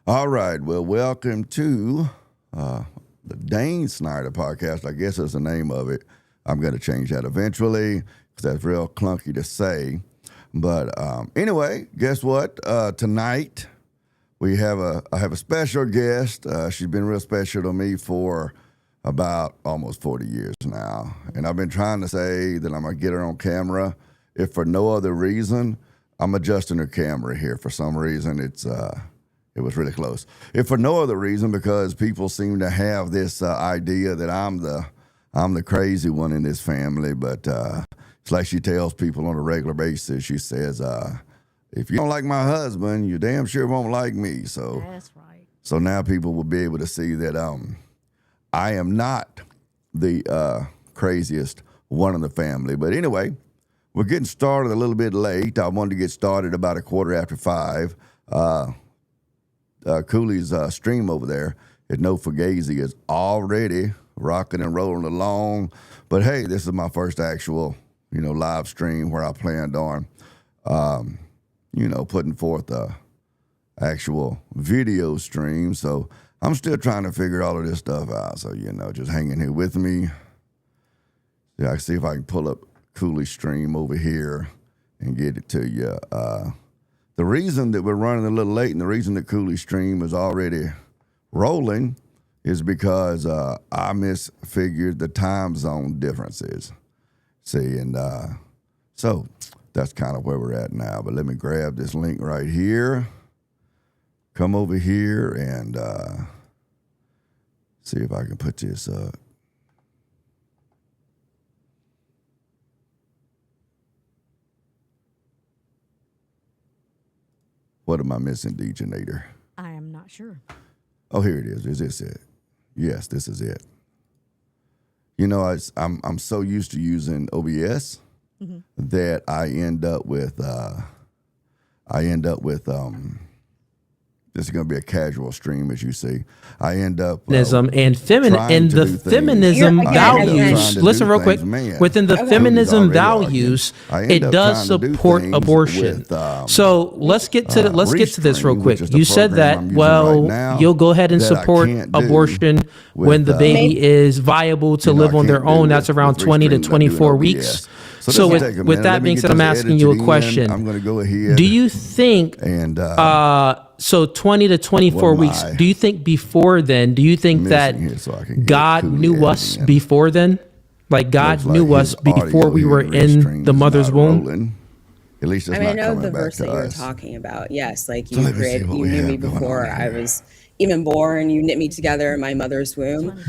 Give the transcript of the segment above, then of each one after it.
All right. Well, welcome to the Dane Snyder podcast. I guess that's the name of it. I'm going to change that eventually because that's real clunky to say. But anyway, guess what? Tonight I have a special guest. She's been real special to me for about almost 40 years now. And I've been trying to say that I'm going to get her on camera. If for no other reason, I'm adjusting her camera here. For some reason, it was really close. If for no other reason, because people seem to have this idea that I'm the crazy one in this family. But it's like she tells people on a regular basis. She says, if you don't like my husband, you damn sure won't like me. So that's right. So now people will be able to see that I am not the craziest one in the family. But anyway, we're getting started a little bit late. I wanted to get started about 5:15. Cooley's stream over there at No Fugazee is already rocking and rolling along. But hey, this is my first actual, live stream where I planned on, putting forth a actual video stream. So I'm still trying to figure all of this stuff out. So, just hanging here with me. Yeah, I can see if I can pull up Cooley's stream over here and get it to you. The reason that we're running a little late and the reason that Cooley's stream is already rolling is because I misfigured the time zone differences. See, and so that's kind of where we're at now. But let me grab this link right here. Come over here and see if I can put this up. What am I missing, Deedge and I? I am not sure. Oh, here it is. Is this it? Yes, this is it. I'm so used to using OBS that I end up with this is going to be a casual stream, as you see. I end up feminism values. Listen real quick. Within the feminism values, it does support abortion. So let's get to this real quick. You said that you'll go ahead and support abortion when the baby is viable to live on their own. That's around 20 to 24 weeks. So with that being said, I'm asking you a question. I'm going to go ahead. Do you think so 20 to 24 weeks, do you think before then, do you think that God knew us before then? Like God knew us before we were in the mother's womb? At least it's I know the verse that you're talking about. Yes, like you knew me before I was even born. You knit me together in my mother's womb.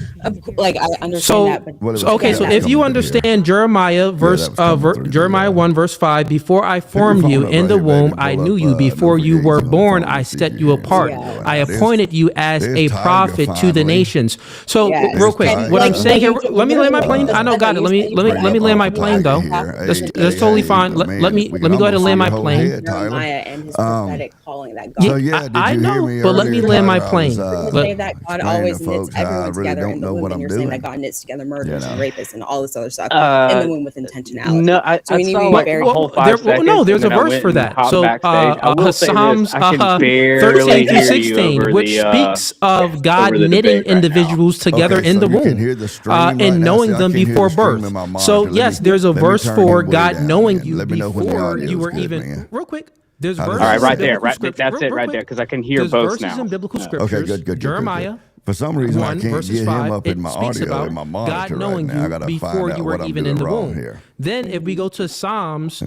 Like I understand that. But so if you understand Jeremiah Jeremiah 1 verse 5, before I formed you in the womb, I knew you. Before you were born, I set you apart. I appointed you as a prophet to the nations. So real quick, what I'm saying here, let me land my plane. I know, got it. Let me land my plane though. That's totally fine. Let me go ahead and land my plane. Jeremiah and his prophetic calling that God. I know, but let me land my plane. Say that God always knits everyone together in the womb, and you're saying that God knits together murderers and rapists and all this other stuff in the womb with intentionality. No, there's a verse for that. So Psalms 13 through 16, which speaks of God knitting individuals together in the womb and knowing them before birth. So yes, there's a verse for God knowing you before you were even. Real quick. There's verses. All right, right there. That's it right there, because I can hear both now. There's verses in biblical scriptures. Okay, good. Jeremiah. For some reason, 1, I can't get him up in my audio in my God monitor knowing right now. I got to find out what I'm doing wrong here. Then if we go to Psalms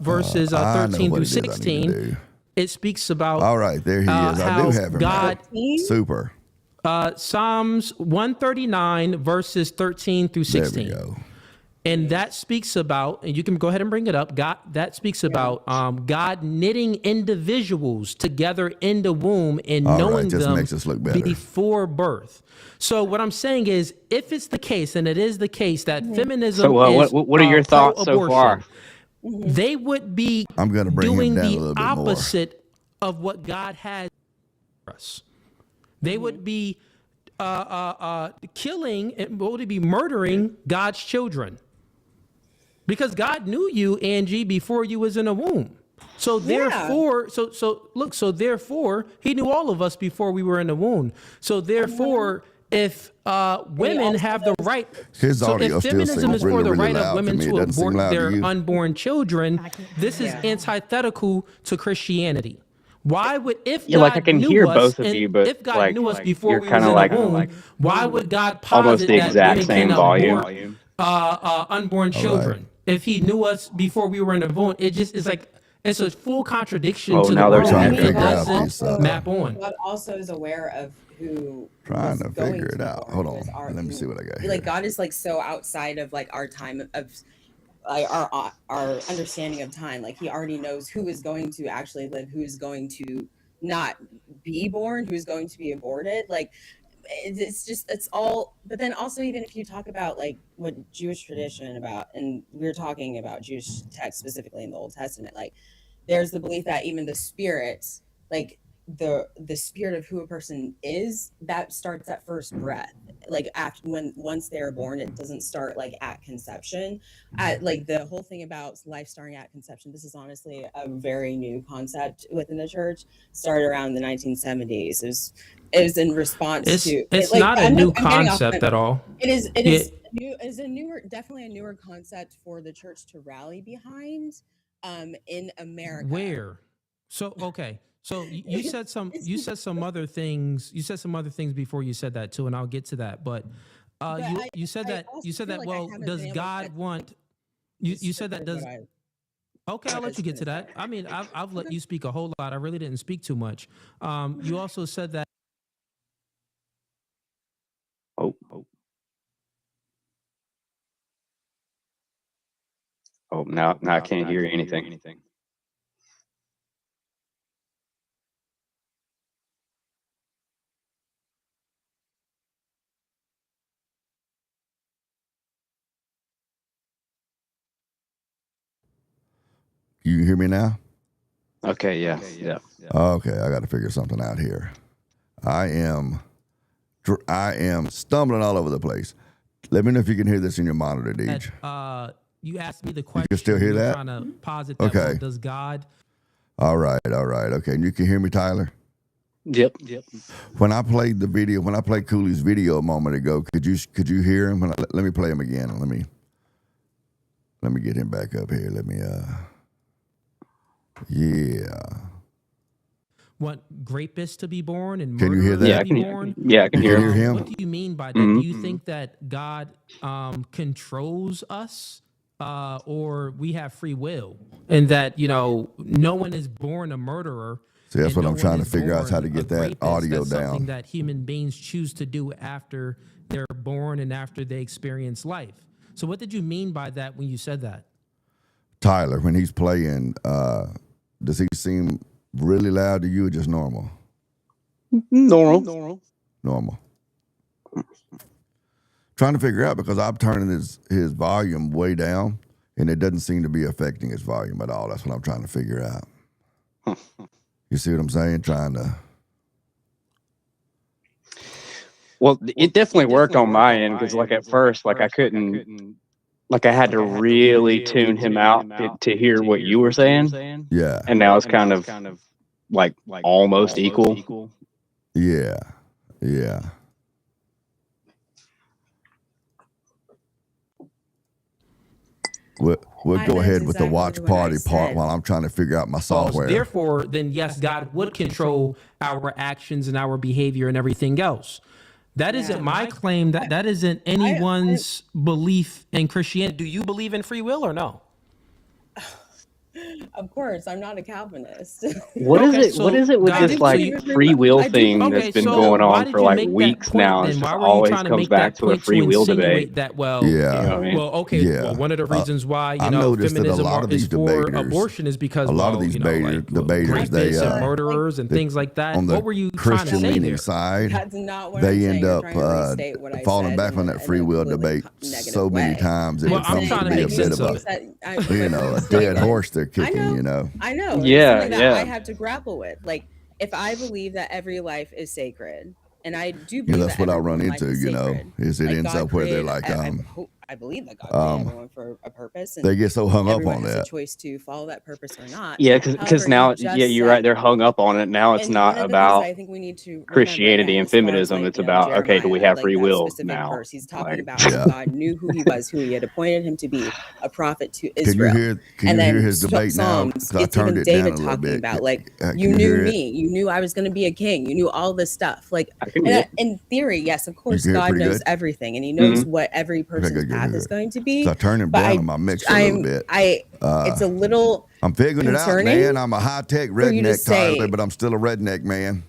verses 13 through 16, it speaks about. All right, there he is. I do have him. God, super. Psalms 139 verses 13 through 16. There we go. And that speaks about, and you can go ahead and bring it up, that speaks about God knitting individuals together in the womb and knowing them makes us look better before birth. So what I'm saying is, if it's the case, and it is the case, that feminism is what are your thoughts so far? They would be doing the opposite of what God has for us. They would be killing, what would it be, murdering God's children. Because God knew you, Angie, before you was in a womb. So therefore, so therefore, he knew all of us before we were in the womb. So therefore, if women have the right, so if feminism is for the right of women to abort their unborn children, this is antithetical to Christianity. Why would if God like I can knew hear us, both of and you, but if God like knew us before you're we was kind in of the like womb, why would God almost posit the that exact women same can volume. abort unborn children? If he knew us before we were in the womb, it just is like it's a full contradiction to the now they're word trying to that figure out doesn't these. map on. God also is aware of who Trying was to going figure to it be out. born, Hold who is on. Let me see what I got like here. God is like so outside of like our time of like our understanding of time. Like he already knows who is going to actually live, who is going to not be born, who's going to be aborted. Like it's just it's all. But then also, even if you talk about like what Jewish tradition about, and we're talking about Jewish text specifically in the Old Testament, like there's the belief that even the spirit, like the spirit of who a person is, that starts at first breath. Like after once they're born, it doesn't start like at conception. At like the whole thing about life starting at conception, this is honestly a very new concept within the church. Started around the 1970s. It was in response to It's like not a new concept at all. It is new. Is a newer, definitely a newer concept for the church to rally behind. In America. Where? So okay. So you said some other things. You said some other things before you said that too, and I'll get to that. But you said that like well, does God want you said that does okay, I'll let you get to that. I mean, I've let you speak a whole lot. I really didn't speak too much. You also said that now I can't hear anything. You hear me now? Okay, yeah. Okay, I got to figure something out here. I am stumbling all over the place. Let me know if you can hear this in your monitor, Deedge. You asked me the question. You can still hear that? Trying to posit that. Okay. Well, does God? All right. Okay, and you can hear me, Tyler? Yep. When I played the video, when I played Cooley's video a moment ago, could you hear him? Let me play him again. Let me get him back up here. Yeah. Want rapists to be born and can you hear that? Yeah, I can hear him. What do you mean by that? Do you think that God controls us, or we have free will, and that no one is born a murderer? See, that's what I'm trying to figure out, how to get that rapist. audio That's down. Something that human beings choose to do after they're born and after they experience life. So, what did you mean by that when you said that? Tyler, when he's playing, does he seem really loud to you or just normal? Normal. Trying to figure out, because I'm turning his volume way down and it doesn't seem to be affecting his volume at all. That's what I'm trying to figure out. You see what I'm saying? Well, it definitely worked on my end, because like at first, like I couldn't, like I had to really tune him out to hear what you were saying. Yeah. And now it's kind of like almost equal. Yeah. We'll go ahead with the watch party part while I'm trying to figure out my software. Therefore, then yes, God would control our actions and our behavior and everything else. That isn't my claim. That isn't anyone's belief in Christianity. Do you believe in free will or no? Of course, I'm not a Calvinist. What is it with this like free will thing that's been going on for like weeks now? It always comes back to a free will debate. That yeah. You know what I mean? Well, okay. Yeah. Well, one of the reasons why feminism is for abortion is because a lot of these debaters, they murderers and things like that. On the what were you Christian trying to say leaning there? side, That's not what they I'm end up falling back on that free will debate so many times. Well, I'm trying to make sense of it. A dead horse they're kicking. I know. Yeah, it's that I have to grapple with. Like, if I believe that every life is sacred, and I do believe that's what I run into. Is it ends up where they're like, I believe that God created everyone for a purpose, and they get so hung up everyone on has that. a choice to follow that purpose or not. Yeah, because However, now, you just you're said, right. They're hung up on it. Now it's and not one of the things that about I think we need to remember, Christianity again, and as far as feminism. like, It's about, okay, do we Jeremiah, have like free that will specific now? verse, he's talking Like, about how God knew who he was, who he had appointed him to be, a prophet to Israel. Can you hear his debate now? Psalms, I it's turned even it down David a little talking bit. about like, Can you knew hear it? me, you knew I was going to be a king, you knew all this stuff. Like, I can hear it. in theory, yes, of You course, can hear it God pretty knows good? everything, and he knows Mhm. what every person's path is going to be. So I turned him But down on my mixer a little bit. it's a little I'm figuring it out, concerning man. I'm a high-tech for you to redneck, Tyler, say, but I'm still a redneck, man.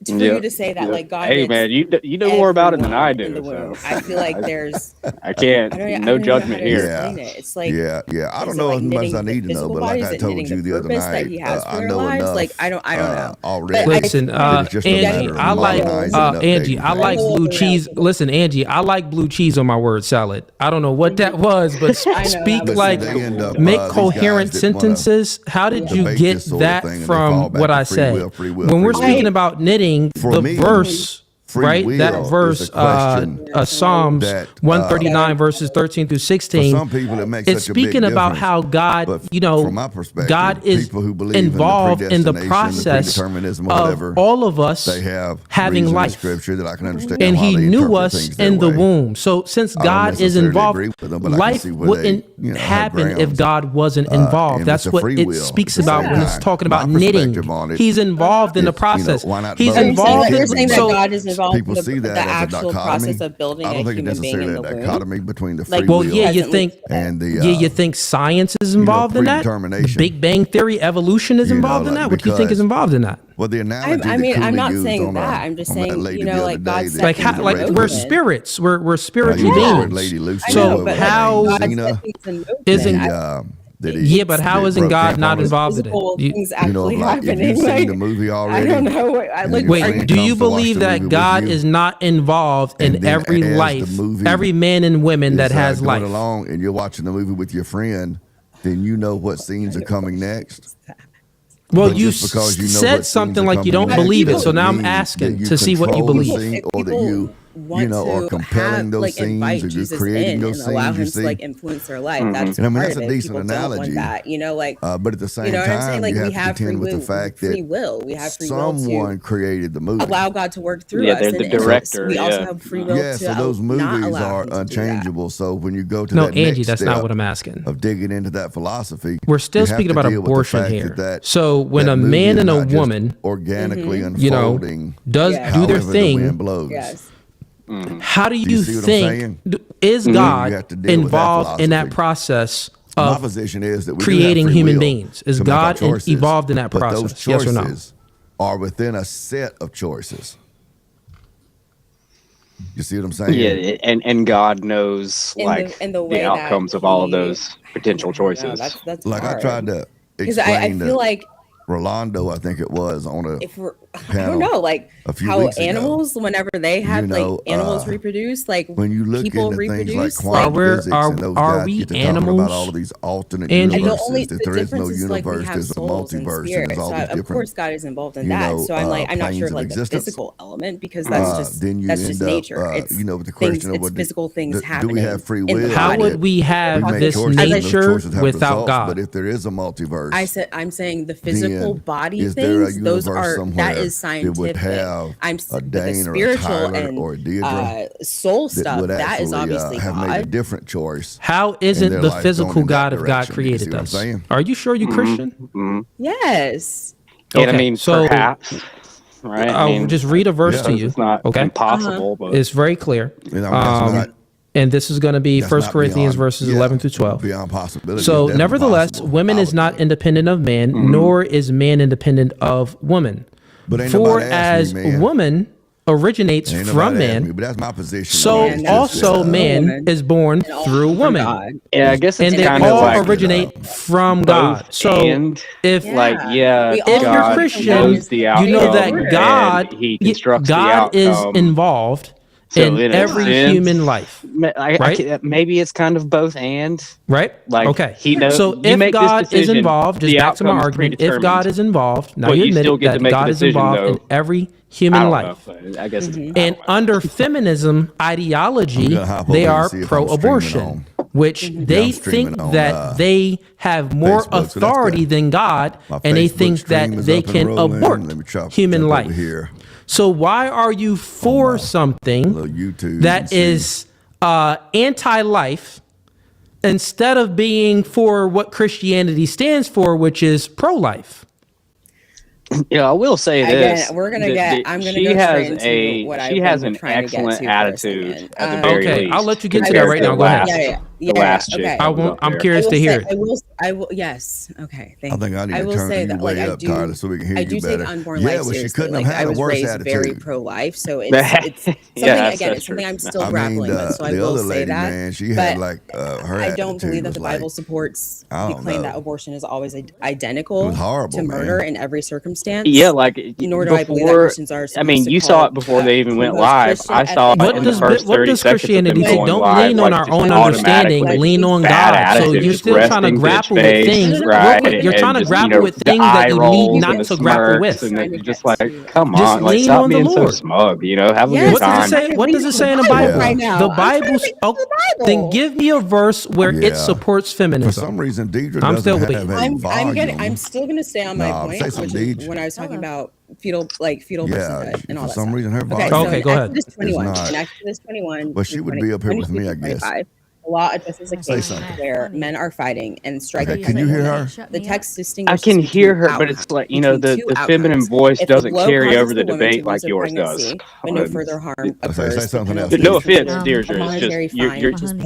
for you to say that like God Hey, makes man, you know more about it than I everyone in the do. womb. So I feel like there's I can't. I don't No even know how judgment to here. explain it. It's like, Yeah. I is don't it know like as much as knitting I the need to know, physical but body? like Is I it told knitting you the the other purpose that night, he has for I our know lives? enough. Like I don't know. Already. But Listen, It's just a Angie, matter of I like modernizing and Angie, updating I like things. blue cheese. Listen, Angie, I like blue cheese on my word salad. I don't know what that was, but I know, speak that was like, They end up, make these coherent guys that wanna sentences. How did you debate get this sort of that thing, and they fall from back what to I said? free will, When we're free speaking will. about knitting, For the me, verse. free Right, will that is verse, a question Psalms that, 139 verses 13 through for 16. some people, it makes It's such a big speaking about difference. how God, But from my perspective, God is people who believe involved in in the predestination, process the predeterminism, or of whatever, all of us they have having reason in life. Scripture that I can understand And why He they knew interpret us things that in the way. womb. So since I don't God is necessarily involved, agree with them, but I can life see where they, wouldn't have happen if grounds. God wasn't involved. And That's it's a what free it will speaks at the about same when it's time. talking My about knitting. perspective on it, He's involved in the process. why not He's both? involved It in you're can saying be that both. God is involved People in see the that as a actual dichotomy. process of building I don't a think it's human being necessarily in a the womb. dichotomy between the Like, free Well, will yeah, you presently think, and the you think science is involved in that? predetermination. Big Bang Theory, evolution is You know, involved in like, that? What do you think is because- involved in that? Well, the analogy I that mean, I'm Cooley not used saying on, that. I'm just on that saying, lady you know, the like other God day, set Like, that how, was a like radio we're host. spirits. We're spiritual You know, beings. Lady Lucy, So whoever her how- name, God Zena, set things in motion. Isn't- that he, Yeah, but how that isn't broke God camp not on us. involved in Physical it? things You know, actually like, if happening. you've seen Like, the movie I already, don't know. What, and like, your Wait, friend do you comes to watch believe the that movie God with you, is not involved in and then every as the life, movie every man and woman that is, has going life? along, and you're watching the movie with your friend, then you know what scenes are coming next. Well, But you just because you know said what something scenes are like you coming don't next believe it. So doesn't now I'm mean asking that to see what you control the believe. scene, if or that people you want know, are to compelling have, those like, invite scenes, or you're Jesus creating in those and allow scenes. You him to see, like influence their life. Mhm. That's and I mean part that's of a it. decent People don't want analogy. that, you know, like, But at the same you know what I'm saying? time, Like, you we have to have free contend with will. the fact Free that will. We have free will someone to created the movie. allow God to work through Yeah, us. they're the And director, we also yeah. have free will Yeah, to so those not movies allow are him to do that. unchangeable. So when you go to No, that Angie, next that's step not what I'm asking. of digging into that philosophy, We're still you have speaking to about deal with the abortion fact here. that So when that a movie man is and a not just woman, organically you know, unfolding, does Yes. do their however the wind thing, blows. Yes. how do you you see what I'm think saying? is You God have to deal with that involved in that philosophy. process My of position is that we creating do have free human will beings? Is to make our God choices, involved in that but process? those Yes or no? choices are within a set of choices. You see what I'm saying? Yeah, and God knows like in the the way that outcomes of all of he, those potential I don't know, choices. that's Like I hard. tried to Because I explain feel to like Rolando, I think it was, on a if we're, I panel don't know, like a few how weeks ago. animals, whenever they have know, like animals reproduce, like When you look people into things like reproduce, quantum Are physics, are- and those are guys we get to talking animals, about all of these alternate Angie? and the universes, that there is no difference is like we universe, have there's a souls and multiverse, and spirits. there's all So these of different, course God is involved in you that. know, So I'm like, I'm not planes sure of like the existence. physical element, because that's just then you end up, nature. It's you know, with the things, question of it's what physical things do happening. we have free in the will? How body. would we have We make this choices, and those nature choices have without results, God? but if there is a multiverse, I'm saying the physical then body is there a things, those universe are, somewhere that is that would scientific. have I'm a but the Dane or a spiritual Tyler and or a Deidre soul that stuff, would that is actually obviously have made a God. different choice? How and isn't their the life physical going in that God of God direction. You see created what I'm us? saying? Are you sure you Christian? Mhm. Yes. And I Okay, mean, so perhaps, right? I I'll mean, just read a verse Yeah. to you. it's not Okay, impossible, but it's very clear. And I mean, that's not, And this is going to be that's 1 not Corinthians beyond, verses yeah, 11 through 12. beyond possibility. So, It's definitely nevertheless, possible. woman I is would not think. independent of man, nor is man independent of woman. But ain't For nobody asked as me, man. woman originates Ain't from nobody asked me, man, but that's my position. so on it. It's just also that, man woman is born and all through from woman. God. yeah, I guess it's And they kind of all like originate from both God. So and if like, yeah, We all if you're come God from Christian, knows the you know outcome that order. God and he constructs the God is outcome. involved So in every human life. Right? Maybe it's kind of both and. Right? Like, okay. He knows. So if God is involved, just back to my argument, if God is involved, now you admit that God is involved in every human life. I guess. And under feminism ideology, they are pro-abortion, which they think that they have more authority than God, and they think that they can abort human life. So why are you for something that is anti-life instead of being for what Christianity stands for, which is pro-life? Yeah, I will say this. Again, I'm going to go straight into what she has an excellent attitude. Okay, I'll let you get to that right now. Go ahead. Okay. I'm curious to hear it. I will. Yes. Okay. Thank you. I think I need to turn you way up, Tyler, so we can hear you better. Take unborn life seriously. She couldn't have had a worse attitude. I was raised very pro-life, so it's something. It's something I'm still grappling with. So I will say that. Man, she had like her. I don't believe that the Bible supports the claim that abortion is always identical to murder in every circumstance. Yeah, like nor do I believe that Christians are. I mean, you saw it before they even went live. I saw it in the first 30 seconds. What does Christianity say? Don't lean on our own understanding. Lean on God. So you're still trying to grapple with things. Real quick, you're trying to grapple with things that you need not to grapple with. And just like, come on, like stop being so smug. Have a good time. What does it say in the Bible? The Bible. Then give me a verse where it supports feminism. For some reason, Deidre doesn't have a volume. I'm still going to stay on my point, which is when I was talking about fetal personhood and all that. For some reason, her volume. Okay, go ahead. Exodus 21. But she would be up here with me, I guess. The law addresses a case where men are fighting and striking. Can you hear her? The text distinguishes. I can hear her, but it's like, the feminine voice doesn't carry over the debate like yours does. But no further harm occurs. Say something else. No offense, Deirdre. It's just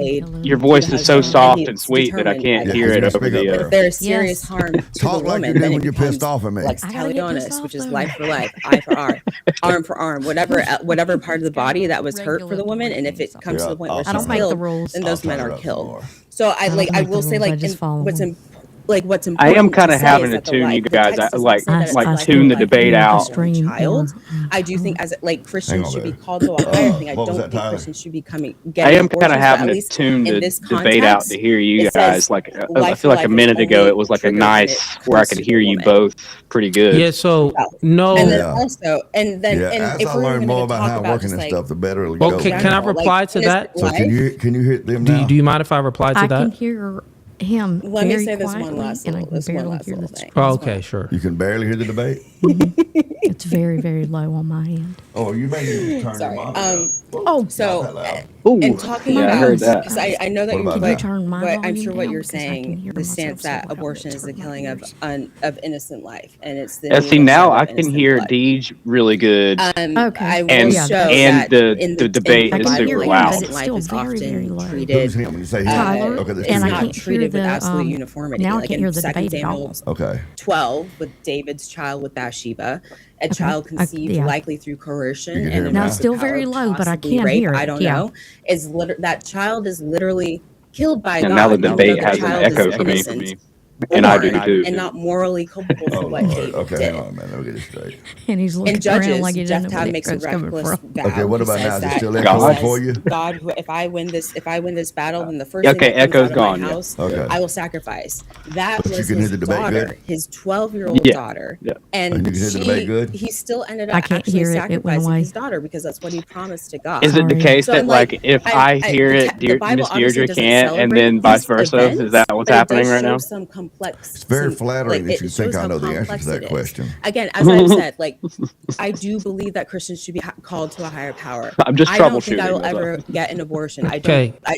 your voice is so soft and sweet that I can't hear it over the. If there is serious harm to the woman, then when you're pissed off at me. Lex talionis, which is life for life, eye for eye, arm for arm, whatever part of the body that was hurt for the woman, and if it comes to the point where she's killed, then those men are killed. So I will say what's important. I am kind of having to tune you guys out, like tune the debate out. Child, I do think as Christians should be called to a higher thing. I don't think Christians should be getting. I am kind of having to tune the debate out to hear you guys. Like I feel like a minute ago it was like a nice where I could hear you both pretty good. Yeah. So no. And then also, and if I learn more about how I'm working and stuff, the better it'll go. Okay, can I reply to that? So can you hear them now? Do you mind if I reply to that? I can hear him. Let me say this one last thing. Oh, okay, sure. You can barely hear the debate. It's very, very low on my end. Oh, you may need to turn them on. And talking about, I heard that. Because I know that I'm sure what you're saying, the stance that abortion is the killing of innocent life, and it's the. See, now I can hear Deedge really good. Okay. And the debate is super loud. Life is often treated. Tyler, and I can't treated with absolute uniformity. Now I can't hear the 2 debate at all. Samuel 12 with David's child with Bathsheba. A child conceived likely through coercion, and now it's still very low, but I can't hear it. I don't know. That child is literally killed by God. And now the debate has an echo for me. And I do too. And not morally culpable for what David did. Hang on, man. Let me get it straight. And he's looking around like he doesn't know where makes a reckless vow. Okay, what about now? Is it still God for you? God, if I win this battle, then the first thing that comes echo's out of gone. my house, I will sacrifice. That was his daughter, his 12-year-old daughter, and he still ended up actually sacrificing his daughter because that's what he promised to God. Is it the case that if I hear it, Miss Deirdre can't, and then vice versa? Is that what's happening right now? It's very flattering that you think I know the answer to that question. Again, as I said, I do believe that Christians should be called to a higher power. I'm just troubleshooting. I don't think I will ever get an abortion. I think I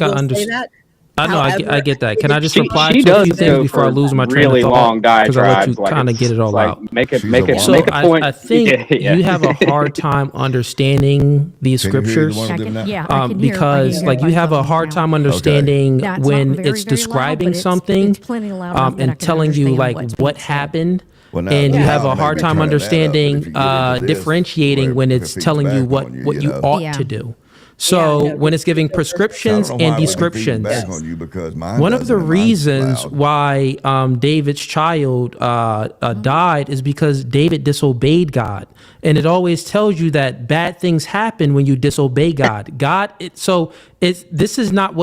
understand. I know, I get that. Can I just reply to a few things before I lose my train of thought? Long because I let you kind of get it all out. Make a point. I think you have a hard time understanding these scriptures. Because you have a hard time understanding when it's describing something and telling you what happened. And you have a hard time understanding differentiating when it's telling you what you ought to do. So when it's giving prescriptions and descriptions, one of the reasons why David's child died is because David disobeyed God. And it always tells you that bad things happen when you disobey God. This is not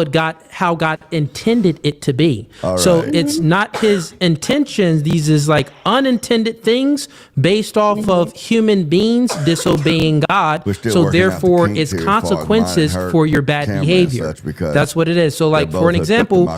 how God intended it to be. So it's not his intentions. These is like unintended things based off of human beings disobeying God. So therefore it's consequences for your bad behavior. That's what it is. So like for an example,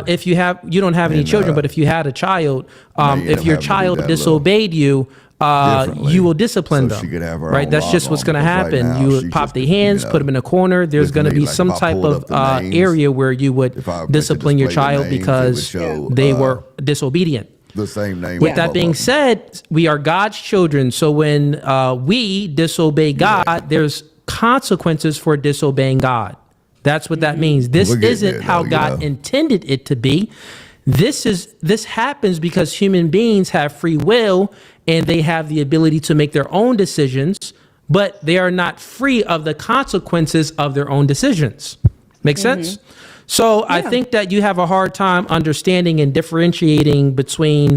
if you don't have any children, but if you had a child, if your child disobeyed you, you will discipline them, right? That's just what's going to happen. You would pop their hands, put them in a corner. There's going to be some type of area where you would discipline your child because they were disobedient. The same name. With that being said, we are God's children. So when we disobey God, there's consequences for disobeying God. That's what that means. This isn't how God intended it to be. This happens because human beings have free will and they have the ability to make their own decisions, but they are not free of the consequences of their own decisions. Make sense? So I think that you have a hard time understanding and differentiating between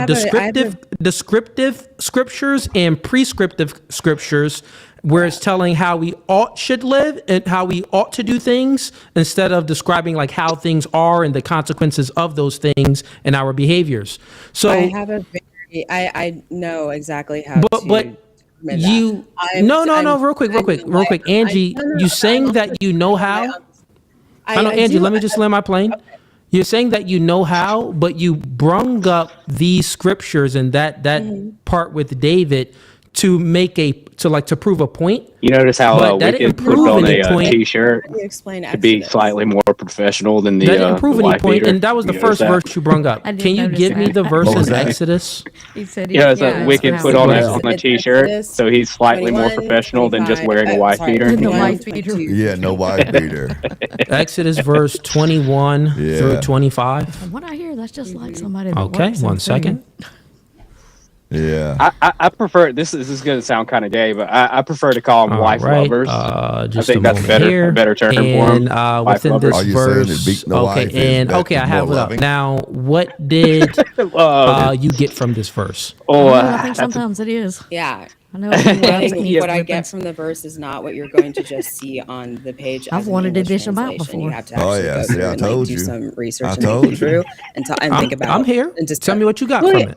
descriptive scriptures and prescriptive scriptures, where it's telling how we should live and how we ought to do things, instead of describing like how things are and the consequences of those things and our behaviors. So I know exactly how but you real quick, Angie, you saying that you know how? I know, Angie, let me just land my plane. Okay. You're saying that you know how, but you brung up these scriptures and that part with David to prove a point. You notice how Wicked put on a t-shirt to be slightly more professional than the that didn't prove any point, beater. And that was the first verse you brung up. Can you give me the verse in Exodus? He said Wicked put on a t-shirt, so he's slightly more professional than just wearing a wife beater. Yeah, no wife beater. Exodus verse 21 through 25. From what I hear, that's just like somebody that Okay, works 1 second. Yeah, I prefer. This is going to sound kind of gay, but I prefer to call them wife lovers. I think that's a better term for them. Within this verse, I have it up now. What did you get from this verse? I think sometimes it is. Yeah. I know. What I get from the verse is not what you're going to just see on the page. I've wanted to dish them out before. You have to actually go through and do some research and think through and think about. I'm here. And just tell me what you got from it.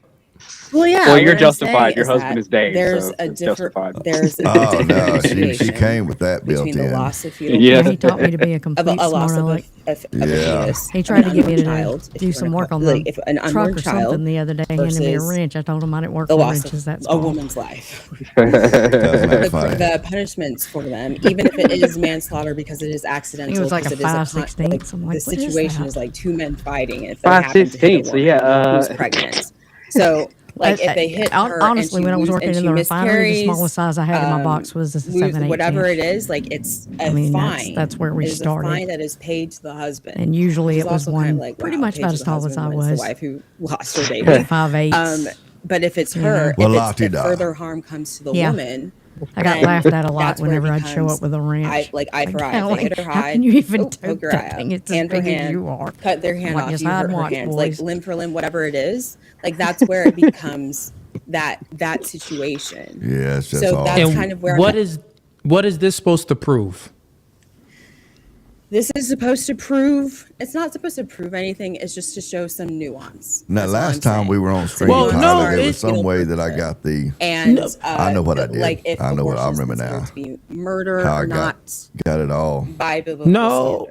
Well, yeah. Well, you're justified. Your husband is Dave. There's so a different. There's she came with that built between in. the loss of fetal. Yeah, he taught me to be a complete smart aleck. He tried to get me to do some work on the truck or something the other day, handed me a wrench. I told him I didn't work for wrenches. That's a woman's life. The punishments for them, even if it is manslaughter because it is accidental. It was like a 5/16. The situation is like two men fighting. If they happen to hit a woman who's pregnant, so. Like if they hit her, honestly, when I was working in the refinery, the smallest size I had in my box was a 7/8. Whatever it is, like it's a fine. That's where we started. A fine that is paid to the husband, and usually it was one pretty much about as tall as I was. The wife who lost her baby, 5/8. But if it's her, if further harm comes to the woman. I got laughed at a lot whenever I'd show up with a wrench. Eye for eye. If they hit her how can you even poke her eye out? It's as big as you are. Cut their hand off. You hurt her hands. Like limb for limb, whatever it is. Like that's where it becomes that situation. Yeah, it's just so that's kind of where. What is this supposed to prove? This is supposed to prove. It's not supposed to prove anything. It's just to show some nuance. Now, last time we were on stream, Tyler, there was some way that I got the. And I know what I did. Like if I know what I remember now. To be murder how or I not got it all. By biblical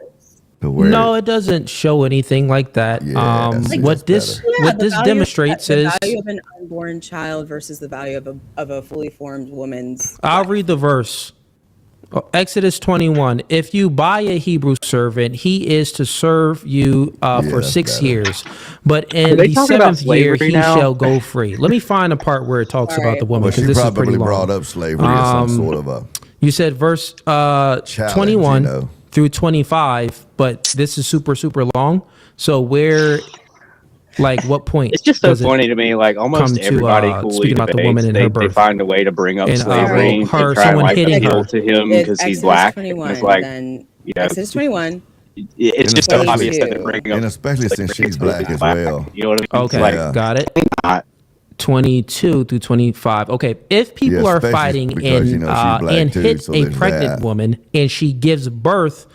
standards. No, it doesn't show anything like that. Yeah, what this demonstrates is the value of an unborn child versus the value of a fully formed woman's. I'll read the verse. Exodus 21. If you buy a Hebrew servant, he is to serve you for 6 years. But in the 7th year, he shall go free. Let me find a part where it talks about the woman, because this is pretty long. Brought up slavery as some sort of a. You said verse 21 through 25, but this is super, super long. So where Like, what point? It's just so funny to me. Like, almost everybody speaking about the woman in her birth, they find a way to bring up slavery and her, try someone and hitting her to him because he's black. And it's like, Exodus 21. It's just so obvious that they're bringing up, and especially since she's black as well. You know what I mean? Okay, like, got it. 22 through 25. Okay, if people are fighting and hit a pregnant woman and she gives birth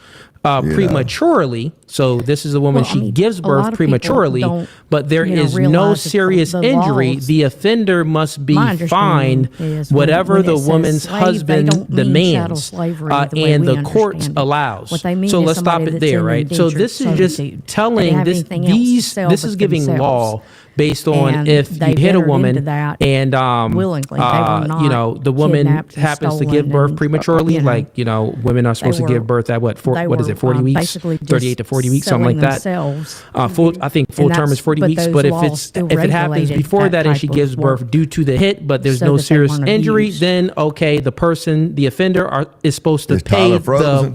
prematurely, so this is a woman, she gives birth prematurely, but there is no serious injury, the offender must be fined whatever the woman's husband demands and the courts allows. So let's stop it there, right? So this is just telling this is giving law based on if you hit a woman and the woman happens to give birth prematurely, like women are supposed to give birth at what is it, 40 weeks, 38 to 40 weeks, something like that. I think full term is 40 weeks, but if it happens before that and she gives birth due to the hit, but there's no serious injury, then okay, the offender is supposed to pay the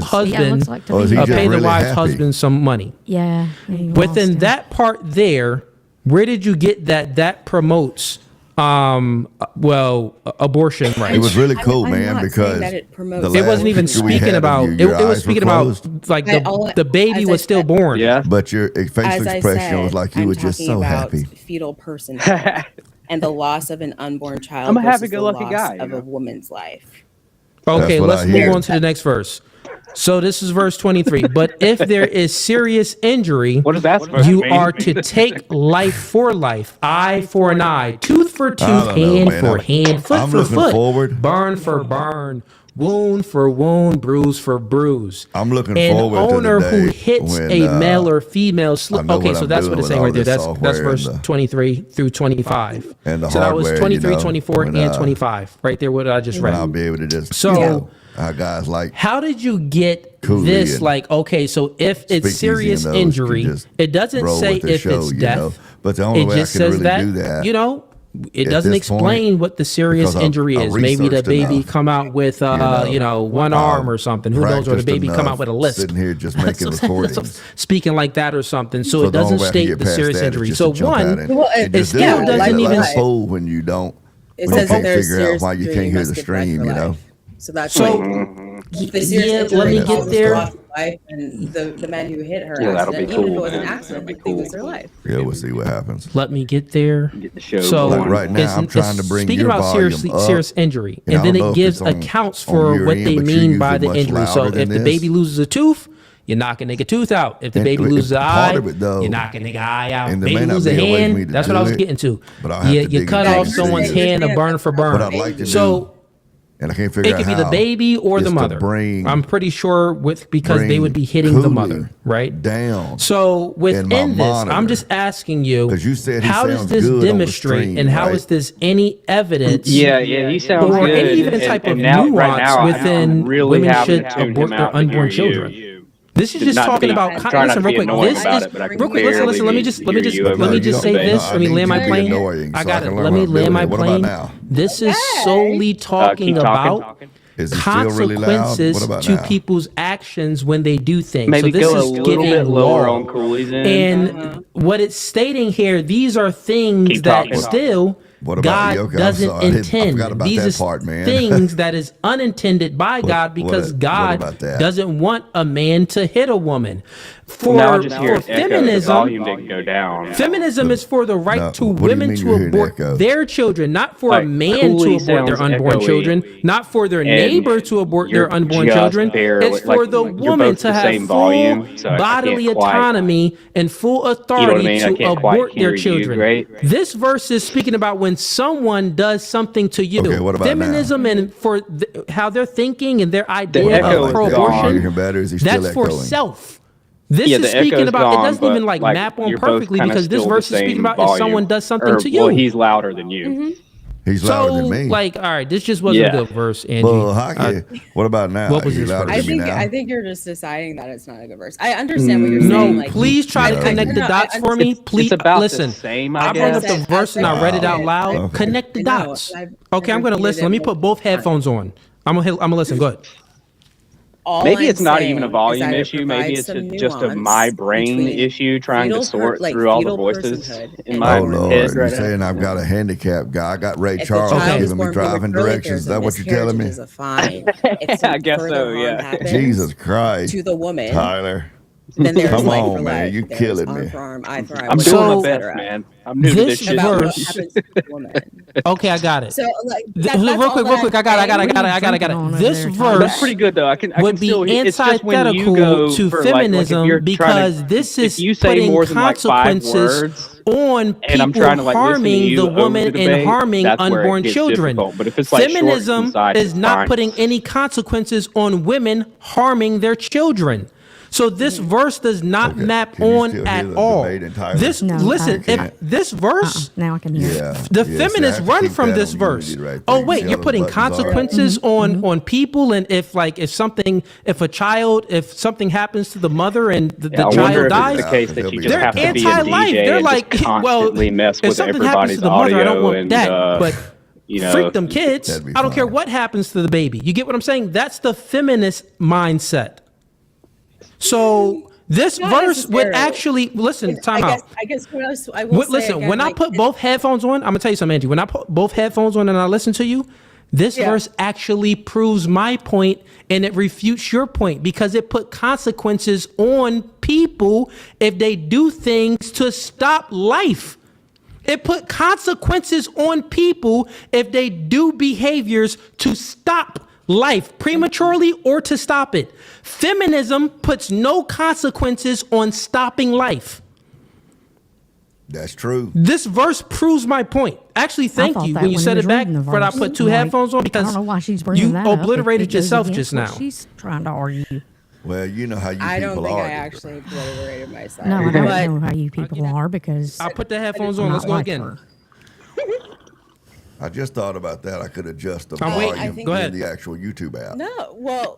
husband, pay the wife's husband some money. Yeah. Within that part there, where did you get that promotes abortion rights? It was really cool, man, because it wasn't even speaking about it was speaking about like the baby was still born. Yeah, but your facial expression was like you were just so happy. Fetal person and the loss of an unborn child. I'm a happy-go-lucky guy of a woman's life. Okay, let's move on to the next verse. So this is verse 23. But if there is serious injury, what does that you are to take life for life, eye for an eye, tooth for tooth, hand for hand, foot for foot, burn for burn, wound for wound, bruise for bruise. I'm looking forward to the day owner who hits a male or female okay, so that's what it's saying right there. That's verse 23 through 25. And so that was 23, 24, and 25 right there. What I just read. I'll be able to just guys like. How did you get Cooley this? Like, okay, so if it's serious injury, it doesn't say if it's death. But the only way I can really do that, it doesn't explain what the serious injury is. Maybe the baby come out with, one arm or something. Who knows? Or the baby come out with a lisp. Sitting here just making recordings. Speaking like that or something. So it doesn't state the serious injury. So one, it still doesn't even. When you don't, when you can't figure out why you can't hear the stream, So that's let me get there. And the man who hit her, that'll be cool. Even if it was an accident, they lose their life. Yeah, we'll see what happens. Let me get there. Get the show so going. Right now, I'm trying to bring speaking your about serious injury, and then it gives accounts for what they mean by the injury. So if the baby loses a tooth, you're knocking a tooth out. If the baby loses an eye, you're knocking an eye out. If baby loses a hand, that's what I was getting to. You cut off someone's hand, a burn for burn. So. And I can't figure out it could be the baby or the mother. I'm pretty sure because they would be hitting the mother, right? Down. So within this, I'm just asking you, how does this demonstrate and how is this any evidence? Yeah, he sounds or good. Any even type of nuance within women should abort their unborn children. This is just talking about. Listen, real quick. This is real quick. Listen. Let me just say this. Let me land my plane. I got it. Let me land my plane. This is solely talking about consequences to people's actions when they do things. Maybe so this go is a little giving bit lower law. On Cooley's end. And what it's stating here, these are things that still. God doesn't intend. These are things that is unintended by God because God doesn't want a man to hit a woman. For feminism, feminism is for the right to women to abort their children, not for a man to abort their unborn children, not for their neighbor to abort their unborn children. It's for the woman to have full bodily autonomy and full authority to abort their children. This verse is speaking about when someone does something to you. Feminism and for how they're thinking and their idea of pro-abortion, that's for self. This is speaking about, it doesn't even map on perfectly because this verse is speaking about if someone does something to you. Well, he's louder than you. Mm-hmm. He's louder than me. All right, this just wasn't a good verse, Angie. Well, what about now? What was this verse? I think you're just deciding that it's not a good verse. I understand what you're saying. No, please try to connect the dots for me. Please listen. I brought up the verse and I read it out loud. Okay. Connect the dots. Okay, I'm going to listen. Let me put both headphones on. I'm gonna listen. Go ahead. maybe it's not even a volume issue. Maybe it's just a my brain issue trying to sort through all the voices in my head. Lord, you're saying I've got a handicapped guy. I got Ray Charles giving me driving directions. Is that what you're telling me? I guess so, yeah. Jesus Christ. To the woman. Tyler. Then there's Come like on, man, you killing me. I'm doing my best, man. I'm new to this shit. Okay, I got it. So, like, real quick. I got it. This verse that's pretty good, though. I can still hear. It's just when you go to for feminism like because this is you say putting more than consequences on people harming the woman and harming unborn children. But if it's like feminism is not putting any consequences on women harming their children. So this verse does not map on at all. This this verse now I can hear the feminists run from this verse. Oh wait, you're putting consequences on people, and if something happens to the mother and the child dies, they're anti-life. They're like, well, if something happens to the mother, I don't want that, but freak them kids. I don't care what happens to the baby. You get what I'm saying? That's the feminist mindset. So this verse would actually time out. I guess what else I will listen. Again, when I put both headphones on, I'm gonna tell you something, Angie. When I put both headphones on and I listen to you, this verse actually proves my point and it refutes your point because it put consequences on people if they do things to stop life. It put consequences on people if they do behaviors to stop life prematurely or to stop it. Feminism puts no consequences on stopping life. That's true. This verse proves my point. Actually, thank you when you said it back. But I put two headphones on because I don't know why she's bringing that obliterated yourself just now. She's trying to argue. Well, you know how you people are. I don't think I actually obliterated myself. No, I don't know how you people are because I put the headphones on. Let's go again. I just thought about that. I could adjust the volume in the actual YouTube app. No, well,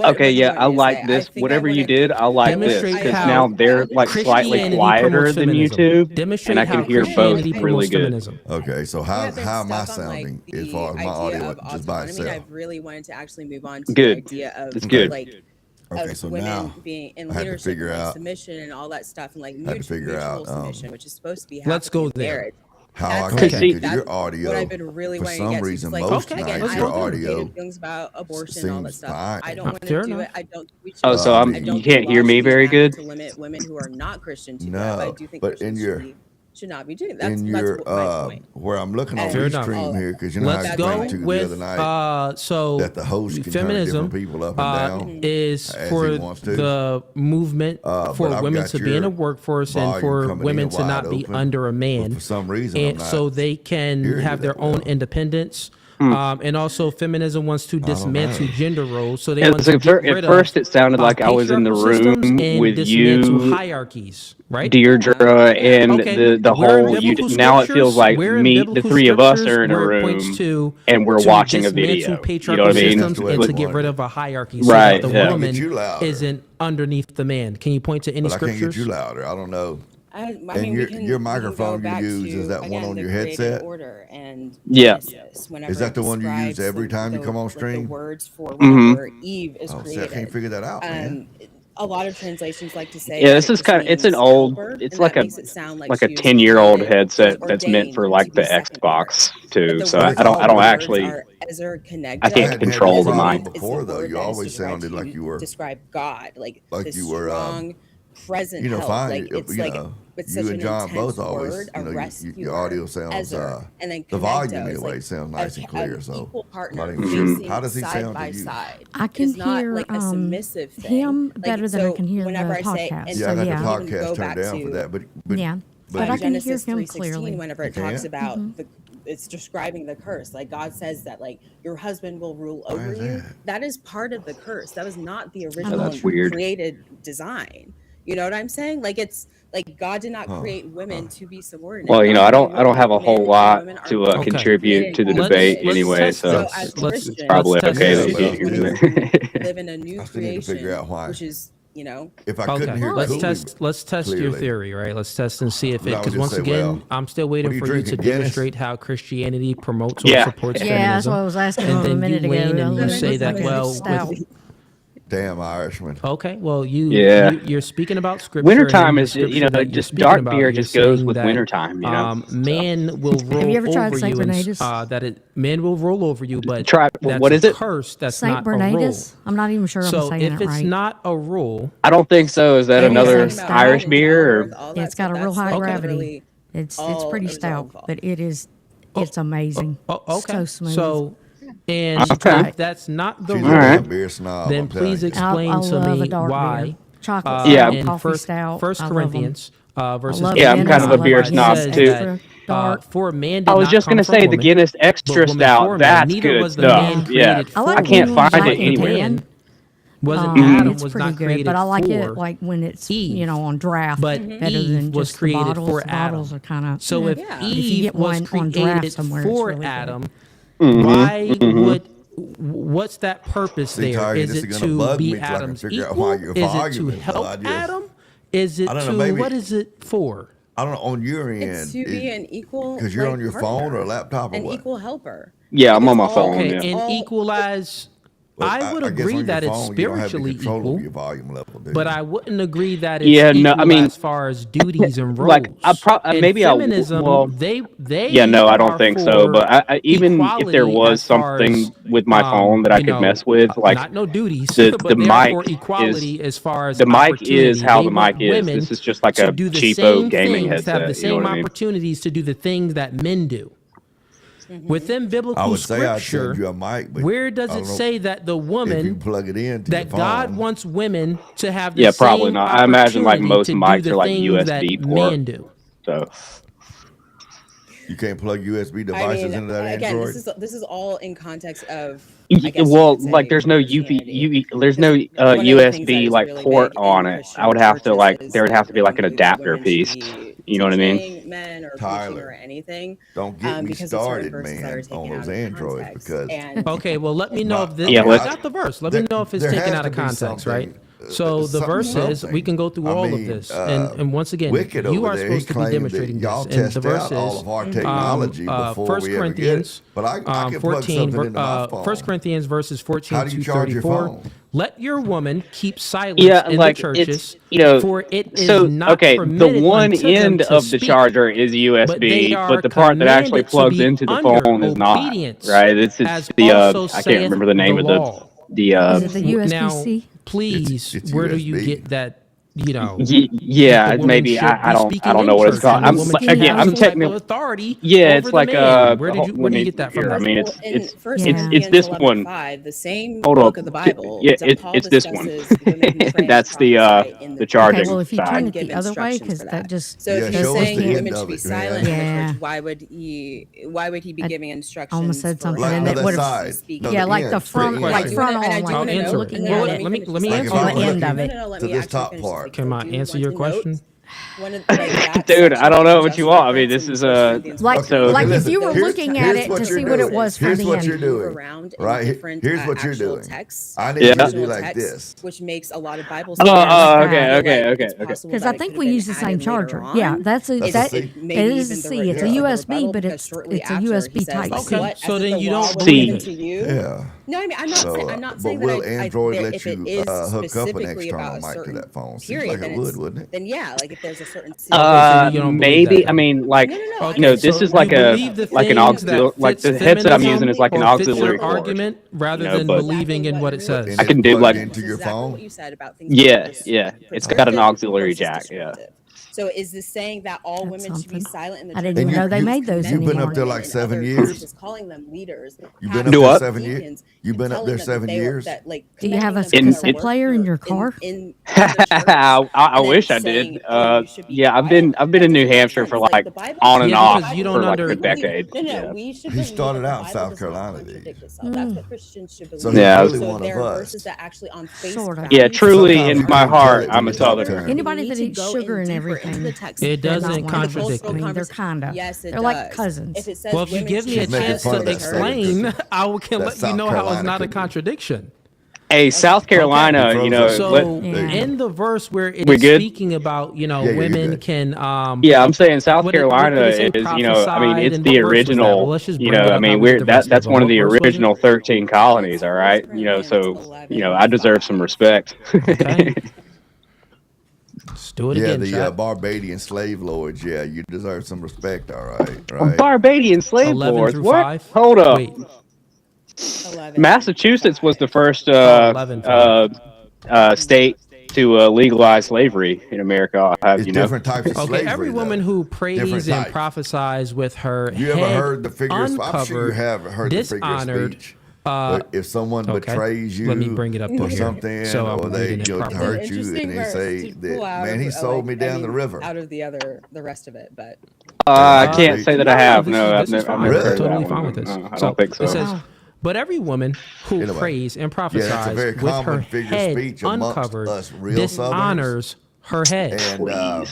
I like this. Whatever you did, I like this because now they're like slightly quieter than YouTube, and I can hear both really good. Okay, so how am I sounding as far as my audio just by itself? I really wanted to actually move on to the idea of Okay, so women now being in I had to leadership figure and out submission and all that stuff, and like mutual submission, which is supposed to be let's go there. marriage. How I can see your audio. What I've been really for wanting some to get reason, like, most nights your audio things about abortion and all that stuff. Fine. I don't want to do it. I don't. So you can't hear me very good. To limit women who are not Christian to that, but I do think but in your should not be doing that. That's my point. Where I'm looking on the stream here because you know let's I go explained to you the other night so that the host can feminism turn different people up and down is for the movement for women to be in a workforce and for women to not be under a man for some reason and so they can have their own independence. And also, feminism wants to dismantle gender roles. So they want to get rid at first, it sounded like I was in the room with you, hierarchies, right? Deirdre, and the whole. Now it feels like me, the three of us are in a room, and we're watching a video. You know what I mean? And to get rid of a hierarchy, so right? that the woman isn't underneath the man. Can you point to any scriptures? I can't get you louder. I don't know. I mean, your microphone you use is that one on your headset? Is that the one you use every time you come on stream? The words for whenever Eve is created. I can't figure that out, man. A lot of translations like to say. Yeah, this is kind of. It's an old. It's like a 10-year-old headset that's meant for like the Xbox too. So I don't actually. I can't control the mic. Before though, you always sounded like you were describe God like you were strong. Present fine. Like, it's it's you such and John both always, word, your audio sounds, and then the volume anyway sounds nice and clear. So, how does he sound to you? I can hear like a submissive thing. Him better than I can hear the podcast. Yeah, I got the podcast turned down for that, but I can hear him clearly. Whenever it talks about it's describing the curse. Like God says that like your husband will rule over you. That is part of the curse. That was not the original created design. You know what I'm saying? Like it's like God did not create women to be subordinate. Well, I don't have a whole lot to contribute to the debate anyway, so it's probably okay that you can't hear me. Live in a new creation, which is if I couldn't hear let's test your theory, right? Let's test and see if it because once again I'm still waiting for you to demonstrate how Christianity promotes or supports feminism. Yeah, that's what I was asking and a minute ago. And you say that Damn Irishman. Okay, well, you're speaking about scripture. Wintertime is, just dark beer just goes with wintertime, Man will roll Have you ever tried over Saint you. Bernardus? Man will roll over you, but what is it? Curse, that's Saint not a rule. I'm not even sure I'm saying it right. So if it's not a rule... I don't think so. Is that another Irish beer? Yeah, it's got a real high gravity. It's pretty stout, but it's amazing. Okay. So smooth. So... And if that's not the rule, beer snob, then please explain to me why. Chocolate in coffee stout. First Corinthians verses. I'm kind of a beer snob too. For a man, I was just going to say the Guinness Extra Stout. That's good stuff. Yeah, I can't find it anywhere. Adam was pretty not created good, but I like for it like when it's Eve. On draft. But better Eve than was just created the bottles. for The Adam. bottles are kind of So if Eve was created for really Adam, why would? What's that purpose there? Is it to be Adam's equal? Is it to help Adam? Is it to what is it for? I don't know. On your end, it's to be an equal because you're on your phone or laptop or an what? equal helper. Yeah, I'm on my phone. Okay, and equalize. I would agree that it's spiritually equal, your volume level, but I wouldn't agree that it's equal as far as duties and roles. Like maybe feminism, they I don't think so. But I, even if there was something with my phone that I could mess with, like not no duties, the but mic equality as far as the mic is how the mic is. This is just like a cheapo gaming headset. To have the same opportunities to do the things that men do. Within biblical scripture, where does it say that the woman plug it in that God wants women to have the same probably not. I imagine like most mics are like USB port. Men do. So you can't plug USB devices into that Android. Again, this is all in context of. Like there's no there's no USB like port on it. I would have to there would have to be like an adapter piece. You know what I mean? Men or Tyler, or anything. Don't get me started, man, on those Androids because. Okay, well, let me know if this. Yeah, not the verse. Let me know if it's taken out of context, right? So the verse is, we can go through all of this, and once again, you are supposed to be demonstrating this, and the verse is 1 Corinthians 1 Corinthians verses 14 to 34. Let your woman keep silence in the churches, for it is not permitted the one unto end them to of the speak, charger is USB, but the part that actually plugs into the phone is not. Right? It's I can't remember the name of the is it the USB-C? Please, it's where USB. do you get that? Maybe I don't know what it's called. I'm technical authority. Yeah, it's like where do you get that from? I mean, it's this one. The same Hold book on. of the Bible. Yeah, it's this one. That's the charging. Okay, well, if you turn it side. the other way, because that just so if show you're us saying the women end should of be it, silent in man. the church, why would he be giving instructions? Almost said something, Like and the it would side. have. No, Yeah, the like end. the front, Straight like end. front on, And I like do answer looking it. Well, at it. let me Like answer if I on was the end of looking it. to this top part. Can I answer your question? Dude, I don't know what you want. I mean, this is Like, so like if listen, you were looking at it to see what it was from Here's the what you're end. doing. Right? Here's what you're doing. I need you to do like this. Which makes a lot of Bible okay. Because I think we use the same charger. Yeah, it is a C. It's a USB, but it's a USB Type C. Okay, so then you don't believe it. Yeah. No, I mean, I'm not saying but will that Android let if you it is hook up an specifically external about a mic to certain that phone? Seems period, like it would, wouldn't it? then yeah, like if there's a certain you don't believe maybe. that, I mean, like No. this So is like you a believe the like an things that auxiliary, like the fits headset I'm feminism using is like an or fits auxiliary your cord. argument rather You know, than but- believing in what it says. I can do Plug like into your exactly phone. what you said about things. Yeah. It's got an auxiliary jack. Yeah. So is this saying that all That's women should be something. silent in the I didn't church? even know they made those You've been anymore. up there like 7 And years. churches calling them leaders. You've been up Do there what? 7 years. You've been up there 7 years. Do you have a In- cassette player in your car? I wish I did. Yeah, I've been in New Hampshire for like on and Yeah, off because you don't for like under- a decade. No, Yeah. we should. He started out in South Carolina, That's Mm. what Christians should believe. So Yeah. he's really So one there of are us. verses that actually on face Sort of. Yeah, truly Sometimes in you my can tell heart, it I'm when a you talk southerner. to him. Anybody that to eats go sugar in and deeper into everything. the text. It they're doesn't not one of us. contradict I me. mean, they're kind of. Yes, it They're like does. cousins. If it says Well, if you women give me a She's making chance fun to of that explain, I can that let you South know how it's Carolina not a could do. contradiction. Hey, South Carolina, in the verse where it's speaking about, women can. I'm saying South Carolina is, it's the original. Well, that's one of the original 13 colonies. All right, so I deserve some respect. Okay. Let's do it again. The Barbadian slave lords. Yeah, you deserve some respect. All right. Barbadian slave lords. What? 5? Hold up. Wait. 11. Massachusetts was the first state to legalize slavery in America. Different types of slavery. Every woman who prays and prophesies with her you head ever heard the figures? uncovered, I'm sure you have heard dishonored, the figure speech. If someone betrays you, let me bring it up or something, so or they hurt you, and they say that, man, he sold me down the river. Out of the rest of it, but I can't say that I have. I'm totally fine with this. I don't think so. It says, but every woman who prays and prophesies with her head uncovered dishonors her head. And,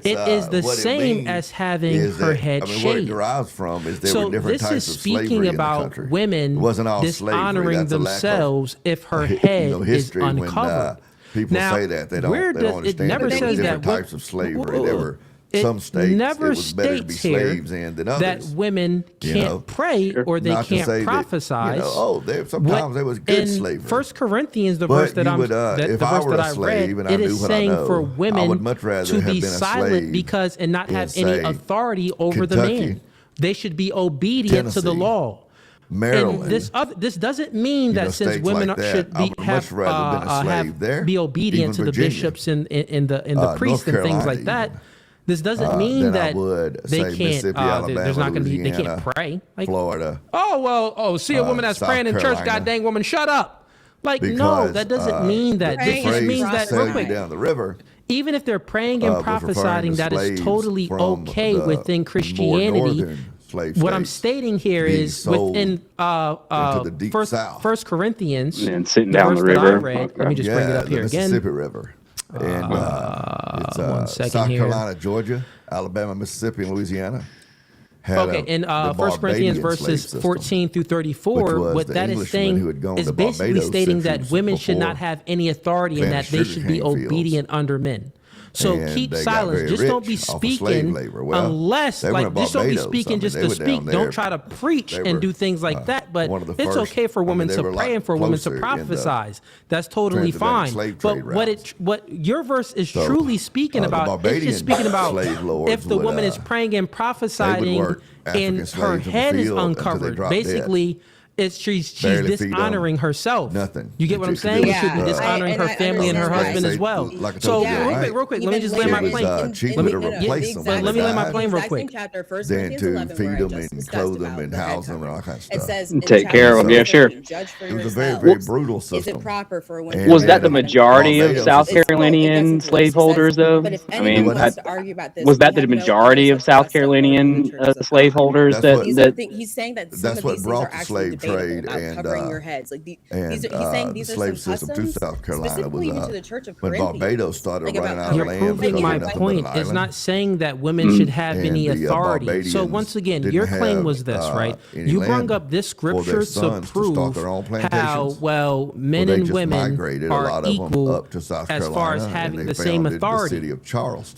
it is the same as having her head shaved. What it derives from is there were different types of slavery in the country. This is speaking about women dishonoring themselves if her head is uncovered. People say that they don't understand. It never says different that types of slavery. There were some states never it was better to be slaves in than others. That women can't pray or they can't prophesy. Sometimes there was good slavery. 1 Corinthians, the verse that I read, it is saying for women to be silent because and not have any authority over the man. They should be obedient to the law. Maryland. And this doesn't mean that since women should be obedient to the bishops and the priests and things like that. This doesn't mean that they can't. There's not going to be. They can't pray. Florida. See a woman that's praying in church. God dang woman, shut up. No, that doesn't mean that. This just means that real quick. Down the river. Even if they're praying and prophesying, that is totally okay within Christianity. What I'm stating here is within 1 Corinthians. And sitting down the river. Let me just bring it up here again. Mississippi River. And it's South Carolina, Georgia, Alabama, Mississippi, and Louisiana. In 1 Corinthians verses 14 through 34, what that is saying is basically stating that women should not have any authority and that they should be obedient under men. So keep silence. Just don't be speaking unless, just don't be speaking just to speak. Don't try to preach and do things like that. But it's okay for women to pray and for women to prophesize. That's totally fine. But what your verse is truly speaking about, it's just speaking about if the woman is praying and prophesying and her head is uncovered. Basically, she's dishonoring herself. Nothing. You get what I'm saying? She should be dishonoring her family and her husband as well. So real quick, let me just land my plane. Let me land my plane real quick. Then to feed them and clothe them and house them and all kinds of stuff. Take care of them. Yeah, sure. It was a very, very brutal system. Is it proper for a woman? Was that the majority of South Carolinian slaveholders, though? I mean, was that the majority of South Carolinian slaveholders? He's saying that that's what brought the slave trade and covering your heads. He's saying these slave are some system to South Carolina was even to the Church of when Barbados started running out of land. You're proving my point. It's not saying that women should have any authority. So once again, your claim was this, right? You brought up this scripture to prove how men and women are equal as far as having the same authority.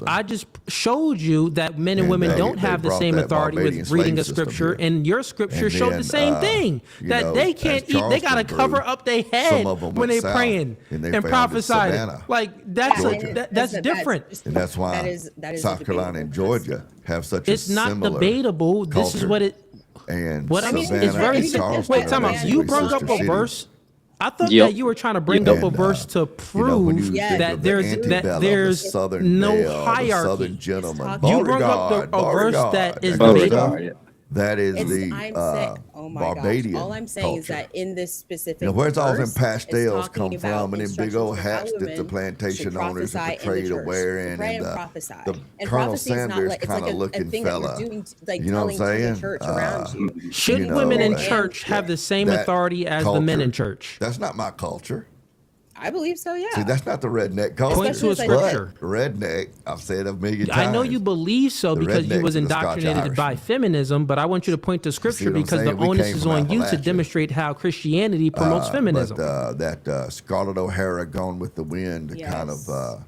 I just showed you that men and women don't have the same authority with reading a scripture, and your scripture showed the same thing. That they can't eat, they gotta cover up their head when they praying and prophesying. That's different. And that's why South Carolina and Georgia have such a similar culture. It's not debatable. This is what it. And what I mean, it's very simple. Wait, time out. You brought up a verse. I thought that you were trying to bring up a verse to prove that there's no hierarchy. You brought up a verse that is debatable. That is Barbadian All I'm saying is that in this specific where's all them pastels come from and them big old hats that the plantation owners are portrayed to wearing and the Colonel Sanders kind of looking fella. You know what I'm saying? Should women in church have the same authority as the men in church? That's not my culture. I believe so, yeah. See, that's not the redneck culture. Point to a scripture. Redneck, I've said a million times. I know you believe so because you was indoctrinated by feminism, but I want you to point to scripture because the onus is on you to demonstrate how Christianity promotes feminism. But that Scarlett O'Hara gone with the wind kind of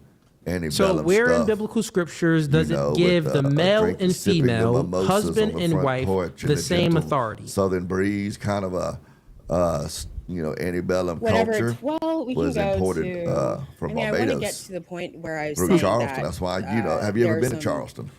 antebellum So where stuff, in biblical scriptures does it give the male and female, husband and wife, the same authority? Southern breeze, kind of a antebellum culture. Well, we was can go imported from Barbados. I want to get to the point where I was saying Charleston. That's why have you ever been to Charleston?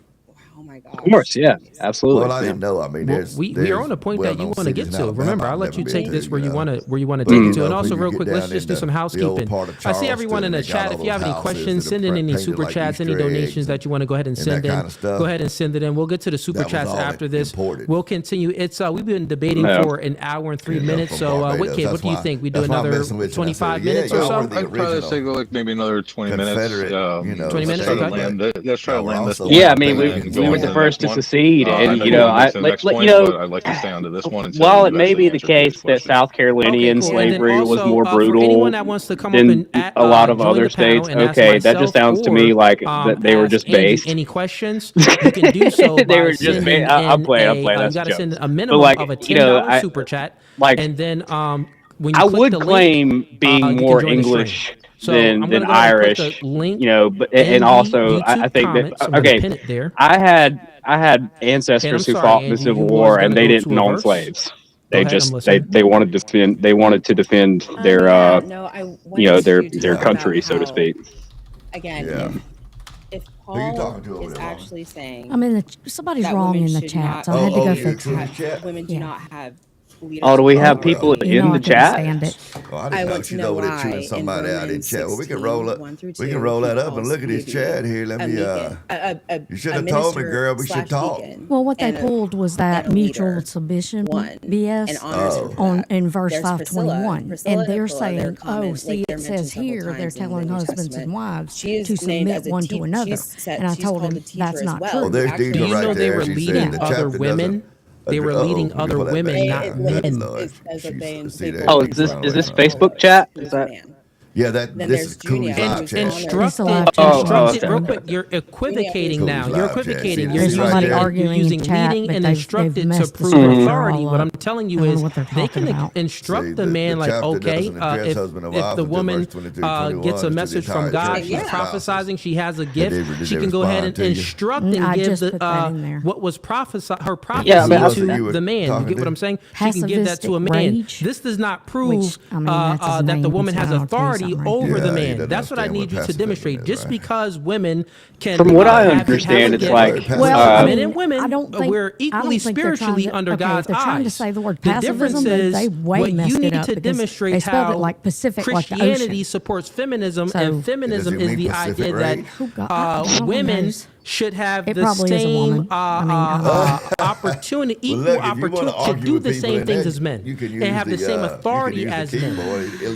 Oh my God. Of course, yeah, absolutely. Well, I didn't know. I mean, we are on a point that you want to get to. Remember, I'll let you take this where you want to take it to. And also, real quick, let's just do some housekeeping. I see everyone in the chat. If you have any questions, send in any super chats, any donations that you want to go ahead and send in. Go ahead and send it in. We'll get to the super chats after this. We'll continue. It's we've been debating for an hour and 3 minutes. So, what do you think? We do another 25 minutes or so? I'd probably say go like maybe another 20 minutes. 20 minutes. Okay. Let's try to land this. Yeah, I mean, we were the first to secede, and I'd like to stay onto this one. While it may be the case that South Carolinian slavery was more brutal than a lot of other states, that just sounds to me like that they were just based. Any questions? You can do so. They were just based. I'll play. You got to send a minimum of a $10 super chat, and then when you I would claim being more English than Irish, but and also I think that I had ancestors who fought in the Civil War and they didn't own slaves. They wanted to defend their their country, so to speak. Again, if Paul is actually saying, somebody's wrong in the chat, so I had to go fix it. Women do not have. Oh, do we have people in the chat? I want to know why chewing somebody out in chat. Well, we can roll that up and look at his chat here. Let me. You should have told me, girl. We should talk. Well, what they pulled was that mutual submission BS in verse 521, and they're saying, "Oh, see, it says here they're telling husbands and wives to submit one to another." And I told him that's not true. Well, there's Deedge right there. They were leading other women. They were leading other women, not men. Oh, is this Facebook chat? Is that? Yeah, this is Cooley's live chat. Instructed, real quick, you're equivocating now. You're equivocating. You're using leading and instructed to prove authority. What I'm telling you is they can instruct the man like, okay, if the woman gets a message from God, she's prophesying, she has a gift, she can go ahead and instruct and give what was her prophecy to the man. You get what I'm saying? She can give that to a man. This does not prove that the woman has authority over the man. That's what I need you to demonstrate. Just because women can, from what I understand, it's like men and women, we're equally spiritually under God's eyes. Trying to say the word the difference is what you need to demonstrate how Christianity supports feminism, and feminism is the idea that women should have the same opportunity, equal opportunity to do the same things as men and have the same authority as men.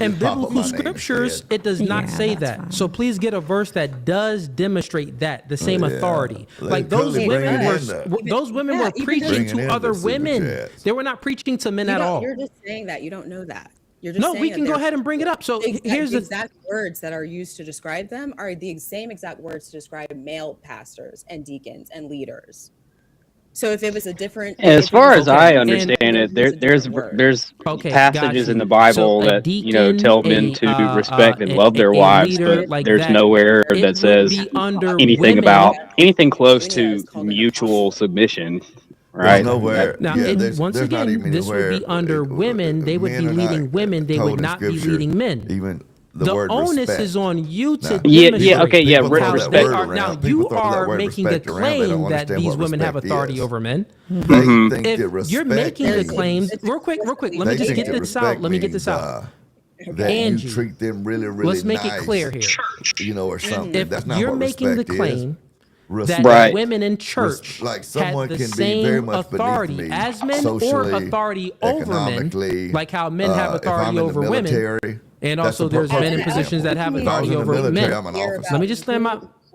In biblical scriptures, it does not say that. Fine. So please get a verse that does demonstrate that, the same authority. Like those women were preaching to other women. They were not preaching to men at all. You're just saying that. You don't know that. No, we can go ahead and bring it up. So here's the exact words that are used to describe them are the same exact words to describe male pastors and deacons and leaders. So if it was a different, as far as I understand it, there's passages in the Bible that tell men to respect and love their wives, but there's nowhere that says anything about anything close to mutual submission. Right. Nowhere. Now, once again, this would be under women. They would be leading women. They would not be leading men. Even the onus is on you to demonstrate respect. Now, you are making the claim that these women have authority over men. If you're making the claim, real quick, let me just get this out. That Angie, you treat them really let's make nice, it clear here. Or something. If that's not you're what making the claim that women in church had the same authority as men or authority over men, like how men have authority over women. And also there's men in positions that have authority over men. Let me just land my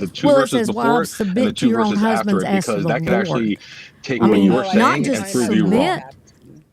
the two verses before it and the two verses after it, because that could actually take what you're saying and prove you wrong.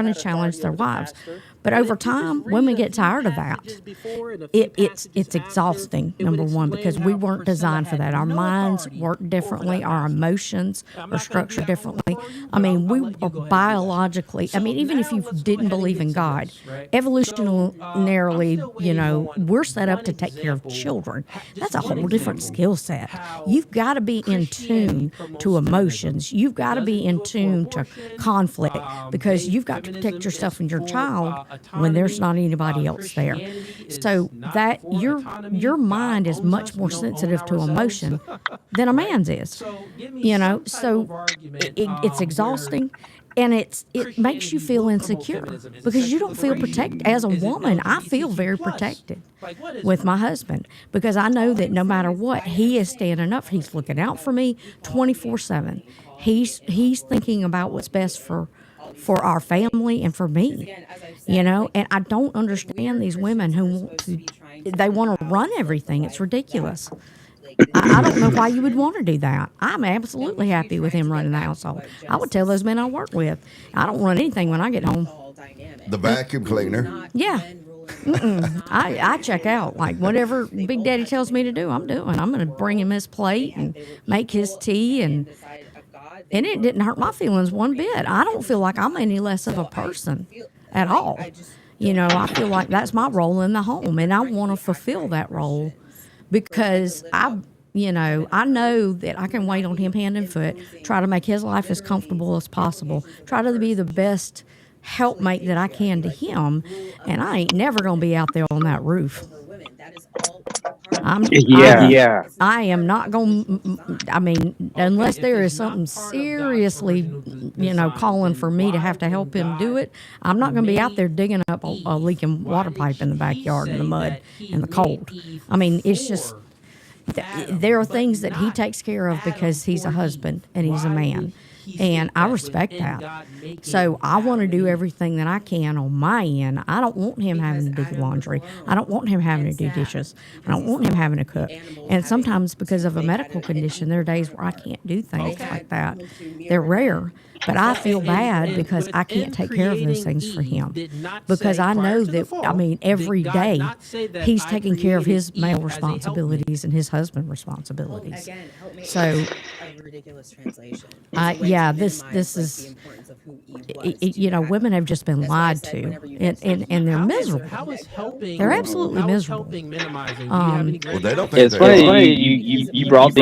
going to challenge their wives. But over time, women get tired of that. It's exhausting, number one, because we weren't designed for that. Our minds work differently. Our emotions are structured differently. I mean, we are biologically, even if you didn't believe in God, evolutionarily, we're set up to take care of children. That's a whole different skill set. You've got to be in tune to emotions. You've got to be in tune to conflict, because you've got to protect yourself and your child when there's not anybody else there. So that your mind is much more sensitive to emotion than a man's is. So it's exhausting. And it makes you feel insecure because you don't feel protected. As a woman, I feel very protected with my husband because I know that no matter what, he is standing up. He's looking out for me 24/7. He's thinking about what's best for our family and for me, And I don't understand these women who want to run everything. It's ridiculous. I don't know why you would want to do that. I'm absolutely happy with him running the household. I would tell those men I work with, I don't run anything when I get home. The vacuum cleaner. Yeah. I check out. Like, whatever Big Daddy tells me to do, I'm doing. I'm going to bring him his plate and make his tea, and it didn't hurt my feelings one bit. I don't feel like I'm any less of a person at all. I feel like that's my role in the home, and I want to fulfill that role. Because I know that I can wait on him hand and foot, try to make his life as comfortable as possible, try to be the best helpmate that I can to him, and I ain't never going to be out there on that roof. I am not going. I mean, unless there is something seriously, calling for me to have to help him do it, I'm not going to be out there digging up a leaking water pipe in the backyard in the mud and the cold. I mean, it's just there are things that he takes care of because he's a husband and he's a man. And I respect that. So I want to do everything that I can on my end. I don't want him having to do the laundry. I don't want him having to do dishes. I don't want him having to cook. And sometimes because of a medical condition, there are days where I can't do things like that. They're rare. But I feel bad because I can't take care of those things for him. Because I know that, every day he's taking care of his male responsibilities and his husband responsibilities. So, ridiculous translation. This is, women have just been lied to, and they're miserable. They're absolutely miserable. Well, they don't think it's funny. You brought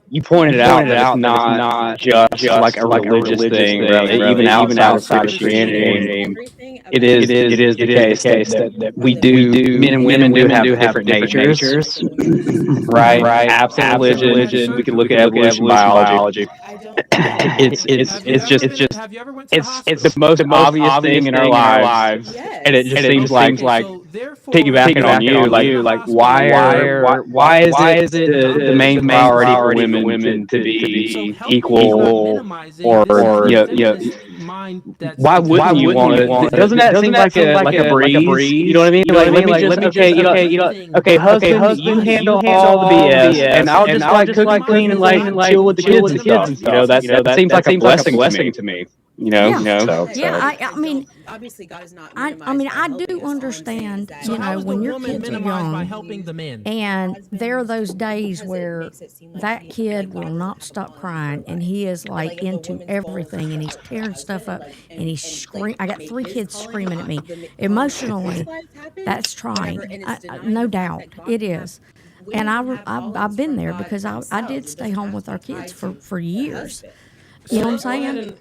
you pointed out that it's not just like a religious thing, even outside of Christianity. It is the case that we do. Men and women do have different natures, right? Absent religion, we can look at evolution biology. It's the most obvious thing in our lives, and it just seems like piggybacking on you, like why is it the main priority for women to be equal, or why wouldn't you want it? Doesn't that seem like a breeze? You know what I mean? Okay, husband, you handle all the BS, and I'll just cook and clean and chill with the kids and stuff. That seems like a blessing to me. I mean, obviously God is not. I do understand. When your kids are young, and there are those days where that kid will not stop crying, and he is like into everything, and he's tearing stuff up, and he's screaming. I got 3 kids screaming at me. Emotionally, that's trying. No doubt, it is. And I've been there because I did stay home with our kids for years. You know what I'm saying?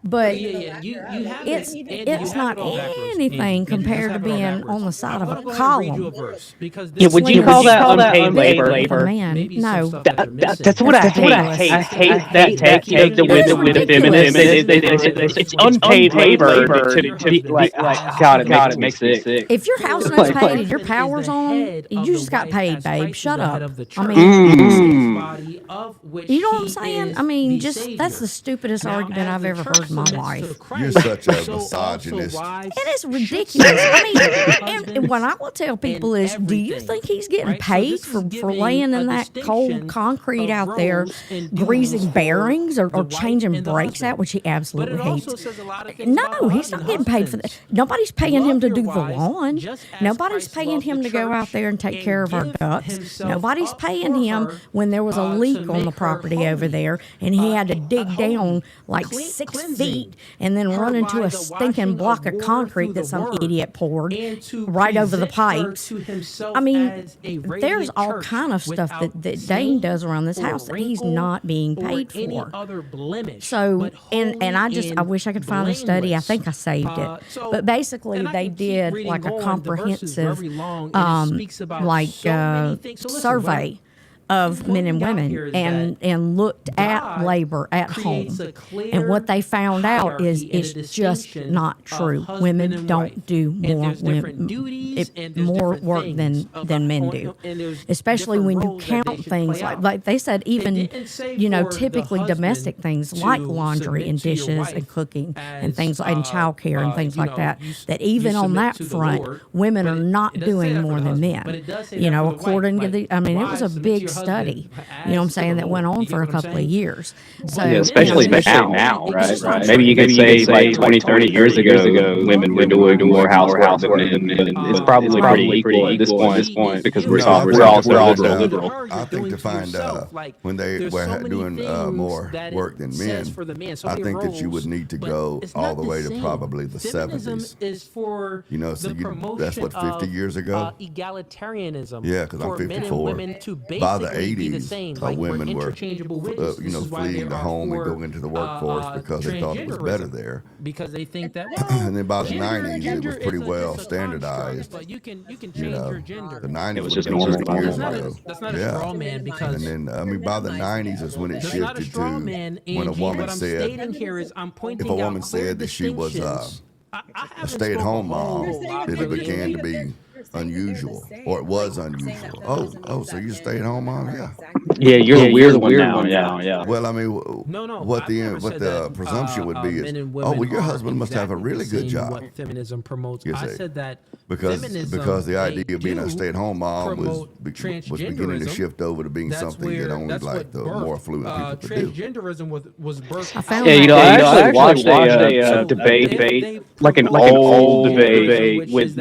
But it's not anything compared to being on the side of a column. Would you call that unpaid labor? Man, no. That's what I hate. I hate that take with the feminists. It's unpaid labor to be like, God, it makes me sick. If your house note's paid and your power's on, you just got paid, babe. Shut up. I mean, you know what I'm saying? I mean, that's the stupidest argument I've ever heard in my life. You're such a misogynist. And it's ridiculous. I mean, and what I will tell people is, do you think he's getting paid for laying in that cold concrete out there, greasing bearings or changing brakes out, which he absolutely hates? No, he's not getting paid for that. Nobody's paying him to do the lawn. Nobody's paying him to go out there and take care of our ducks. Nobody's paying him when there was a leak on the property over there and he had to dig down like 6 feet heat and then run into a stinking block of concrete that some idiot poured right over the pipes. I mean, there's all kind of stuff that Dane does around this house that he's not being paid for. So, and I wish I could find the study. I think I saved it. But basically, they did like a comprehensive, survey of men and women and looked at labor at home. And what they found out is it's just not true. Women don't do more work than men do. Especially when you count things like they said, even, typically domestic things like laundry and dishes and cooking and things and childcare and things like that, that even on that front, women are not doing more than men. According to it was a big study, what I'm saying, that went on for a couple of years. So, especially now, right? Maybe you could say like 20, 30 years ago, women were doing more housework than men. It's probably pretty equal at this point because we're all so liberal. I think to find when they were doing more work than men, I think that you would need to go all the way to probably the 70s. That's what, 50 years ago? Egalitarianism. Yeah, because I'm 54. By the 80s, women were, fleeing the home and going into the workforce because they thought it was better there. Because they think that. And then by the 90s, it was pretty well standardized. But you can change your gender. The 90s was just 30 normal. years ago. That's not a straw man because. And then, by the 90s is when it shifted to when a woman said, if a woman said that she was a stay-at-home mom, it began to be unusual, or it was unusual. So you stay at home mom? Yeah, you're the weird one now. Yeah. Well, what the presumption would be is, your husband must have a really good job. What feminism promotes. I said that because the idea of being a stay-at-home mom was beginning to shift over to being something that only the more affluent people could do. Transgenderism was birthed. I actually watched a debate, like an old debate with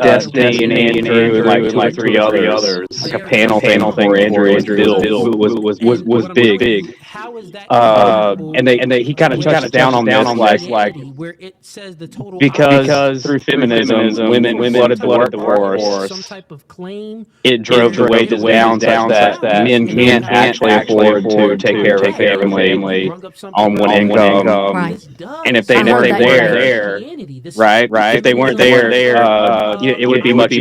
Destiny and Andrew and like 2 or 3 others, like a panel thing for Andrew and Bill was big. How is that? And he kind of touched down on this, like where it says the total because through feminism, women flooded the workforce. Some type of claim. It drove the wages down such that men can't actually afford to take care of a family on one income. Right. And if they weren't there, right? If they weren't there, it would be much.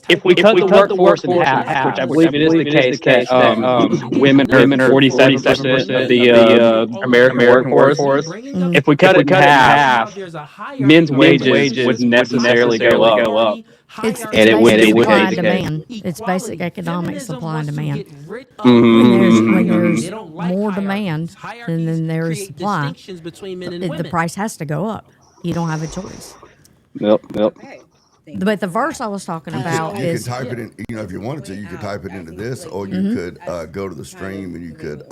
If we cut the workforce in half, which I believe it is the case that women are 47% of the American workforce. If we cut it in half, men's wages would necessarily go up. It's supply and demand. It's basic economic supply and demand. When there's more demand than there is supply, the price has to go up. You don't have a choice. Yep. But the verse I was talking about you is... could type it in, if you wanted to, you could type it into this, or you could go to the stream and you could,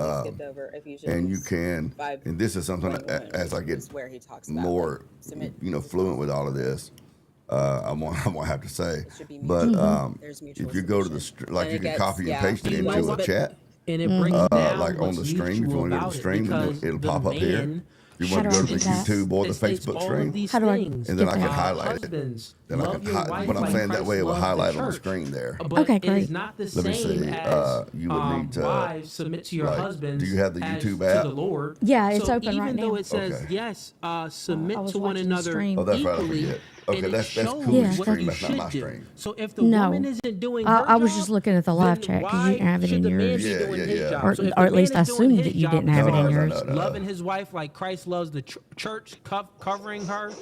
and this is something as I get more, fluent with all of this, I won't have to say, but if you go to the, you can copy and paste it into a chat, like on the stream, if you want to go to the stream, it'll pop up here. You want to go to the YouTube or the Facebook stream? How do I? And then I can highlight it. Then I can what I'm saying, that way it will highlight on the screen there. Okay, great. Let me see. You would need to submit to your husband. Do you have the YouTube app? Yeah, it's open right now. Even though it says yes, submit to one another Oh, that's right. I forget. Okay, that's Cooley's stream. That's not my stream. So if the woman isn't doing her I was just looking at the live chat because you didn't have it in yours. Yeah. Or at least I assumed that you didn't have it in yours. Loving his wife like Christ loves the church, covering her,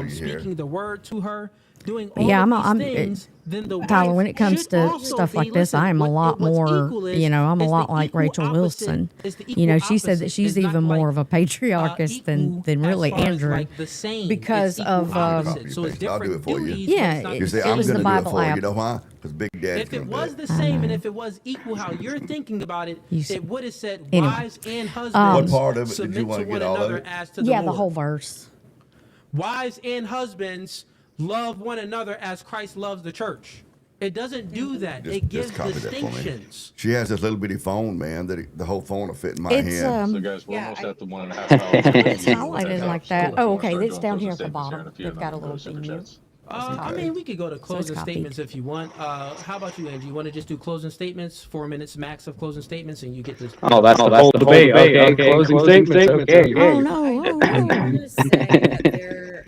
speaking the word to her, doing all these things. Tyler, when it comes to stuff like this, I am a lot more, I'm a lot like Rachel Wilson. She said that she's even more of a patriarchist than really Andrew because of... I'll do it for you. Yeah, You say, it was the Bible for you. app. You know why? Because Big Dad's If it was the same and if it was equal how you're thinking about it, it would have said wives and husbands what part of it did you want to get all of it? The whole verse. Wives and husbands love one another as Christ loves the church. It doesn't do that. It gives distinctions. She has this little bitty phone, man, that the whole phone will fit in my hand. So guys, we're almost at the 1.5 hours. It's highlighted like that. Oh, okay. It's down here at the bottom. They've got a little thing here. I mean, we could go to closing statements if you want. How about you, Angie? You want to just do closing statements, 4 minutes max of closing statements, and you get this. Oh, that's the whole debate. Okay, closing statements. Okay. Oh, no. I'm going to say that they're,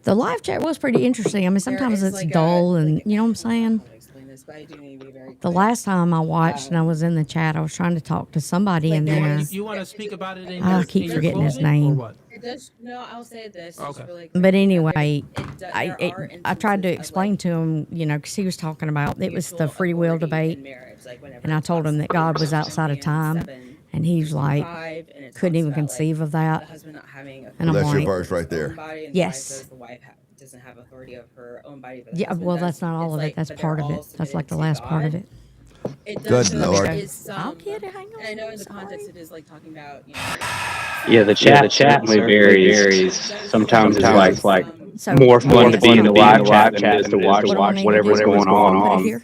the live chat was pretty interesting. I mean, sometimes it's like dull and, you know what I'm saying? The last time I watched and I was in the chat, I was trying to talk to somebody in there. You want to speak about it? I keep forgetting his name. No, I'll say this. Okay. Really but anyway, I tried to explain to him, you know, because he was talking about it was the free will debate, and I told him that God was outside of time, and he's like, couldn't even conceive of that. And that's your verse right there. Yes. The wife doesn't have authority over her own body. Yeah, well, that's not all of it. That's part of it. That's like the last part of it. It does Good Lord. I'll get it. Hang on. And I know in the context it is like talking about, you know. Yeah, the chat varies. Sometimes it's like more fun to be in the live chat than it is to watch whatever's going on.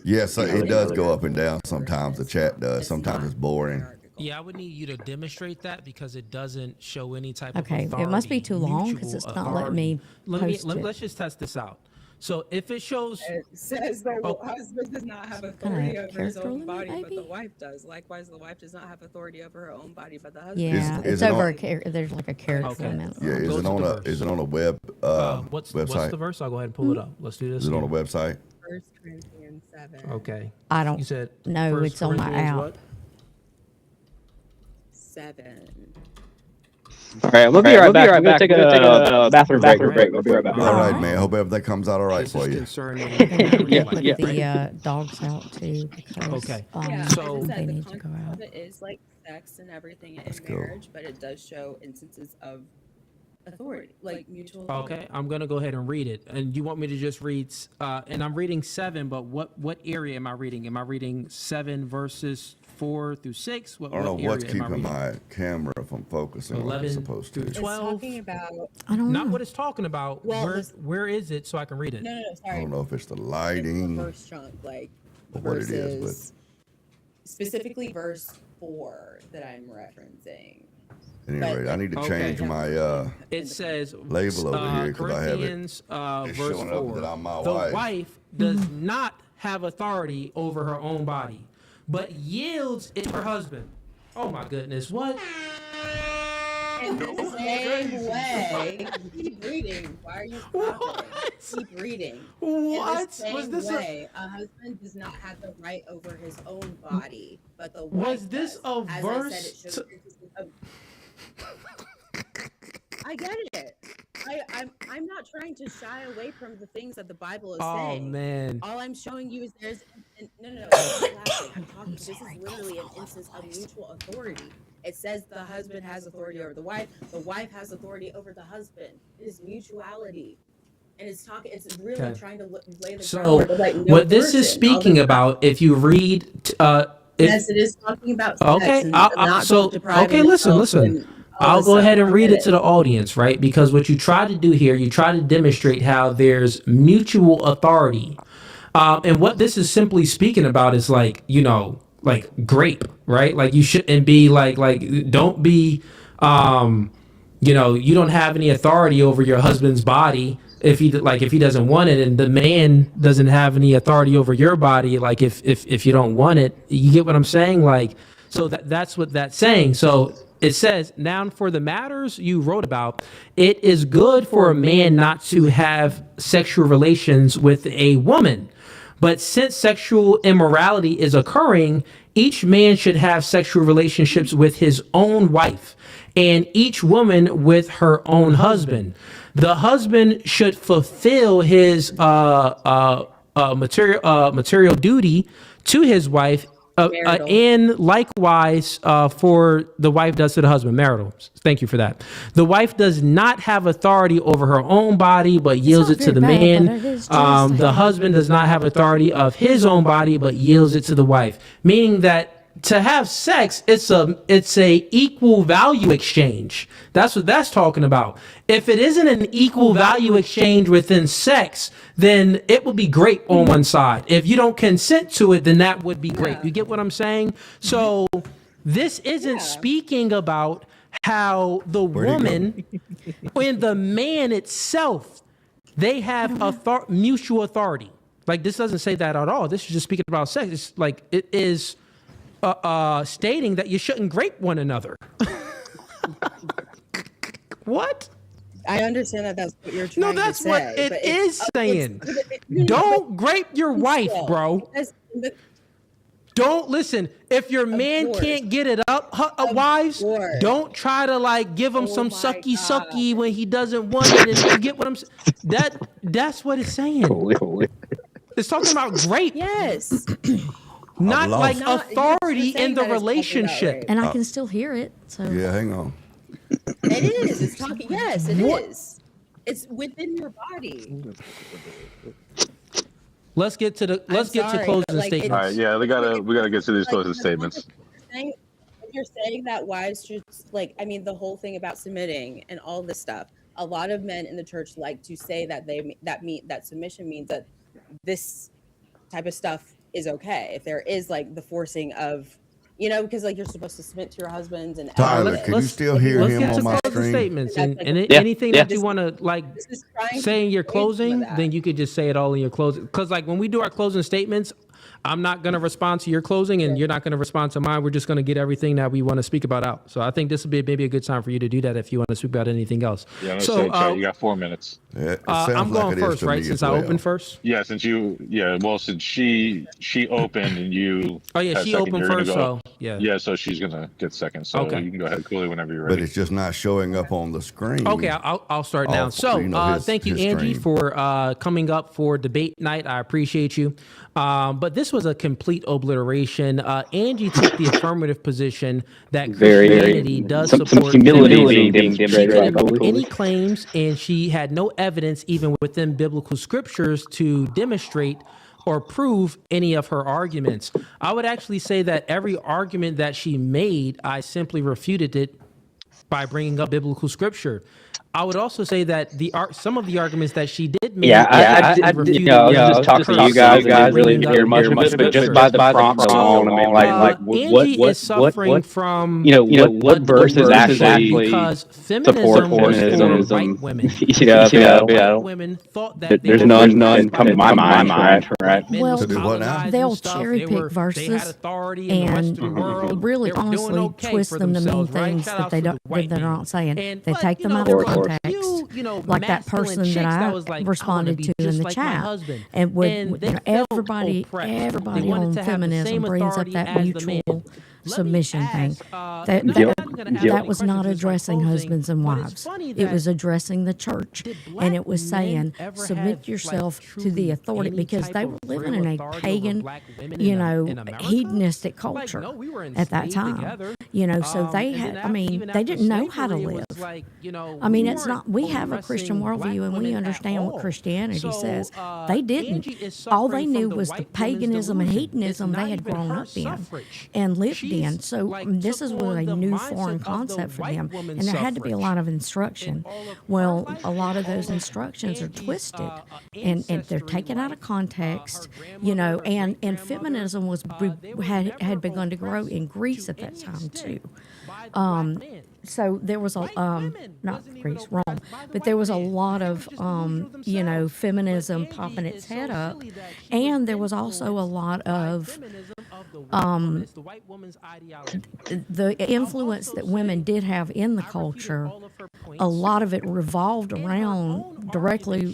Yes, it does go up and down sometimes. The chat does. Sometimes it's boring. Yeah, I would need you to demonstrate that because it doesn't show any type of Okay, it must be too long because it's not letting me post it. Let's just test this out. So if it shows, it says the husband does not have authority over his own body, but the wife does. Likewise, the wife does not have authority over her own body, but the husband. Yeah, it's over. There's like a character limit. Yeah, is it on a web website? What's the verse? I'll go ahead and pull it up. Let's do this. Is it on a website? 1 Corinthians 7. Okay. I don't. You said no, it's on my app. What? 7. All right, we'll be right back. We're going to take a bathroom break. We'll be right back. All right, man. I hope everything comes out all right for you. The dogs out too because so they need to go out. It is like sex and everything in marriage, but it does show instances of authority, like mutual authority. Okay, I'm going to go ahead and read it. And you want me to just read, and I'm reading 7, but what area am I reading? Am I reading 7 verses 4 through 6? I don't know what's keeping my camera from focusing on what it's supposed to. 12. It's talking about, I don't know. Not what it's talking about. Well, where is it so I can read it? No, sorry. I don't know if it's the lighting. The first chunk, like the what verses, it is, but specifically verse 4 that I'm referencing. At any rate, I need to change my it says label over here because I have it. Corinthians It's verse showing 4. up that I'm my The wife. wife does not have authority over her own body, but yields it to her husband. Oh my goodness, what? In the same way, keep reading. Why are you stopping? Keep reading. What? In the same way, a husband does not have the right over his own body, but the wife Was this does. a As verse? I said, it shows I get it. I'm not trying to shy away from the things that the Bible is saying. Oh man. All I'm showing you is there's no. I'm talking. This is literally an instance of mutual authority. It says the husband has authority over the wife has authority over the husband. It is mutuality. And it's really trying to lay the groundwork of, like, no what this is person. speaking about, if you read Yes, it is talking about sex. Okay, And listen. I'll go ahead and read it to the audience, right? Because what you try to do here, you try to demonstrate how there's mutual authority. And what this is simply speaking about is like, you know, like grape, right? Like you shouldn't be like don't be, you know, you don't have any authority over your husband's body if he doesn't want it, and the man doesn't have any authority over your body. Like if you don't want it, you get what I'm saying? Like, so that's what that's saying. So it says, now for the matters you wrote about, it is good for a man not to have sexual relations with a woman. But since sexual immorality is occurring, each man should have sexual relationships with his own wife, and each woman with her own husband. The husband should fulfill his material duty to his wife, and likewise for the wife does to the husband, marital. Thank you for that. The wife does not have authority over her own body, but yields it to the man. The husband does not have authority of his own body, but yields it to the wife. Meaning that to have sex, it's a equal value exchange. That's what that's talking about. If it isn't an equal value exchange within sex, then it would be great on one side. If you don't consent to it, then that would be great. You get what I'm saying? So this isn't speaking about how the woman and the man itself, they have mutual authority. Like, this doesn't say that at all. This is just speaking about sex. It's like, it is stating that you shouldn't grape one another. What? I understand that that's what you're trying to say. No, that's what it is saying. Don't grape your wife, bro. Don't listen. If your man can't get it up, wives, don't try to like give him some sucky when he doesn't want it. And you get what I'm saying? That's what it's saying. Cooley. It's talking about grape. Yes. Not like authority in the relationship. And I can still hear it. So yeah, hang on. It is. It's talking. Yes, it is. It's within your body. Let's get to closing statements. All right, yeah, we gotta get to these closing statements. If you're saying that wives should the whole thing about submitting and all this stuff, a lot of men in the church like to say that that submission means that this type of stuff is okay. If there is like the forcing of, because like you're supposed to submit to your husbands and Tyler, can you still hear him on my screen? Statements and anything that you want to like say in your closing, then you could just say it all in your closing. Because like when we do our closing statements, I'm not going to respond to your closing and you're not going to respond to mine. We're just going to get everything that we want to speak about out. So I think this would be maybe a good time for you to do that if you want to speak about anything else. Yeah, so you got 4 minutes. Yeah, I'm going first, right? Since I opened first? Yeah, since she opened and you. Oh, yeah, she opened first, so yeah. Yeah, so she's going to get second. So you can go ahead, Cooley, whenever you're ready. But it's just not showing up on the screen. Okay, I'll start now. So thank you, Angie, for coming up for debate night. I appreciate you. But this was a complete obliteration. Angie took the affirmative position that Christianity does support some humility being she didn't make any claims, and she had no evidence even within biblical scriptures to demonstrate or prove any of her arguments. I would actually say that every argument that she made, I simply refuted it by bringing up biblical scripture. I would also say that some of the arguments that she did make. I was just talking to you guys. I really didn't hear much of it, but just by the prompt alone, I mean, like Angie is suffering from what verses actually support feminism? White women. White women thought that there's none come to my mind, right? Well, they'll cherry pick verses and really honestly twist them to mean things that they're not saying. They take them out of context. Like that person that I responded to in the chat, and everybody on feminism brings up that mutual submission thing. That was not addressing husbands and wives. It was addressing the church, and it was saying submit yourself to the authority, because they were living in a pagan, hedonistic culture at that time. So they had. I mean, they didn't know how to live. I mean, it's not. We have a Christian worldview, and we understand what Christianity says. They didn't. All they knew was the paganism and hedonism they had grown up in and lived in. So this was a new foreign concept for them, and there had to be a lot of instruction. Well, a lot of those instructions are twisted, and they're taken out of context, and feminism had begun to grow in Greece at that time too. So there was not Greece, Rome, but there was a lot of, feminism popping its head up, and there was also a lot of the influence that women did have in the culture. A lot of it directly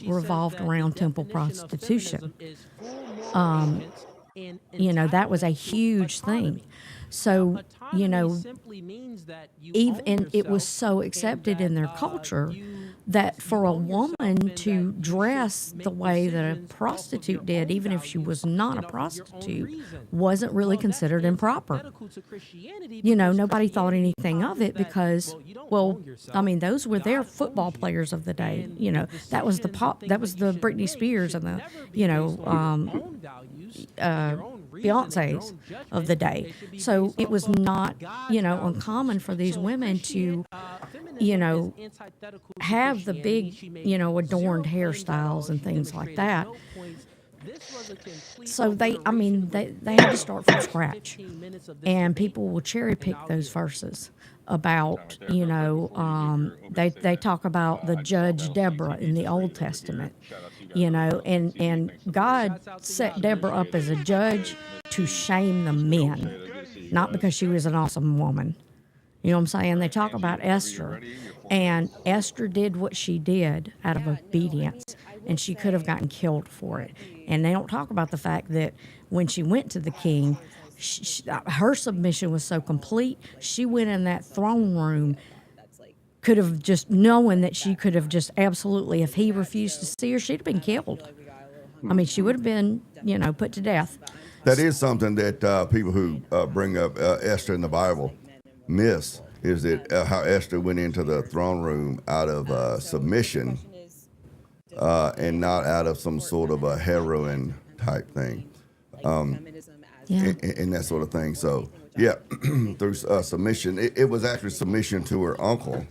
revolved around temple prostitution. That was a huge thing. So, even it was so accepted in their culture that for a woman to dress the way that a prostitute did, even if she was not a prostitute, wasn't really considered improper. Nobody thought anything of it because, those were their football players of the day. That was the Britney Spears and the, fiancés of the day. So it was not, uncommon for these women to, have the big, adorned hairstyles and things like that. So they had to start from scratch, and people will cherry pick those verses about, they talk about the judge Deborah in the Old Testament, and God set Deborah up as a judge to shame the men, not because she was an awesome woman. You know what I'm saying? They talk about Esther, and Esther did what she did out of obedience, and she could have gotten killed for it. And they don't talk about the fact that when she went to the king, her submission was so complete, she went in that throne room, could have just known that she could have just absolutely, if he refused to see her, she'd have been killed. I mean, she would have been, put to death. That is something that people who bring up Esther in the Bible miss, is that how Esther went into the throne room out of submission and not out of some sort of a heroine type thing, and that sort of thing. So, yeah, through submission, it was actually submission to her uncle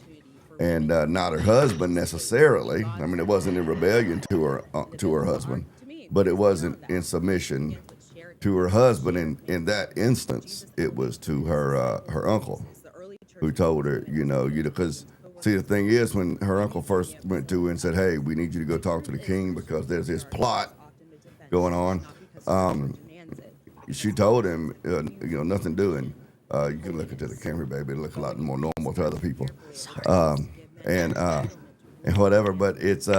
and not her husband necessarily. I mean, it wasn't in rebellion to her husband, but it wasn't in submission to her husband. In that instance, it was to her uncle, who told her, because see, the thing is, when her uncle first went to her and said, "Hey, we need you to go talk to the king because there's this plot going on," she told him, nothing doing. You can look into the camera, baby. It look a lot more normal to other people, and whatever. But it's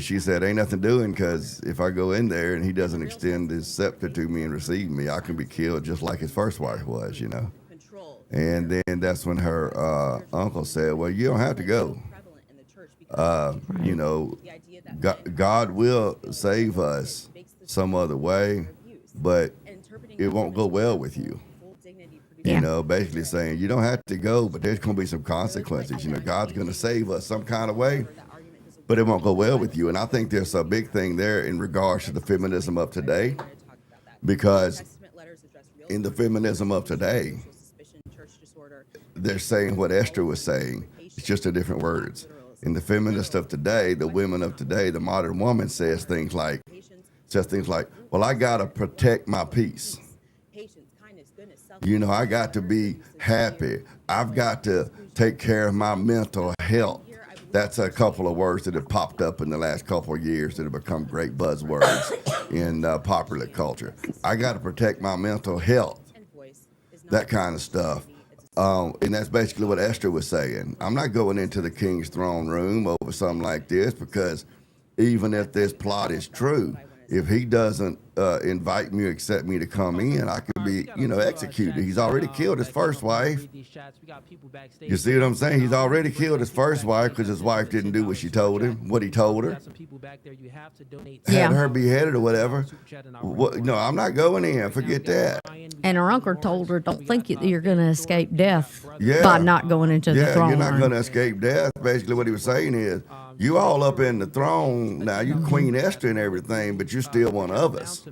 she said, "Ain't nothing doing, because if I go in there and he doesn't extend his scepter to me and receive me, I can be killed just like his first wife was, And then that's when her uncle said, "Well, you don't have to go. God will save us some other way, but it won't go well with you." Yeah. Basically saying you don't have to go, but there's going to be some consequences. God's going to save us some kind of way, but it won't go well with you. And I think there's a big thing there in regards to the feminism of today, because in the feminism of today, they're saying what Esther was saying. It's just a different words. In the feminist of today, the women of today, the modern woman says things like, "Well, I got to protect my peace. I got to be happy. I've got to take care of my mental health." That's a couple of words that have popped up in the last couple of years that have become great buzzwords in popular culture. I got to protect my mental health, that kind of stuff. And that's basically what Esther was saying. I'm not going into the king's throne room over something like this, because even if this plot is true, if he doesn't invite me or accept me to come in, I could be, executed. He's already killed his first wife. You see what I'm saying? He's already killed his first wife because his wife didn't do what he told her. Had her beheaded or whatever. No, I'm not going in. Forget that. And her uncle told her, "Don't think that you're going to escape death by not going into the throne room." You're not going to escape death. Basically what he was saying is, you all up in the throne, now you Queen Esther and everything, but you're still one of us.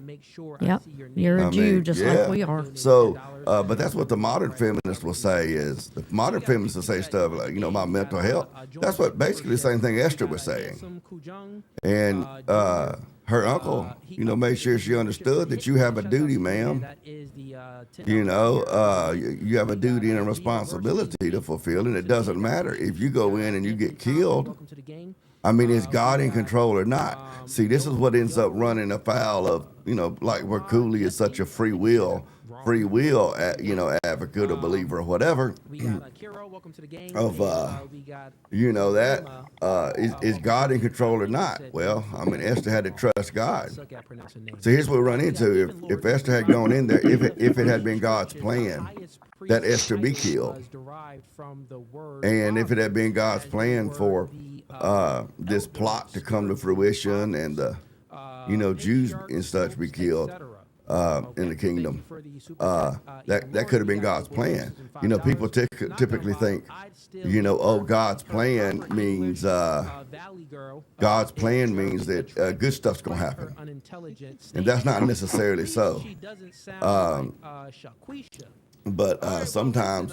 Yep, you're a Jew just like we are. So, but that's what the modern feminists will say is, the modern feminists will say stuff like, my mental health. That's what basically the same thing Esther was saying. And her uncle, made sure she understood that you have a duty, ma'am. You have a duty and a responsibility to fulfill, and it doesn't matter if you go in and you get killed. I mean, is God in control or not? See, this is what ends up running afoul of, like where Cooley is such a free will advocate or believer or whatever. Is God in control or not? Well, I mean, Esther had to trust God. So here's what we run into. If Esther had gone in there, if it had been God's plan that Esther be killed, and if it had been God's plan for this plot to come to fruition and the Jews and such be killed, in the kingdom. That could have been God's plan. You know, people typically think, you know, oh, God's plan means that good stuff's gonna happen, and that's not necessarily so. But sometimes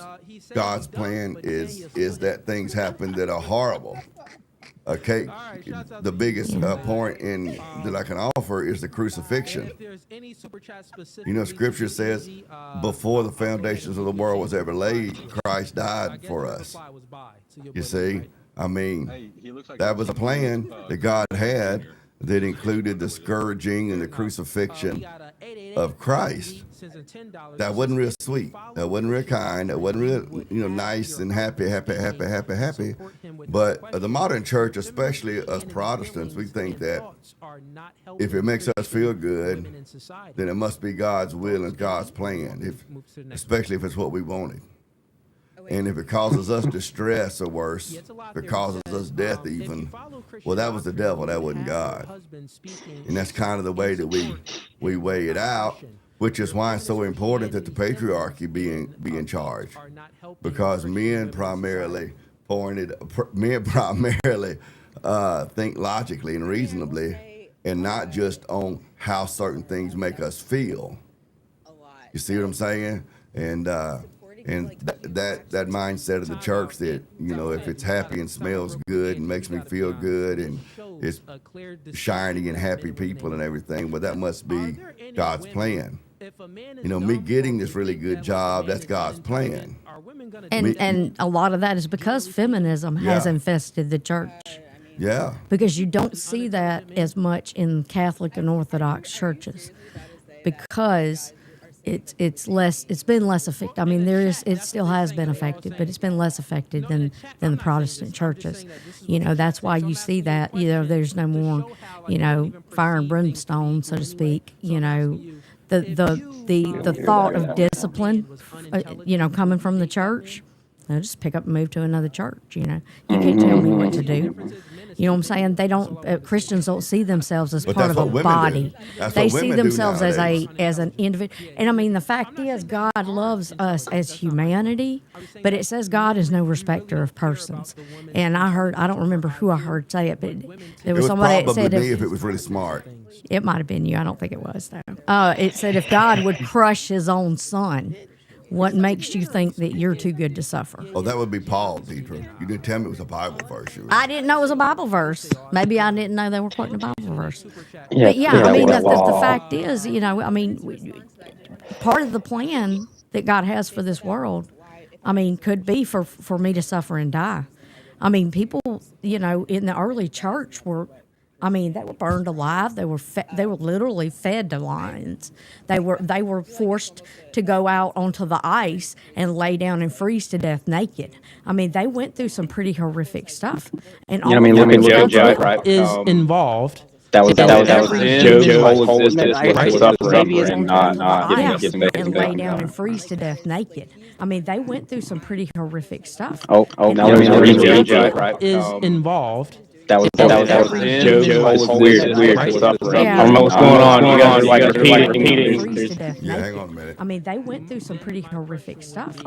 God's plan is that things happen that are horrible. Okay, the biggest point that I can offer is the crucifixion. You know, Scripture says, before the foundations of the world was ever laid, Christ died for us. You see, I mean, that was a plan that God had that included the scourging and the crucifixion of Christ. That wasn't real sweet. That wasn't real kind. That wasn't real, you know, nice and happy. But the modern church, especially us Protestants, we think that if it makes us feel good, then it must be God's will and God's plan, especially if it's what we wanted. And if it causes us distress or worse, if it causes us death even, well, that was the devil, that wasn't God. And that's kind of the way that we weigh it out, which is why it's so important that the patriarchy be in charge. Because men primarily think logically and reasonably, and not just on how certain things make us feel. You see what I'm saying? And that mindset of the church that, you know, if it's happy and smells good and makes me feel good and it's shiny and happy people and everything, well, that must be God's plan. You know, me getting this really good job, that's God's plan. And a lot of that is because feminism has infested the church. Yeah. Because you don't see that as much in Catholic and Orthodox churches, because it's been less effective. I mean, it still has been effective, but it's been less effective than the Protestant churches. You know, that's why you see that, you know, there's no more, you know, fire and brimstone, so to speak. You know, the thought of discipline, you know, coming from the church. I'll just pick up and move to another church. You know, you can't tell me what to do. You know what I'm saying? They don't. Christians don't see themselves as part of a body. They see themselves as an individual. And I mean, the fact is, God loves us as humanity, but it says God is no respecter of persons. And I don't remember who I heard say it, but there was somebody that said, if it was really smart. It might have been you. I don't think it was though. It said if God would crush His own Son, what makes you think that you're too good to suffer? Oh, that would be Paul, Deidre. You didn't tell me it was a Bible verse. I didn't know it was a Bible verse. Maybe I didn't know they were quoting a Bible verse. But yeah, I mean, the fact is, you know, I mean, part of the plan that God has for this world, I mean, could be for me to suffer and die. I mean, people, you know, in the early church they were burned alive. They were literally fed to lions. They were forced to go out onto the ice and lay down and freeze to death naked. I mean, they went through some pretty horrific stuff. And Joe is involved. That was Joe's whole existence, suffering and not getting and lay down and freeze to death naked. I mean, they went through some pretty horrific stuff. Now is involved. That was Joe's weird stuff. I don't know what's going on. You guys are like repeating. Yeah, hang on a minute. I mean, they went through some pretty horrific stuff.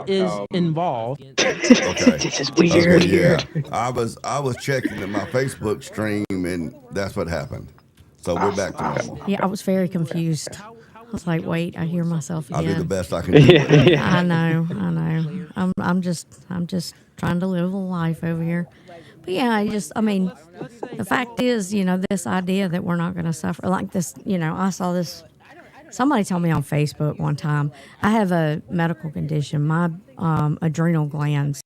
Is involved. Okay. This is weird. Okay, yeah. I was checking my Facebook stream and that's what happened. So we're back to normal. Yeah, I was very confused. I was like, wait, I hear myself again. I'll do the best I can do. I know. I'm just trying to live a life over here. But yeah, the fact is, you know, this idea that we're not going to suffer like this, you know, I saw this. Somebody told me on Facebook one time, I have a medical condition. My adrenal glands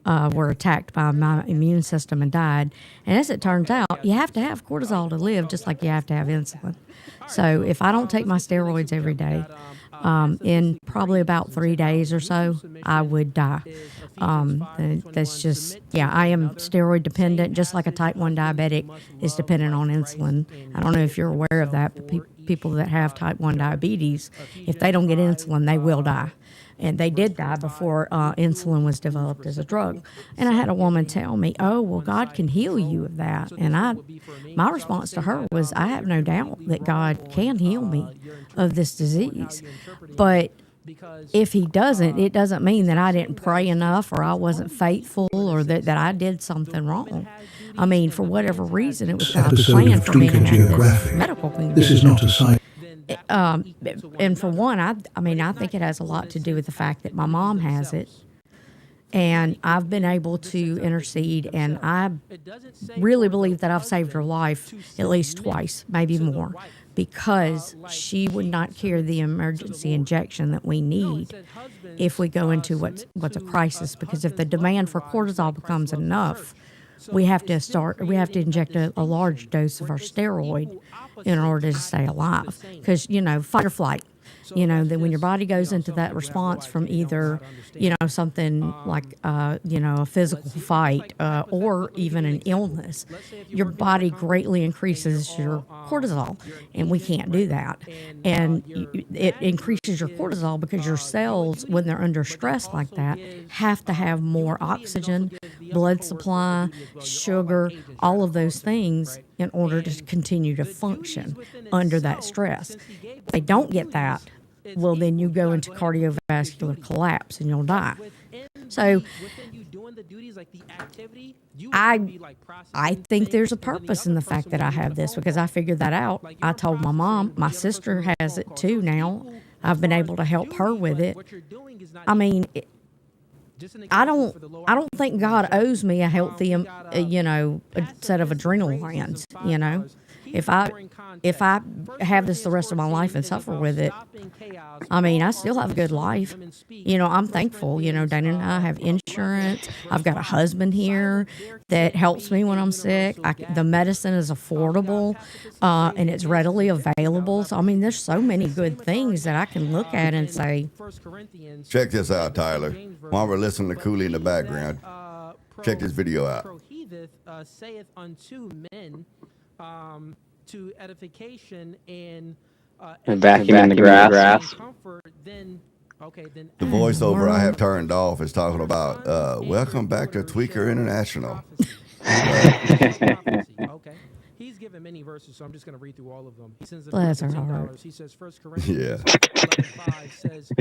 were attacked by my immune system and died. And as it turns out, you have to have cortisol to live, just like you have to have insulin. So if I don't take my steroids every day, in probably about 3 days or so, I would die. That's just, I am steroid dependent, just like a type 1 diabetic is dependent on insulin. I don't know if you're aware of that, but people that have type 1 diabetes, if they don't get insulin, they will die. And they did die before insulin was developed as a drug. And I had a woman tell me, "Oh, well, God can heal you of that." And my response to her was, I have no doubt that God can heal me of this disease. But if he doesn't, it doesn't mean that I didn't pray enough or I wasn't faithful or that I did something wrong. I mean, for whatever reason, it was God's plan for me to have this medical condition. This is not a sign. And for one, I think it has a lot to do with the fact that my mom has it, and I've been able to intercede, and I really believe that I've saved her life at least twice, maybe more, because she would not carry the emergency injection that we need if we go into what's a crisis. Because if the demand for cortisol becomes enough, we have to inject a large dose of our steroid in order to stay alive. Because, fight or flight. That when your body goes into that response from either, something like, a physical fight or even an illness, your body greatly increases your cortisol, and we can't do that. And it increases your cortisol because your cells, when they're under stress like that, have to have more oxygen, blood supply, sugar, all of those things in order to continue to function under that stress. If they don't get that, well, then you go into cardiovascular collapse and you'll die. So I think there's a purpose in the fact that I have this, because I figured that out. I told my mom. My sister has it too now. I've been able to help her with it. I mean, I don't think God owes me a healthy, a set of adrenal glands, If I have this the rest of my life and suffer with it, I mean, I still have a good life. I'm thankful. Dana and I have insurance. I've got a husband here that helps me when I'm sick. The medicine is affordable, and it's readily available. So, I mean, there's so many good things that I can look at and say. Check this out, Tyler. While we're listening to Cooley in the background, check this video out. Saith unto men, to edification and vacuum in the grass. The voiceover I have turned off is talking about welcome back to Tweaker International. Okay. He's given many verses, so I'm just going to read through all of them. He sends $10. He says, 1 Corinthians 11:5 says,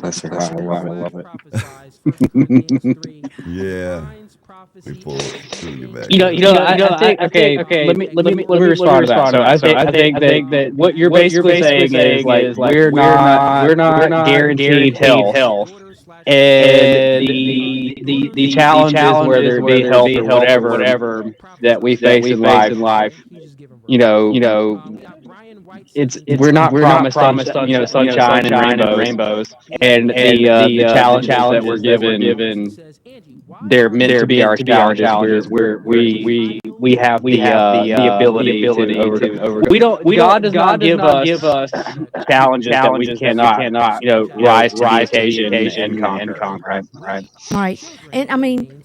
That's right. I love it. prophesies. 1 Corinthians 3. Yeah. Prophecy. Before Cooley back. I think. Okay. Let me respond to that. So I think that what you're basically saying is like we're not guaranteed health. And the challenges, whether it be health or whatever that we face in life, we're not promised sunshine and rainbows, and the challenges that we're given, they're meant to be our challenges. We have the ability to overcome. God does not give us challenges that we cannot rise to the occasion and conquer. Right. And I mean,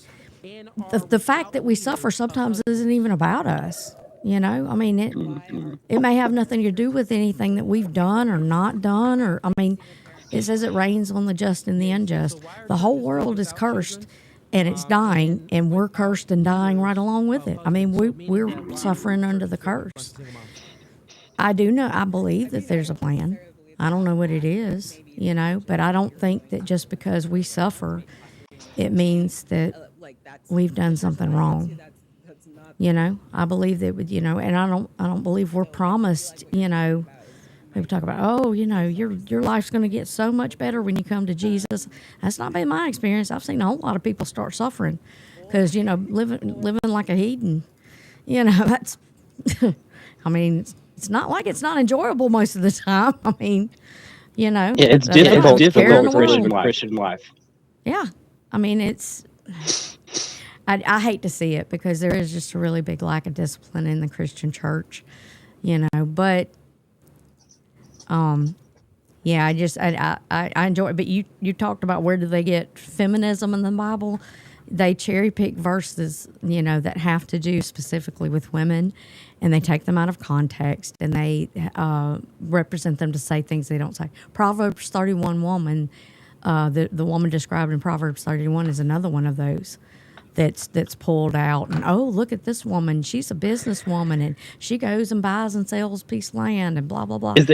the fact that we suffer sometimes isn't even about us. I mean, it may have nothing to do with anything that we've done or not done. It says it rains on the just and the unjust. The whole world is cursed, and it's dying, and we're cursed and dying right along with it. I mean, we're suffering under the curse. I believe that there's a plan. I don't know what it is, but I don't think that just because we suffer, it means that we've done something wrong. I believe that, and I don't believe we're promised, people talk about, your life's going to get so much better when you come to Jesus. That's not been my experience. I've seen a whole lot of people start suffering because, living like a heathen, that's, it's not like it's not enjoyable most of the time. It's difficult Christian life. Yeah. it's, I hate to see it because there is just a really big lack of discipline in the Christian church, but, I enjoy it. But you talked about where do they get feminism in the Bible? they cherry pick verses, that have to do specifically with women, and they take them out of context, and they represent them to say things they don't say. Proverbs 31 woman, the woman described in Proverbs 31 is another one of those that's pulled out. And look at this woman, she's a businesswoman, and she goes and buys and sells piece of land and blah blah blah. Is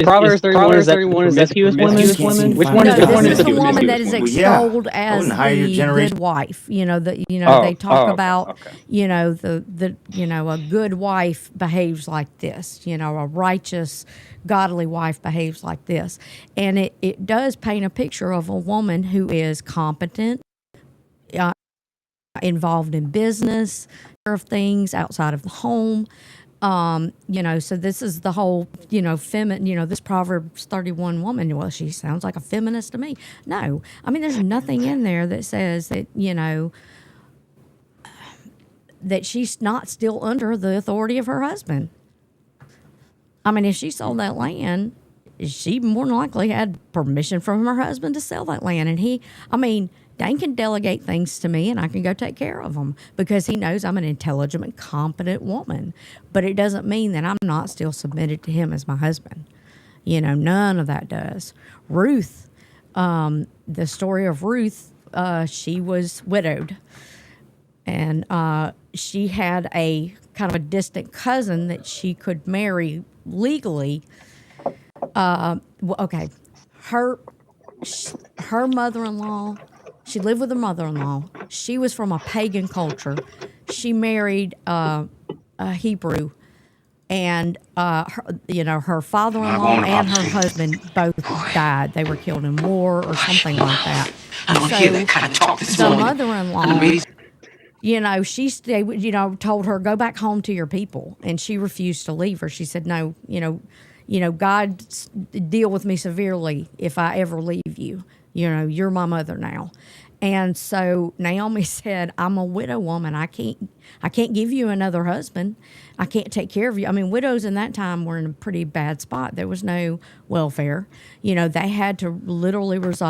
Proverbs 31 is that promiscuous women? Which one is the one? This is the woman that is extolled as the good wife. They talk about a good wife behaves like this. A righteous, godly wife behaves like this, and it does paint a picture of a woman who is competent, involved in business, of things outside of the home. So this is the whole, this Proverbs 31 woman, well, she sounds like a feminist to me. No, I mean, there's nothing in there that says that, that she's not still under the authority of her husband. I mean, if she sold that land, she more than likely had permission from her husband to sell that land. And Dane can delegate things to me, and I can go take care of them because he knows I'm an intelligent and competent woman. But it doesn't mean that I'm not still submitted to him as my husband. None of that does. Ruth, the story of Ruth, she was widowed, and she had a kind of a distant cousin that she could marry legally. Her mother-in-law. She lived with her mother-in-law. She was from a pagan culture. She married a Hebrew, and her father-in-law and her husband both died. They were killed in war or something like that. I don't hear that kind of talk this morning. The mother-in-law, she told her, go back home to your people, and she refused to leave her. She said, no, God deal with me severely if I ever leave you. You're my mother now. And so Naomi said, I'm a widow woman. I can't give you another husband. I can't take care of you. I mean, widows in that time were in a pretty bad spot. There was no welfare. They had to literally live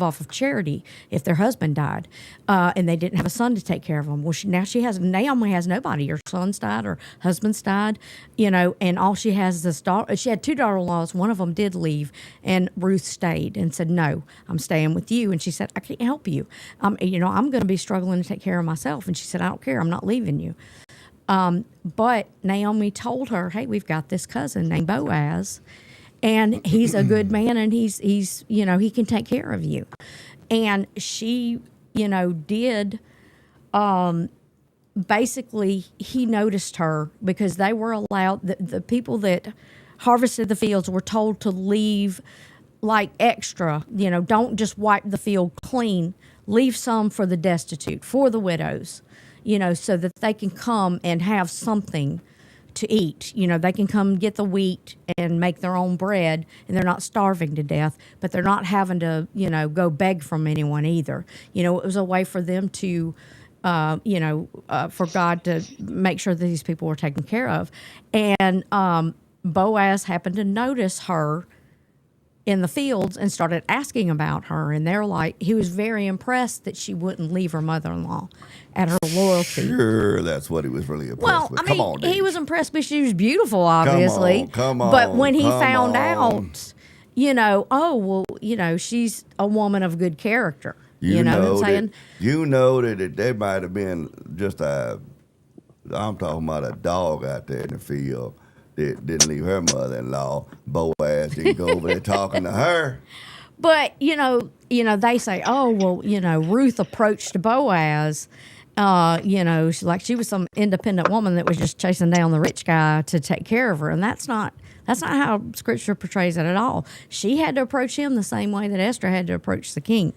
off of charity if their husband died, and they didn't have a son to take care of them. Well, Naomi has nobody. Her son's died, her husband's died, and all she has is this daughter. She had two daughter-in-laws. One of them did leave, and Ruth stayed and said, no, I'm staying with you. And she said, I can't help you. I'm going to be struggling to take care of myself. And she said, I don't care. I'm not leaving you. But Naomi told her, hey, we've got this cousin named Boaz, and he's a good man, and he's he can take care of you. And she, did, basically he noticed her because they were allowed, the people that harvested the fields were told to leave like extra, don't just wipe the field clean, leave some for the destitute, for the widows. So that they can come and have something to eat. They can come get the wheat and make their own bread, and they're not starving to death, but they're not having to, go beg from anyone either. It was a way for them to, for God to make sure that these people were taken care of. And Boaz happened to notice her in the fields and started asking about her, and he was very impressed that she wouldn't leave her mother-in-law at her loyalty. Sure, that's what he was really impressed with. Come on, he was impressed because she was beautiful, obviously. Come on. But when he found out, she's a woman of good character. You know what I'm saying? That there might have been just I'm talking about a dog out there in the field. Didn't leave her mother-in-law. Boaz didn't go over there talking to her. But, they say, Ruth approached Boaz, she was some independent woman that was just chasing down the rich guy to take care of her. And that's not how Scripture portrays it at all. She had to approach him the same way that Esther had to approach the king.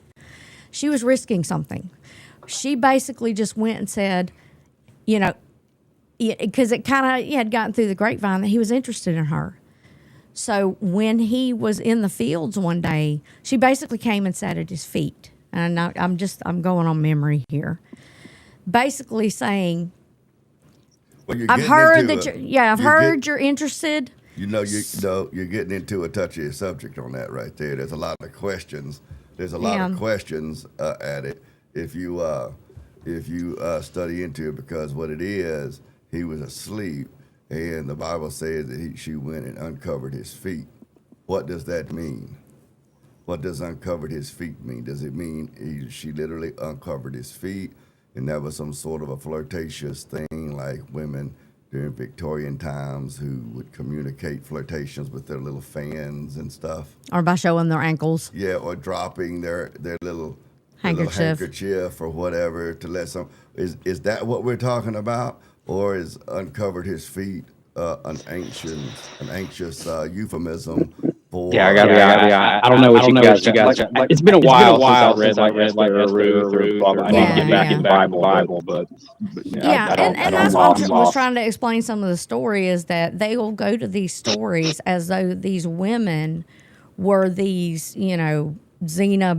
She was risking something. She basically just went and said, because it kind of had gotten through the grapevine that he was interested in her. So when he was in the fields one day, she basically came and sat at his feet. And I'm going on memory here. Basically saying, I've heard you're interested. You're getting into a touchy subject on that right there. There's a lot of questions there's a lot of questions at it if you study into it, because what it is, he was asleep, and the Bible says that she went and uncovered his feet. What does that mean? What does uncovered his feet mean? Does it mean she literally uncovered his feet, and that was some sort of a flirtatious thing, like women during Victorian times who would communicate flirtations with their little fans and stuff? Or by showing their ankles. Yeah, or dropping their little handkerchief or whatever to let some. Is that what we're talking about? Or is uncovered his feet an anxious euphemism for? I don't know what you guys. It's been a while since I read like Ruth or blah, blah. I need to get back in the Bible, but and that's what I was trying to explain. Some of the story is that they will go to these stories as though these women were these, Xena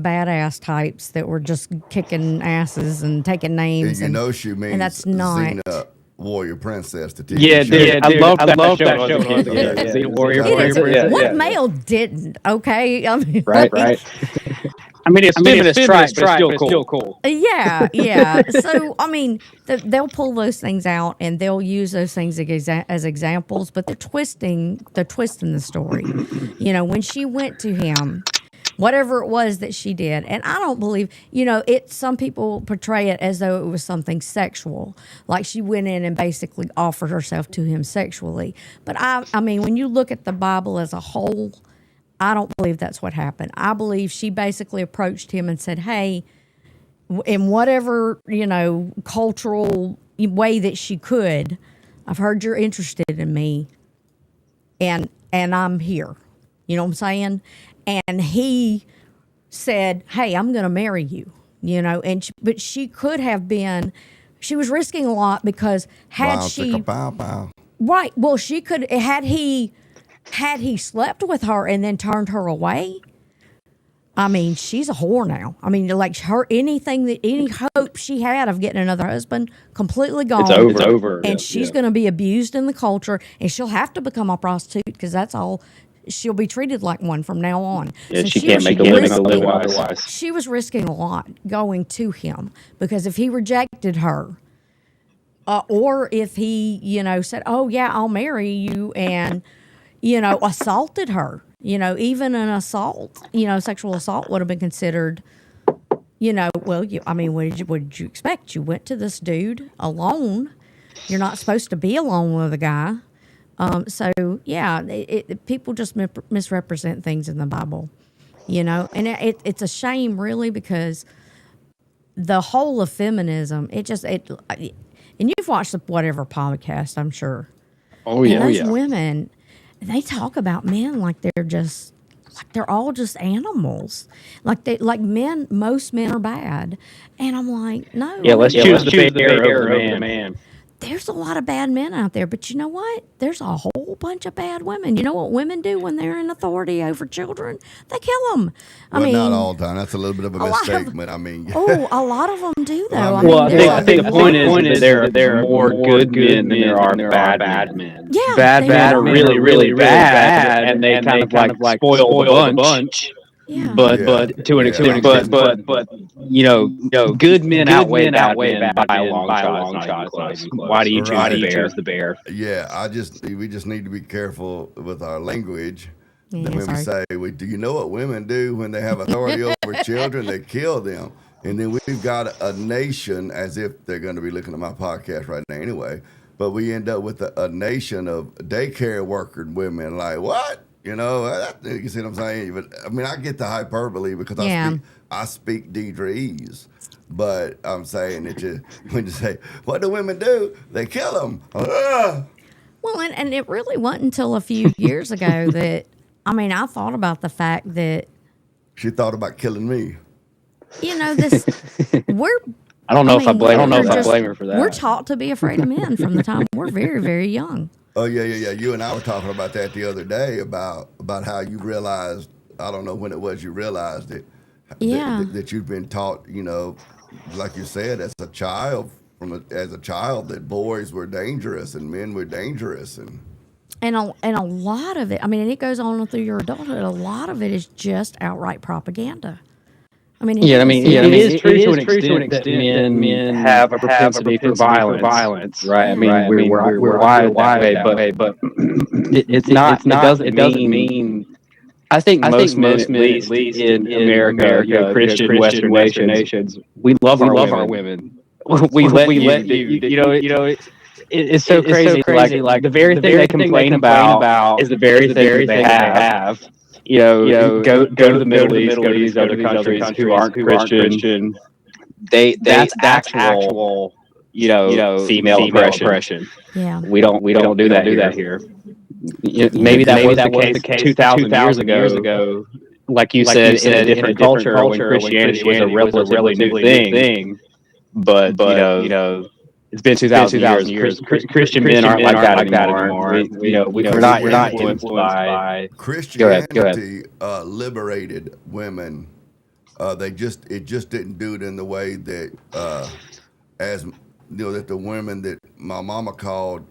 badass types that were just kicking asses and taking names. And she means, and that's not. Xena Warrior Princess, the TV show. Dude, I love that show. Xena Warrior Princess. What male didn't? Okay, I mean, right. I mean, it's feminist tribe, but it's still cool. Yeah. So, I mean, they'll pull those things out and they'll use those things as examples, but they're twisting the story. When she went to him, whatever it was that she did, and I don't believe, some people portray it as though it was something sexual, like she went in and basically offered herself to him sexually. But I mean, when you look at the Bible as a whole, I don't believe that's what happened. I believe she basically approached him and said, hey, in whatever, cultural way that she could, I've heard you're interested in me, and I'm here. You know what I'm saying? And he said, hey, I'm going to marry you, but she could have been, she was risking a lot because right, well, she could, had he slept with her and then turned her away, I mean, she's a whore now. I mean, like any hope she had of getting another husband, completely gone. It's over. And she's going to be abused in the culture, and she'll have to become a prostitute because that's all. She'll be treated like one from now on. Yeah, so she can't make a living otherwise. She was risking a lot going to him because if he rejected her, or if he, said, "Oh yeah, I'll marry you," and assaulted her, even an assault, sexual assault would have been considered. Well, what did you expect? You went to this dude alone. You're not supposed to be alone with a guy. People just misrepresent things in the Bible, and it's a shame really because the whole of feminism, and you've watched whatever podcast, I'm sure. Oh yeah. And those women, they talk about men like they're all just animals. Most men are bad. And I'm like, no. Yeah, let's choose the bear over the man. There's a lot of bad men out there, but you know what? There's a whole bunch of bad women. You know what women do when they're in authority over children? They kill them. I mean, not all the time. That's a little bit of a misstatement. A lot of them do, though. I think the point is there are more good men than there are bad men. Yeah, bad men are really, really bad, and they kind of like spoil the bunch. Yeah. But to an extent, but good men outweigh bad men by a long shot. Why do you choose the bear? Yeah, we just need to be careful with our language. Yeah, when we say, do you know what women do when they have authority over children? They kill them. And then we've got a nation, as if they're going to be looking at my podcast right now anyway, but we end up with a nation of daycare worker women. Like, what? You see what I'm saying? But I mean, I get the hyperbole because I speak Deedreese, but I'm saying that when you say, what do women do? They kill them. Well, and it really wasn't until a few years ago that, I thought about the fact that she thought about killing me. I don't know if I blame her for that. We're taught to be afraid of men from the time we're very, very young. Oh, yeah. You and I were talking about that the other day about how you realized, I don't know when it was you realized it, that you've been taught, like you said, as a child, that boys were dangerous and men were dangerous. And a lot of it, and it goes on through your adulthood, a lot of it is just outright propaganda. I mean, it is true to an extent that men have a propensity for violence, right? I mean, we're wired that way, but it's not. It doesn't mean. I think most men, at least in America, Christian Western nations, we love our women. we let you. It's so crazy. Like the very thing they complain about is the very thing that they have. Go to the Middle East, go to these other countries who aren't Christian. That's actual, female oppression. Yeah. We don't do that here. Maybe that was the case 2,000 years ago. Like you said, in a different culture when Christianity was a relatively new thing. But it's been 2,000 years. Christian men aren't like that anymore. We're not influenced by Christianity. Liberated women. It just didn't do it in the way that that the women that my mama called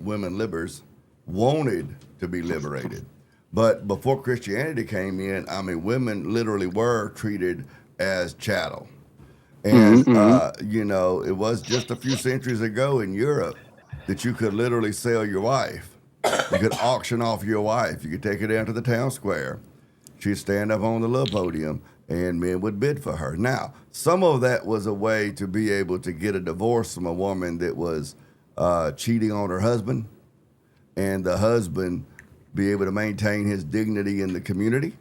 women libers wanted to be liberated. But before Christianity came in, I mean, women literally were treated as chattel. And, it was just a few centuries ago in Europe that you could literally sell your wife. You could auction off your wife. You could take her down to the town square. She'd stand up on the little podium and men would bid for her. Now, some of that was a way to be able to get a divorce from a woman that was cheating on her husband, and the husband be able to maintain his dignity in the community.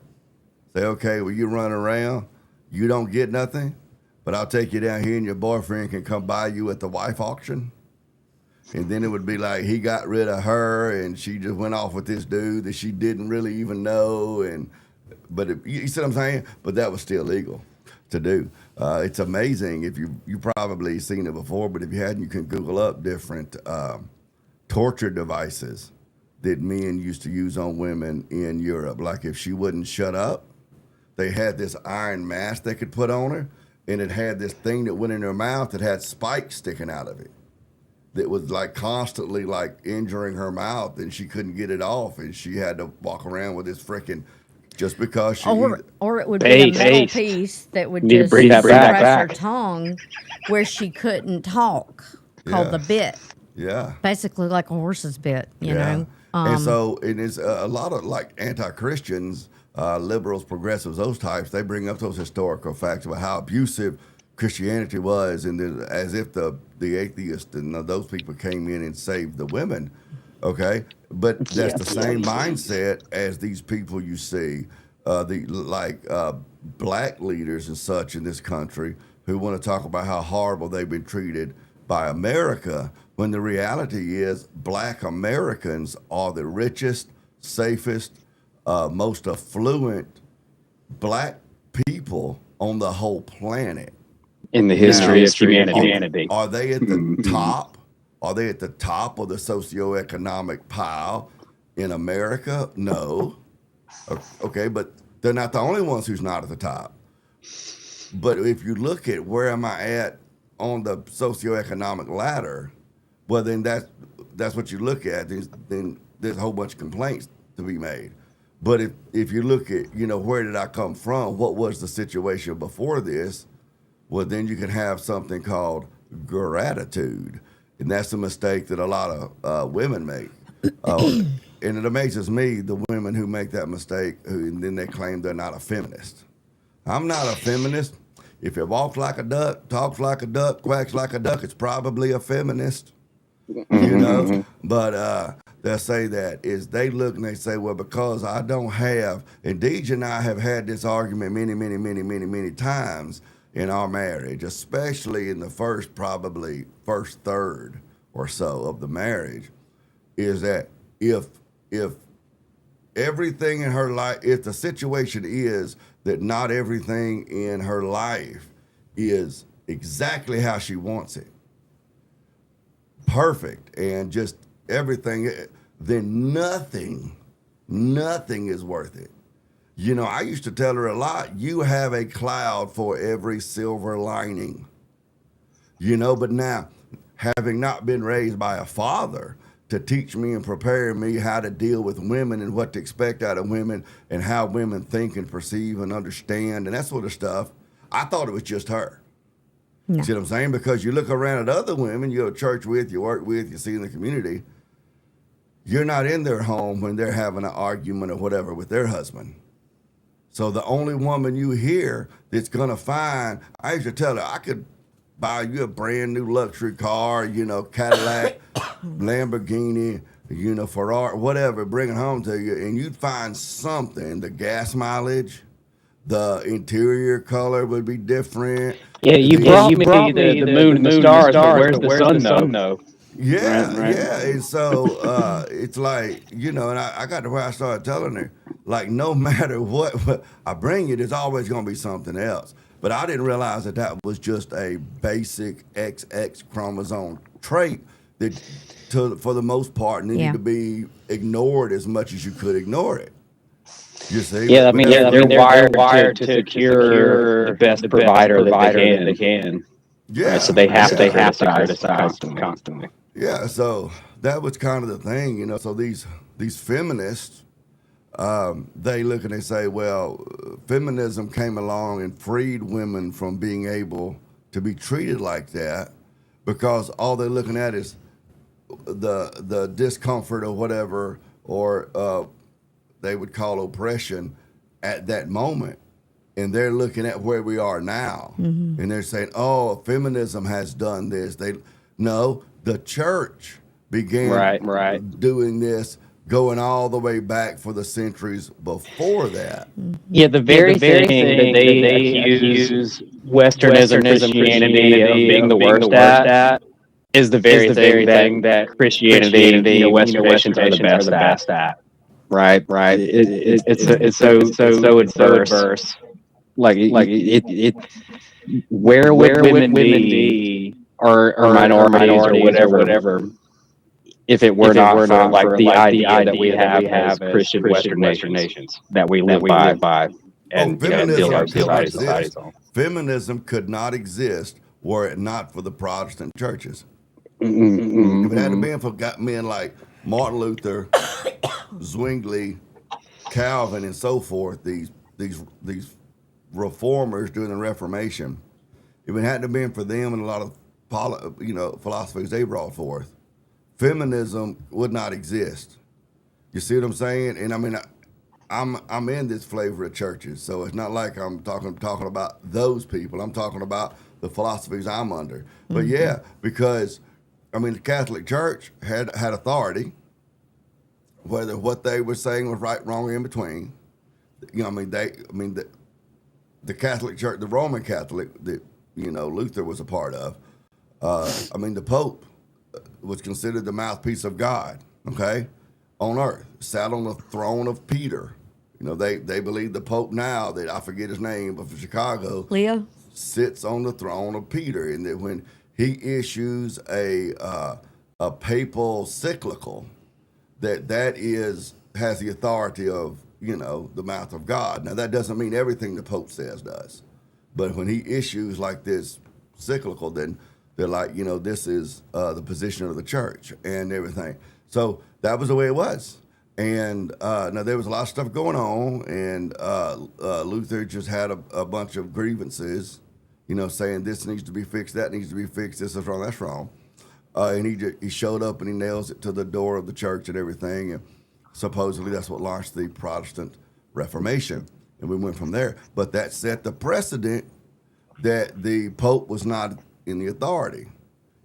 Say, okay, well, you run around, you don't get nothing, but I'll take you down here and your boyfriend can come buy you at the wife auction. And then it would be like he got rid of her and she just went off with this dude that she didn't really even know. You see what I'm saying? But that was still legal to do. It's amazing. If you probably seen it before, but if you hadn't, you can Google up different torture devices that men used to use on women in Europe. Like if she wouldn't shut up, they had this iron mask they could put on her, and it had this thing that went in her mouth that had spikes sticking out of it that was like constantly like injuring her mouth, and she couldn't get it off, and she had to walk around with this freaking just because she or it would be a metal piece that would just suppress her tongue where she couldn't talk, called the bit. Yeah. Basically like a horse's bit, you know. And so it is a lot of like anti-Christians, liberals, progressives, those types, they bring up those historical facts about how abusive Christianity was, and then as if the atheists and those people came in and saved the women. Okay, but that's the same mindset as these people you see, black leaders and such in this country who want to talk about how horrible they've been treated by America, when the reality is black Americans are the richest, safest, most affluent black people on the whole planet. In the history of humanity. Are they at the top? Are they at the top of the socioeconomic pile in America? No. Okay, but they're not the only ones who's not at the top. But if you look at where am I at on the socioeconomic ladder, well, then that's what you look at. Then there's a whole bunch of complaints to be made. But if you look at, where did I come from? What was the situation before this? Well, then you can have something called gratitude. And that's a mistake that a lot of women make. And it amazes me, the women who make that mistake, and then they claim they're not a feminist. I'm not a feminist. If it walks like a duck, talks like a duck, quacks like a duck, it's probably a feminist. But they'll say that is they look and they say, well, because I don't have, and Deedge and I have had this argument many times in our marriage, especially in the first third or so of the marriage, is that if everything in her life, if the situation is that not everything in her life is exactly how she wants it, perfect, and just everything, then nothing is worth it. I used to tell her a lot, you have a cloud for every silver lining. But now, having not been raised by a father to teach me and prepare me how to deal with women and what to expect out of women and how women think and perceive and understand and that sort of stuff, I thought it was just her. No. See what I'm saying? Because you look around at other women you go to church with, you work with, you see in the community, you're not in their home when they're having an argument or whatever with their husband. So the only woman you hear that's going to find, I used to tell her, I could buy you a brand new luxury car, Cadillac, Lamborghini, Ferrari, whatever, bring it home to you, and you'd find something, the gas mileage, the interior color would be different. Yeah, you brought me the moon and the stars, but where's the sun though? Yeah, right. yeah. And so it's like, and I got to where I started telling her, like, no matter what I bring you, there's always going to be something else. But I didn't realize that was just a basic XX chromosome trait that, for the most part, needed to be ignored as much as you could ignore it. You see? Yeah, they're wired to secure the best provider that they can. Yeah. Right, so they have to criticize constantly. Yeah, so that was kind of the thing, So these feminists, they look and they say, well, feminism came along and freed women from being able to be treated like that, because all they're looking at is the discomfort or whatever, or they would call oppression at that moment. And they're looking at where we are now. Mm-hmm. And they're saying, oh, feminism has done this. No, the church began doing this, going all the way back for the centuries before that. Yeah, the very thing that they accuse Westernism, Christianity of being the worst at is the very thing that Christianity, Western nations are the best at. Right. It's so adverse. Like where would women be or minorities or whatever if it were not for like the idea that we have as Christian Western nations that we live by and build our societies on. Feminism could not exist were it not for the Protestant churches. Mm-hmm. If it hadn't been for men like Martin Luther, Zwingli, Calvin, and so forth, these reformers during the Reformation, if it hadn't been for them and a lot of philosophies they brought forth, feminism would not exist. You see what I'm saying? And I mean, I'm in this flavor of churches, so it's not like I'm talking about those people. I'm talking about the philosophies I'm under. Mm-hmm. But yeah, because I mean, the Catholic Church had authority, whether what they were saying was right, wrong, or in between. The Catholic Church, the Roman Catholic that Luther was a part of. The Pope was considered the mouthpiece of God. Okay, on earth, sat on the throne of Peter. They believe the Pope now, that I forget his name, but from Chicago, Leo, sits on the throne of Peter, and that when he issues a papal cyclical, that has the authority of the mouth of God. Now that doesn't mean everything the Pope says does, but when he issues like this cyclical, then they're like, this is the position of the church and everything. So that was the way it was. And now there was a lot of stuff going on, and Luther just had a bunch of grievances, saying this needs to be fixed, that needs to be fixed, this is wrong, that's wrong. And he showed up and he nails it to the door of the church and everything. And supposedly that's what launched the Protestant Reformation. And we went from there. But that set the precedent that the Pope was not in the authority.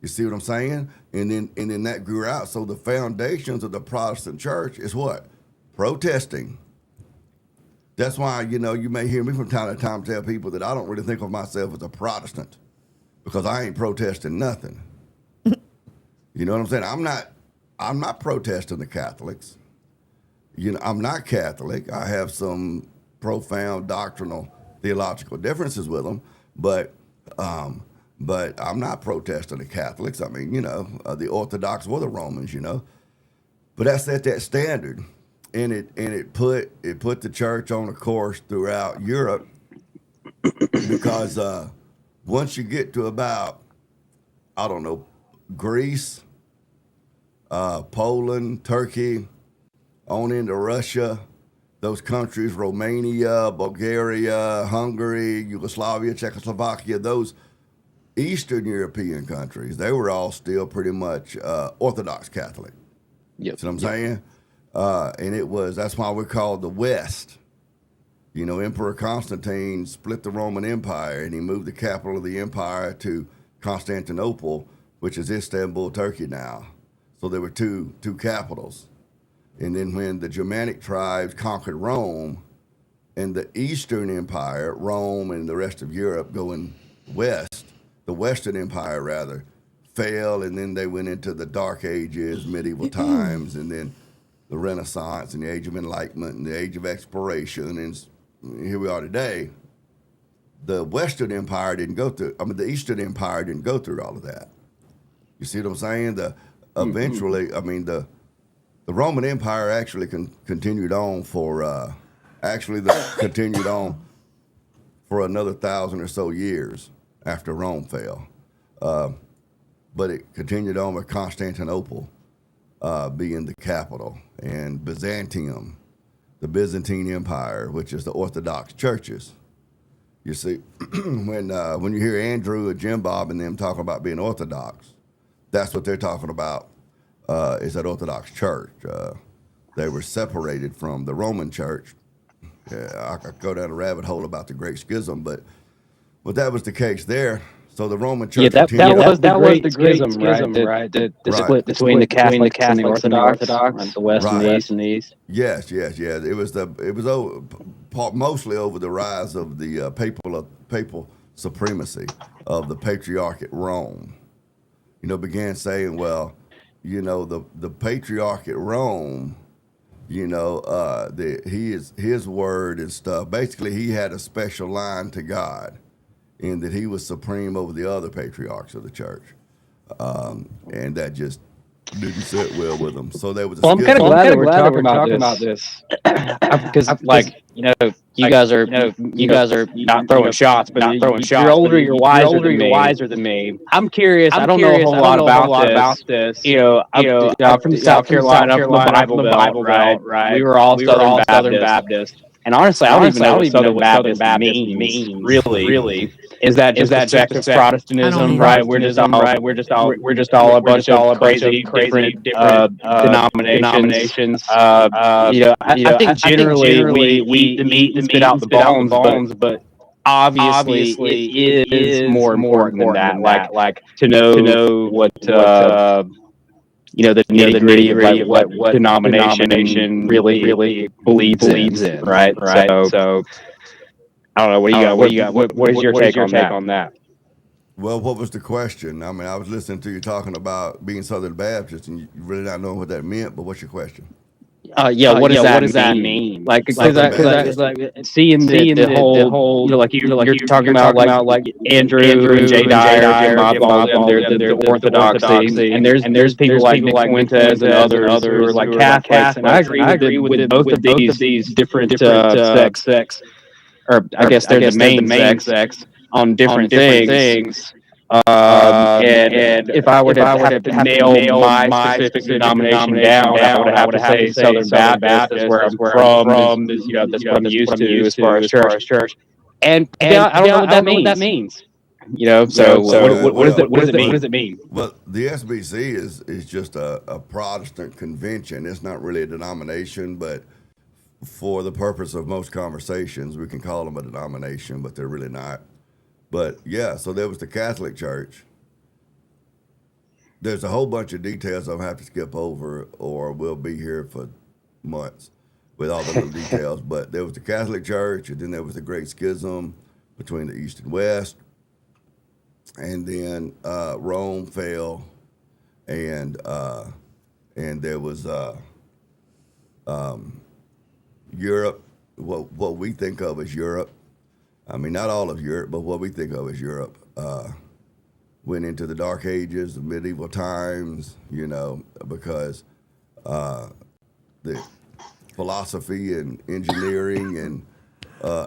You see what I'm saying? And then that grew out. So the foundations of the Protestant church is what? Protesting. That's why, you may hear me from time to time tell people that I don't really think of myself as a Protestant, because I ain't protesting nothing. You know what I'm saying? I'm not protesting the Catholics. I'm not Catholic. I have some profound doctrinal, theological differences with them, but I'm not protesting the Catholics. I mean, the Orthodox or the Romans, But that set that standard, and it put the church on a course throughout Europe, because once you get to about, I don't know, Greece, Poland, Turkey, on into Russia, those countries, Romania, Bulgaria, Hungary, Yugoslavia, Czechoslovakia, those Eastern European countries, they were all still pretty much Orthodox Catholic. Yep. See what I'm saying? And that's why we're called the West. You know, Emperor Constantine split the Roman Empire, and he moved the capital of the empire to Constantinople, which is Istanbul, Turkey now. So there were two capitals. And then when the Germanic tribes conquered Rome, and the Eastern Empire, Rome and the rest of Europe going west, the Western Empire rather, fell, and then they went into the Dark Ages, medieval times, and then the Renaissance and the Age of Enlightenment and the Age of Exploration, and here we are today. The Western Empire the Eastern Empire didn't go through all of that. You see what I'm saying? Eventually, the Roman Empire actually continued on for another 1,000 or so years after Rome fell. But it continued on with Constantinople being the capital, and Byzantium, the Byzantine Empire, which is the Orthodox churches. You see, when you hear Andrew and Jim Bob and them talking about being Orthodox, that's what they're talking about, is that Orthodox church. They were separated from the Roman church. I could go down a rabbit hole about the Great Schism, but that was the case there. So the Roman Church. Yeah, that was the Great Schism, right? The split between the Catholics and the Orthodox, the West and the East. Yes. It was mostly over the rise of the papal supremacy of the Patriarch at Rome. You know, began saying, well, you know, the Patriarch at Rome, you know, his word and stuff. Basically, he had a special line to God, in that he was supreme over the other patriarchs of the church. And that just didn't sit well with them. So there was a I'm kind of glad that we're talking about this. Because, you know, you guys are not throwing shots, but you're older, you're wiser than me. I'm curious. I don't know a whole lot about this. You know, I'm from South Carolina, from the Bible Belt, right? We were all Southern Baptist. And honestly, I don't even know what Southern Baptist means. Really, is that just Protestantism? Right? We're just all a bunch of crazy different denominations. You know, I think generally we eat the meat and spit out the bones, but obviously it is more important than that. Like to know what. You know, the nitty-gritty of what denomination really believes in, right? So I don't know. What do you got? What is your take on that? Well, what was the question? I mean, I was listening to you talking about being Southern Baptist, and you really not knowing what that meant. But what's your question? What does that mean? Like, seeing the whole, you know, like you're talking about like Andrew and J. Dyer, Jim Bob, all them, they're the Orthodoxy, and there's people like Nick Fuentes and others who are like Catholics, and I agree with both of these different sects, or I guess they're the main sects on different things. And if I were to have to nail my specific denomination down, I would have to say Southern Baptist is where I'm from. You know, that's what I'm used to as far as church. And I don't know what that means. You know, so what does it mean? Well, the SBC is just a Protestant convention. It's not really a denomination, but for the purpose of most conversations, we can call them a denomination, but they're really not. But yeah, so there was the Catholic Church. There's a whole bunch of details I'll have to skip over, or we'll be here for months with all the little details. But there was the Catholic Church, and then there was the Great Schism between the East and West. And then Rome fell, and there was Europe, what we think of as Europe. I mean, not all of Europe, but what we think of as Europe, went into the Dark Ages, the medieval times, you know, because the philosophy and engineering and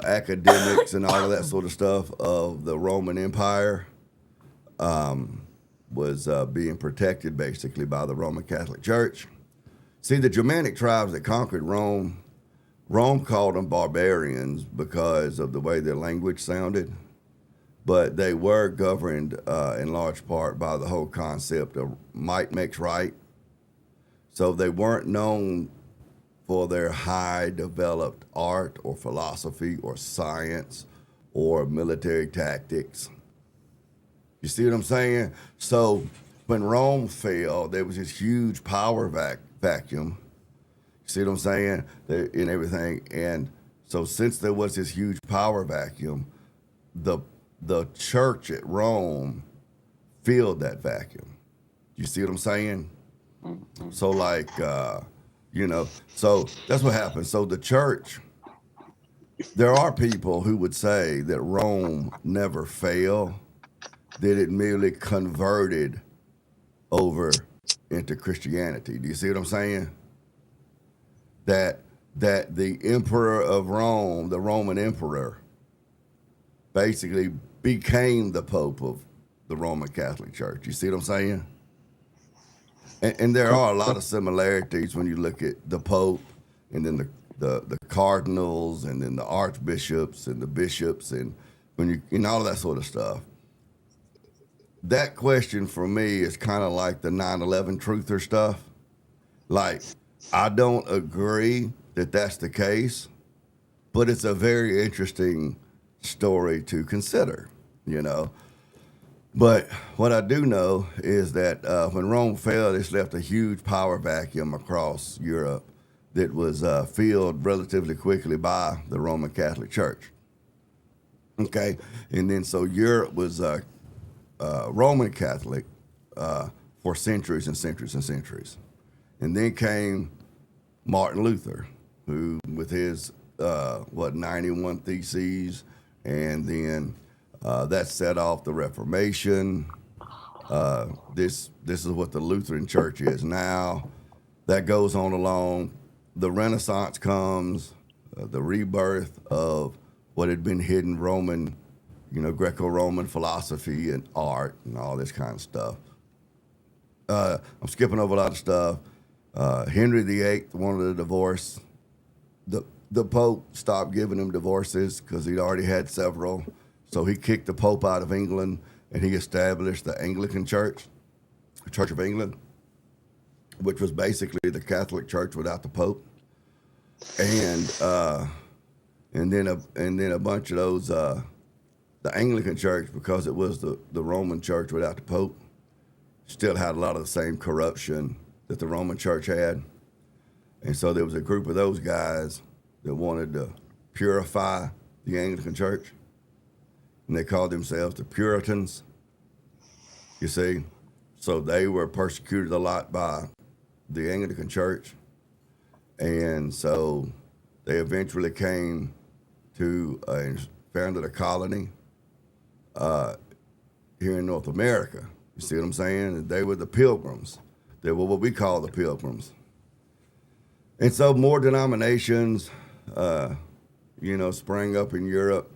academics and all of that sort of stuff of the Roman Empire was being protected basically by the Roman Catholic Church. See, the Germanic tribes that conquered Rome Rome called them barbarians because of the way their language sounded, but they were governed in large part by the whole concept of might makes right. So they weren't known for their high developed art or philosophy or science or military tactics. You see what I'm saying? So when Rome fell, there was this huge power vacuum. You see what I'm saying? In everything. And so since there was this huge power vacuum, the church at Rome filled that vacuum. You see what I'm saying? So like, so that's what happened. So the church, there are people who would say that Rome never fell, that it merely converted over into Christianity. Do you see what I'm saying? That the emperor of Rome, the Roman emperor, basically became the pope of the Roman Catholic Church. You see what I'm saying? And there are a lot of similarities when you look at the pope and then the cardinals and then the archbishops and the bishops and when you all of that sort of stuff. That question for me is kind of like the 9/11 truther stuff. Like, I don't agree that that's the case, but it's a very interesting story to consider, But what I do know is that when Rome fell, this left a huge power vacuum across Europe that was filled relatively quickly by the Roman Catholic Church. Okay, and then so Europe was Roman Catholic for centuries and centuries and centuries. And then came Martin Luther, who with his 91 Theses, and then that set off the Reformation. This is what the Lutheran Church is now. That goes on along. The Renaissance comes, the rebirth of what had been hidden Roman, Greco-Roman philosophy and art and all this kind of stuff. I'm skipping over a lot of stuff. Henry VIII wanted a divorce. The Pope stopped giving him divorces because he'd already had several. So he kicked the Pope out of England and he established the Anglican Church, the Church of England, which was basically the Catholic Church without the Pope. And then a bunch of those, the Anglican Church, because it was the Roman Church without the Pope, still had a lot of the same corruption that the Roman Church had. And so there was a group of those guys that wanted to purify the Anglican Church. And they called themselves the Puritans, you see. So they were persecuted a lot by the Anglican Church. And so they eventually came to founded a colony here in North America. You see what I'm saying? They were the Pilgrims. They were what we call the Pilgrims. And so more denominations, sprang up in Europe.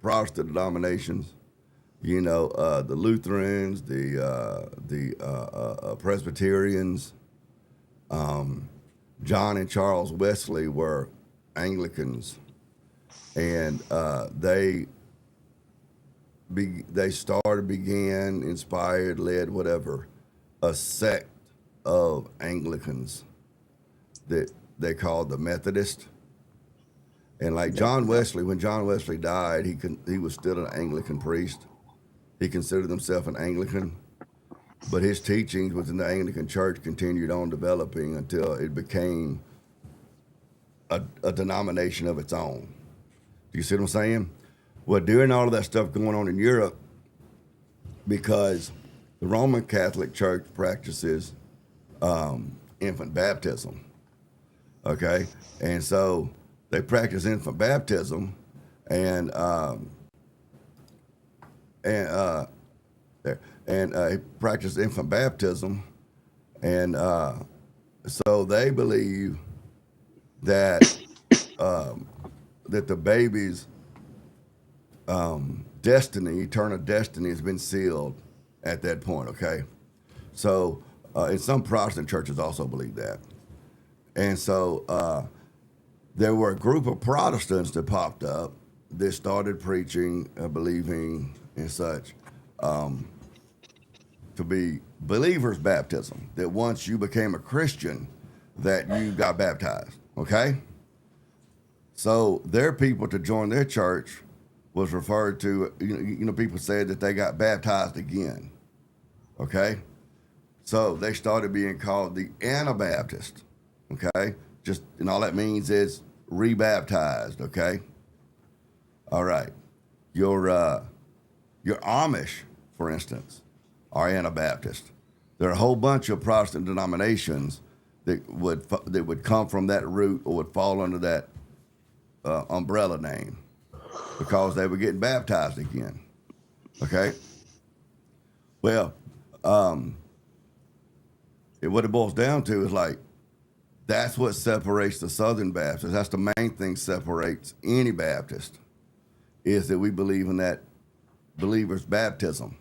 Protestant denominations, the Lutherans, the Presbyterians. John and Charles Wesley were Anglicans, and they began, inspired, led, whatever, a sect of Anglicans that they called the Methodist. And like John Wesley, when John Wesley died, he was still an Anglican priest. He considered himself an Anglican, but his teachings within the Anglican Church continued on developing until it became a denomination of its own. Do you see what I'm saying? Well, during all of that stuff going on in Europe, because the Roman Catholic Church practices infant baptism, okay? And so they practice infant baptism, and practice infant baptism, and so they believe that that the baby's destiny, eternal destiny, has been sealed at that point. Okay, so and some Protestant churches also believe that, and so there were a group of Protestants that popped up that started preaching, believing, and such, to be believers' baptism. That once you became a Christian, that you got baptized. Okay. So their people to join their church was referred to. People said that they got baptized again. Okay. So they started being called the Anabaptist. Okay. And all that means is rebaptized. Okay. All right. Your Amish, for instance, are Anabaptist. There are a whole bunch of Protestant denominations that would come from that root or would fall under that umbrella name because they were getting baptized again. Okay. Well, what it boils down to is like, that's what separates the Southern Baptists. That's the main thing separates any Baptist, is that we believe in that believer's baptism.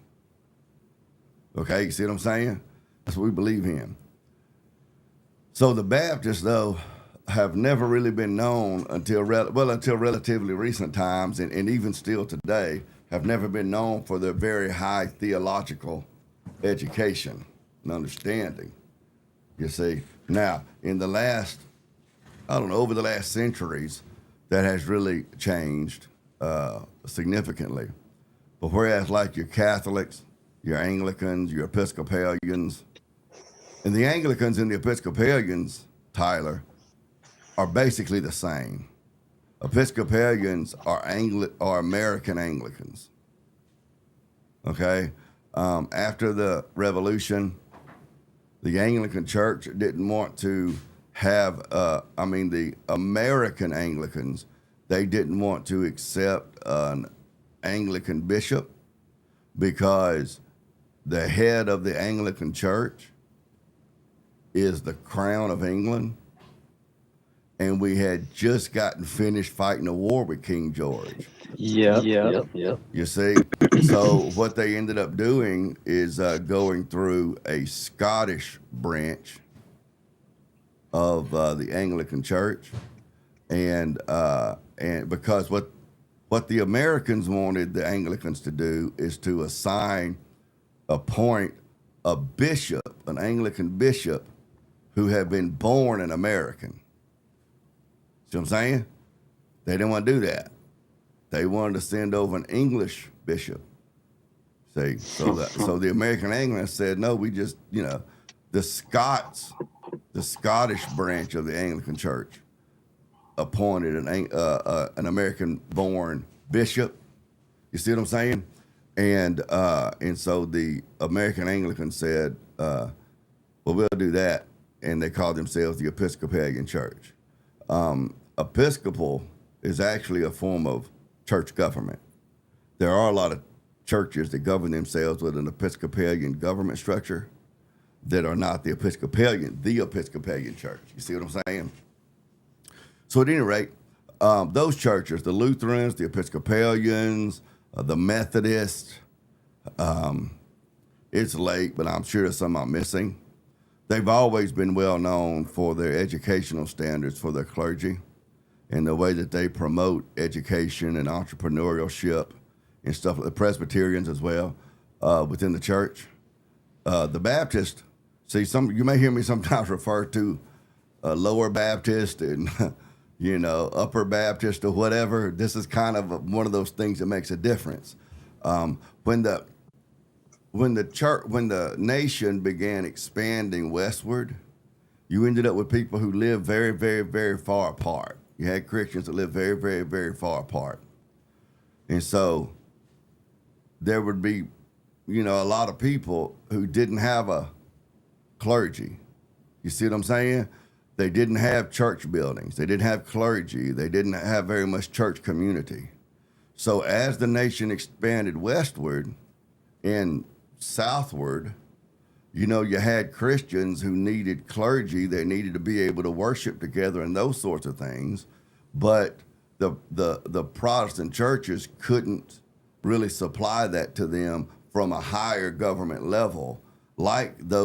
Okay, you see what I'm saying? That's what we believe in. So the Baptists, though, have never really been known until relatively recent times, and even still today, have never been known for their very high theological education and understanding. You see, now in the last, over the last centuries, that has really changed significantly. But whereas like your Catholics, your Anglicans, your Episcopalians, and the Anglicans and the Episcopalians, Tyler, are basically the same. Episcopalians are American Anglicans. Okay? After the Revolution, the Anglican Church didn't want to have, the American Anglicans, they didn't want to accept an Anglican bishop because the head of the Anglican Church is the crown of England. And we had just gotten finished fighting a war with King George. Yep. You see? So what they ended up doing is going through a Scottish branch of the Anglican Church. And because what the Americans wanted the Anglicans to do is to appoint a bishop, an Anglican bishop, who had been born an American. See what I'm saying? They didn't want to do that. They wanted to send over an English bishop. See, so the American Anglicans said, no, we just, the Scottish branch of the Anglican Church appointed an American-born bishop. You see what I'm saying? And so the American Anglicans said, well, we'll do that. And they called themselves the Episcopalian Church. Episcopal is actually a form of church government. There are a lot of churches that govern themselves with an Episcopalian government structure that are not the Episcopalian Church. You see what I'm saying? So at any rate, those churches, the Lutherans, the Episcopalians, the Methodists, it's late, but I'm sure there's some I'm missing. They've always been well known for their educational standards for their clergy and the way that they promote education and entrepreneurship and stuff like the Presbyterians as well within the church. The Baptist, you may hear me sometimes refer to Lower Baptist and Upper Baptist or whatever. This is kind of one of those things that makes a difference. When the nation began expanding westward, you ended up with people who lived very, very, very far apart. You had Christians that lived very, very, very far apart. And so there would be, a lot of people who didn't have a clergy. You see what I'm saying? They didn't have church buildings. They didn't have clergy. They didn't have very much church community. So as the nation expanded westward and southward, you had Christians who needed clergy. They needed to be able to worship together and those sorts of things. But the Protestant churches couldn't really supply that to them from a higher government level, like the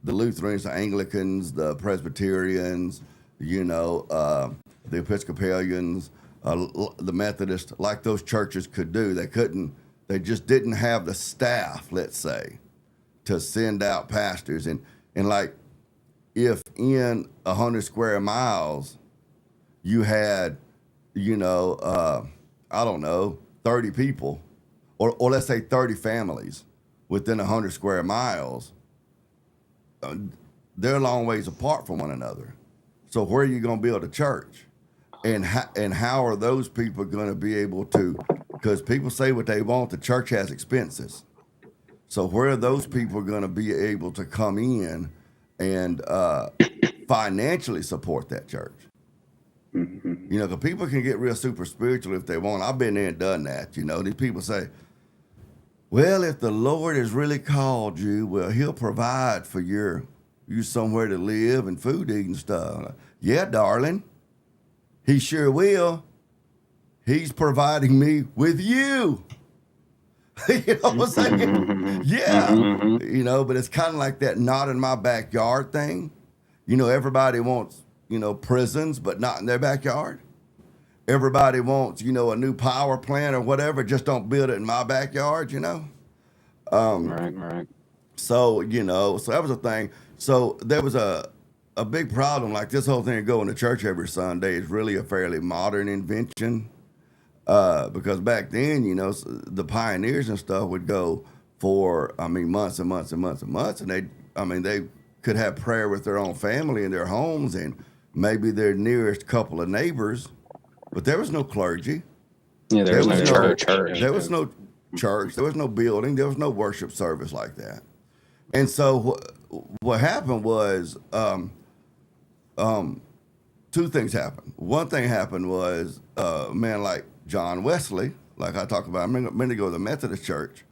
Lutherans, the Anglicans, the Presbyterians, the Episcopalians, the Methodists, like those churches could do. They just didn't have the staff, let's say, to send out pastors. And like, if in 100 square miles you had, I don't know, 30 people, or let's say 30 families within 100 square miles, they're a long ways apart from one another. So where are you going to build a church? And how are those people going to be able to, because people say what they want, the church has expenses. So where are those people going to be able to come in and financially support that church? Mm-hmm. Because people can get real super spiritual if they want. I've been there and done that. These people say, well, if the Lord has really called you, well, he'll provide for you somewhere to live and food to eat and stuff. Yeah, darling, he sure will. He's providing me with you. You know what I'm saying? Yeah. Mm-hmm. But it's kind of like that not in my backyard thing. Everybody wants, prisons, but not in their backyard. Everybody wants, a new power plant or whatever. Just don't build it in my backyard, Right. So, so that was a thing. So there was a big problem. Like this whole thing of going to church every Sunday is really a fairly modern invention. Because back then, the pioneers and stuff would go for, months and months and months and months. And they could have prayer with their own family in their homes and maybe their nearest couple of neighbors. But there was no clergy. Yeah, there was no church. There was no church. There was no building. There was no worship service like that. And so what happened was two things happened. One thing happened was a man like John Wesley, like I talked about a minute ago, the Methodist Church,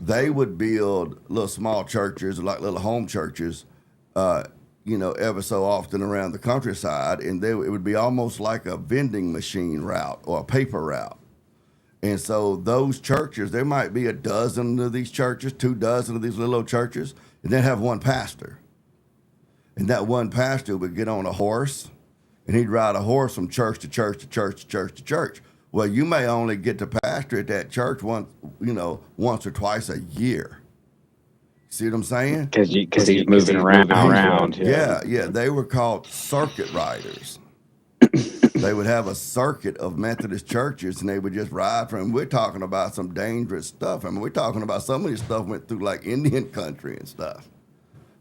they would build little small churches, like little home churches, ever so often around the countryside, and it would be almost like a vending machine route or a paper route. And so those churches, there might be a dozen of these churches, 24 of these little old churches, and then have one pastor. And that one pastor would get on a horse, and he'd ride a horse from church to church to church to church to church. Well, you may only get to pastor at that church once or twice a year. See what I'm saying? Because he's moving around. Yeah. They were called circuit riders. They would have a circuit of Methodist churches, and they would just ride from. We're talking about some dangerous stuff. We're talking about some of this stuff went through like Indian country and stuff.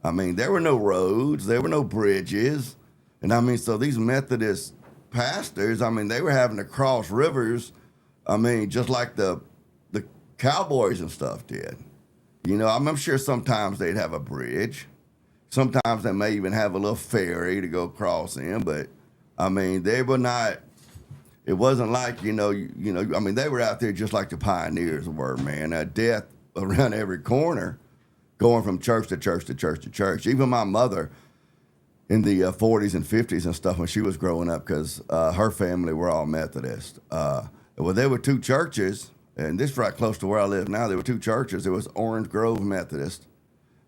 There were no roads, there were no bridges, and so these Methodist pastors, they were having to cross rivers. Just like the cowboys and stuff did. I'm sure sometimes they'd have a bridge. Sometimes they may even have a little ferry to go across in, but they were not. It wasn't like they were out there just like the pioneers were, man. Death around every corner, going from church to church to church to church. Even my mother, in the 40s and 50s and stuff when she was growing up, because her family were all Methodist. There were two churches, and this is right close to where I live now. There were two churches. There was Orange Grove Methodist,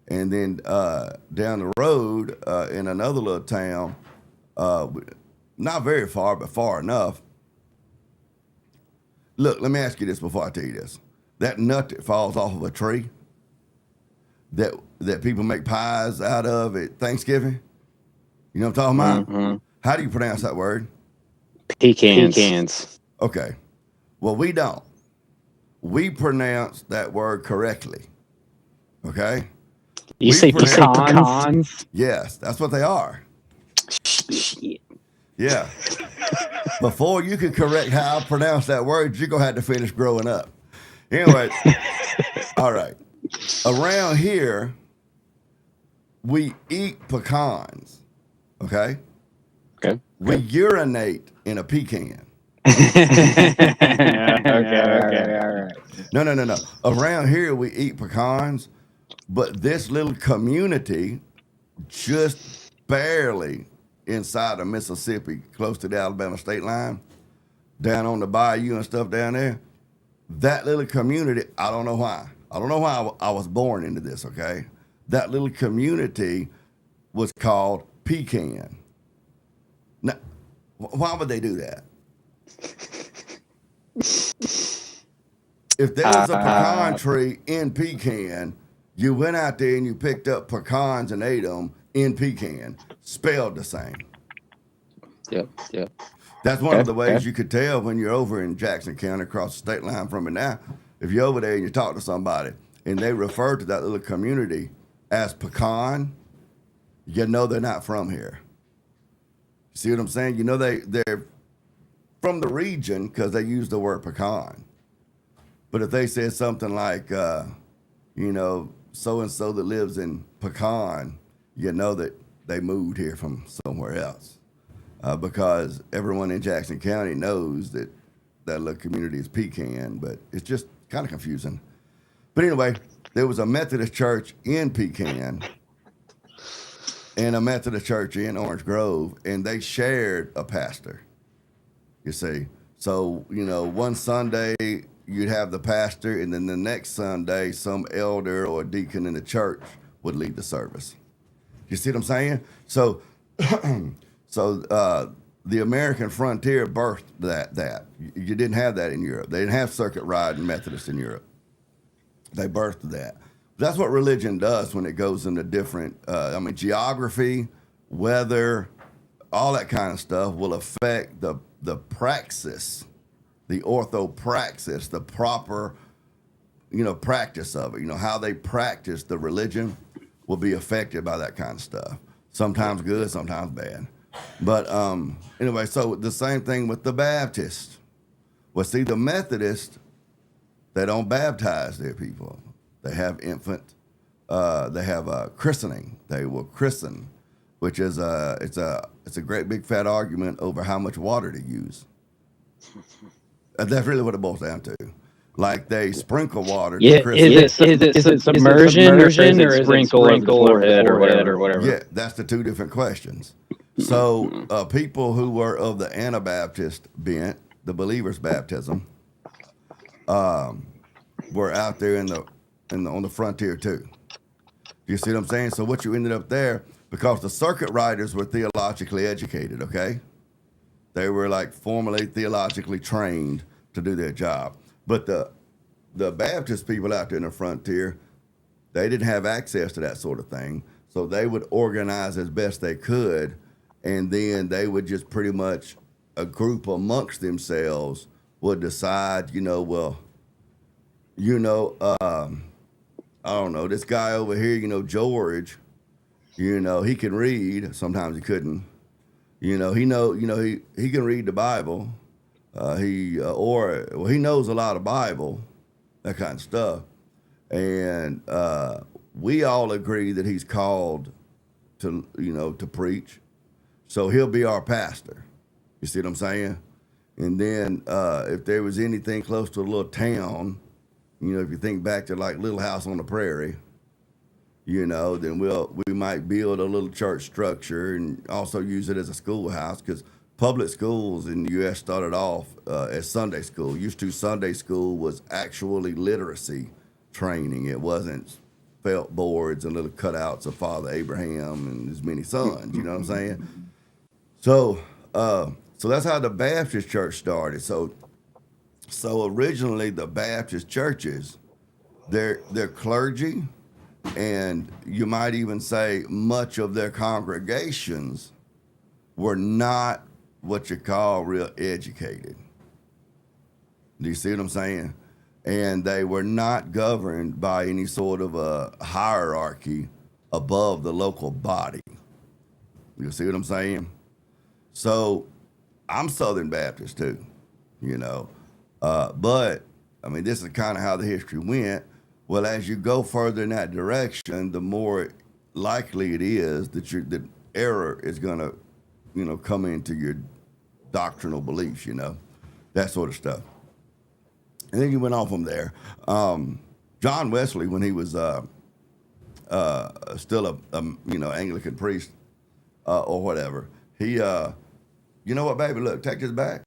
and then down the road in another little town, not very far, but far enough. Look, let me ask you this before I tell you this. That nut that falls off of a tree that people make pies out of at Thanksgiving, you know what I'm talking about? Mm-hmm. How do you pronounce that word? Pecans. Okay. Well, we don't. We pronounce that word correctly. Okay? You say pecans? Yes, that's what they are. Shit. Yeah. Before you can correct how I pronounce that word, you're going to have to finish growing up. Anyway, all right. Around here, we eat pecans. Okay? Okay. We urinate in a pecan. Okay. All right. No. Around here, we eat pecans, but this little community, just barely inside of Mississippi, close to the Alabama state line, down on the bayou and stuff down there, that little community, I don't know why. I don't know why I was born into this, okay? That little community was called Pecan. Now, Why would they do that? If there was a pecan tree in Pecan, you went out there and you picked up pecans and ate them in Pecan, spelled the same. Yep. That's one of the ways you could tell when you're over in Jackson County across the state line from it now. If you're over there and you talk to somebody and they refer to that little community as pecan, you know they're not from here. See what I'm saying? You know they're from the region because they use the word pecan. But if they said something like, so-and-so that lives in Pecan, you know that they moved here from somewhere else. Because everyone in Jackson County knows that little community is Pecan, but it's just kind of confusing. But anyway, there was a Methodist church in Pecan and a Methodist church in Orange Grove, and they shared a pastor, you see. So, one Sunday you'd have the pastor, and then the next Sunday some elder or deacon in the church would lead the service. You see what I'm saying? So the American frontier birthed that. You didn't have that in Europe. They didn't have circuit riding Methodists in Europe. They birthed that. That's what religion does when it goes into different, geography, weather, all that kind of stuff will affect the praxis, the orthopraxis, the proper, practice of it. How they practice the religion will be affected by that kind of stuff. Sometimes good, sometimes bad. But anyway, so the same thing with the Baptists. Well, see, the Methodists, they don't baptize their people. They have they have christening. They will christen, which is it's a great big fat argument over how much water to use. That's really what it boils down to. Like they sprinkle water to christen. Is it submersion or is it sprinkle over the forehead or whatever? Yeah, that's the two different questions. So people who were of the Anabaptist bent, the believer's baptism, were out there on the frontier too. You see what I'm saying? So what you ended up there, because the circuit riders were theologically educated, okay? They were like formally theologically trained to do their job. But the Baptist people out there in the frontier, they didn't have access to that sort of thing. So they would organize as best they could, and then they would just pretty much, a group amongst themselves would decide, I don't know, this guy over here, George, he can read. Sometimes he couldn't. He can read the Bible. He knows a lot of Bible, that kind of stuff. And we all agree that he's called to preach. So he'll be our pastor. You see what I'm saying? And then if there was anything close to a little town, if you think back to like Little House on the Prairie, then we might build a little church structure and also use it as a schoolhouse, because public schools in the U.S. started off as Sunday school. Used to, Sunday school was actually literacy training. It wasn't felt boards and little cutouts of Father Abraham and his many sons. You know what I'm saying? So that's how the Baptist church started. So originally the Baptist churches, their clergy, and you might even say much of their congregations were not what you call real educated. Do you see what I'm saying? And they were not governed by any sort of a hierarchy above the local body. You see what I'm saying? So I'm Southern Baptist too, but this is kind of how the history went. Well, as you go further in that direction, the more likely it is that error is going to, come into your doctrinal beliefs, that sort of stuff. And then you went on from there. John Wesley, when he was still a Anglican priest or whatever, he, you know what, baby, look, take this back.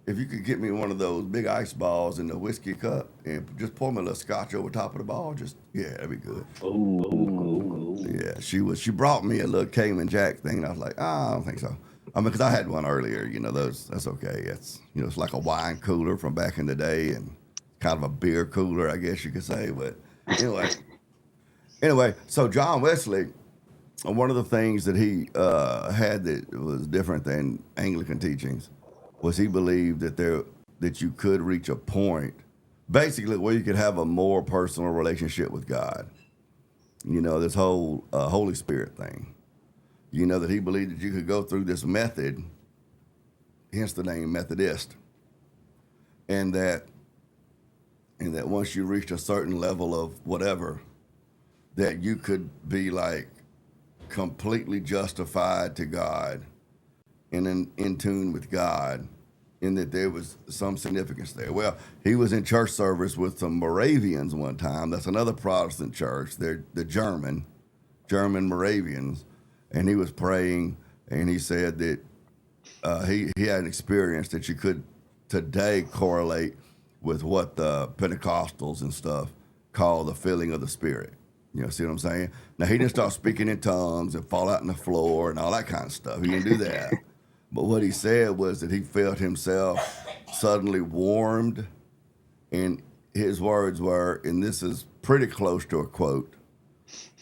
If you could get me one of those big ice balls in the whiskey cup and just pour me a little scotch over top of the ball, that'd be good. Ooh. Yeah, she brought me a little Cayman Jack thing, and I was like, I don't think so. I mean, because I had one earlier, that's okay. It's like a wine cooler from back in the day and kind of a beer cooler, I guess you could say. But anyway, so John Wesley, one of the things that he had that was different than Anglican teachings was he believed that you could reach a point, basically, where you could have a more personal relationship with God. This whole Holy Spirit thing. That he believed that you could go through this method, hence the name Methodist, and that once you reached a certain level of whatever, that you could be like completely justified to God and in tune with God, and that there was some significance there. Well, he was in church service with some Moravians one time. That's another Protestant church. They're the German Moravians. And he was praying, and he said that he had an experience that you could today correlate with what the Pentecostals and stuff call the filling of the Spirit. See what I'm saying? Now, he didn't start speaking in tongues and fall out on the floor and all that kind of stuff. He didn't do that. But what he said was that he felt himself suddenly warmed, and his words were, and this is pretty close to a quote,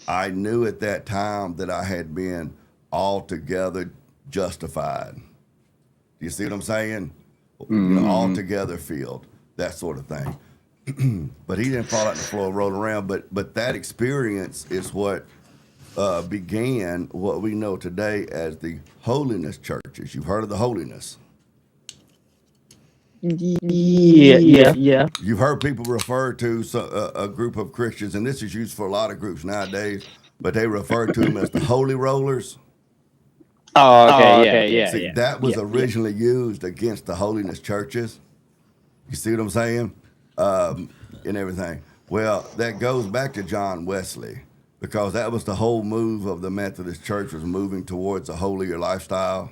I knew at that time that I had been altogether justified. Do you see what I'm saying? Altogether filled, that sort of thing. But he didn't fall out on the floor and roll around. But that experience is what began what we know today as the holiness churches. You've heard of the holiness? Yeah. You've heard people refer to a group of Christians, and this is used for a lot of groups nowadays, but they refer to them as the holy rollers. Oh, okay, See, that was originally used against the holiness churches. You see what I'm saying? And everything. Well, that goes back to John Wesley, because that was the whole move of the Methodist Church, was moving towards a holier lifestyle,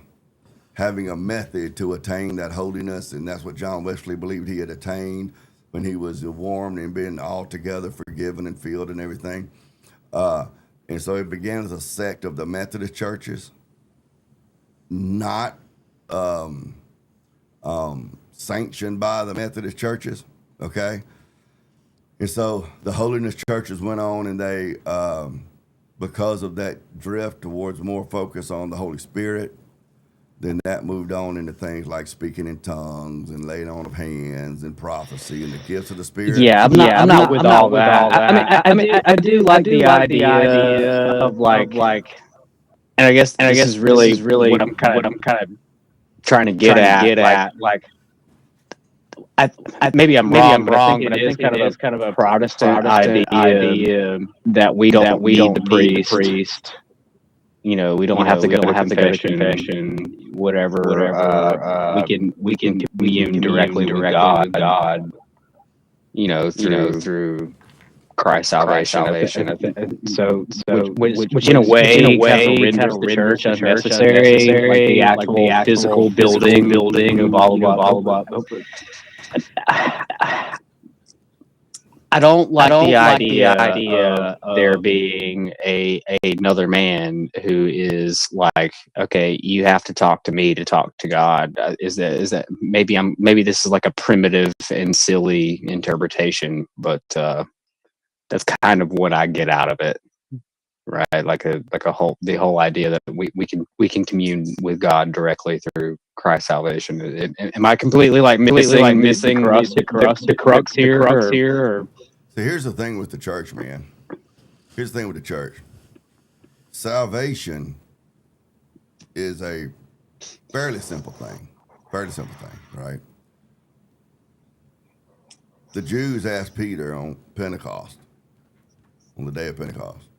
having a method to attain that holiness, and that's what John Wesley believed he had attained when he was warmed and been altogether forgiven and filled and everything. And so it began as a sect of the Methodist churches, not sanctioned by the Methodist churches, okay? And so the holiness churches went on, and they, because of that drift towards more focus on the Holy Spirit, then that moved on into things like speaking in tongues and laying on of hands and prophecy and the gifts of the Spirit. Yeah, I'm not with all that. I do like the idea of like, and I guess this is really what I'm kind of trying to get at. Like, maybe I'm wrong, but I think it is kind of a Protestant idea that we don't need the priest. We don't have to go to confession, whatever. We can commune directly with God. Through Christ's salvation. So which in a way kind of rid the church unnecessary, like the actual physical building of all of. I don't like the idea of there being another man who is like, okay, you have to talk to me to talk to God. Is that maybe this is like a primitive and silly interpretation, but that's kind of what I get out of it, right? Like the whole idea that we can commune with God directly through Christ's salvation. Am I completely missing the crux here? Or? So here's the thing with the church, man. Here's the thing with the church. Salvation is a fairly simple thing, right? The Jews asked Peter on Pentecost, on the day of Pentecost,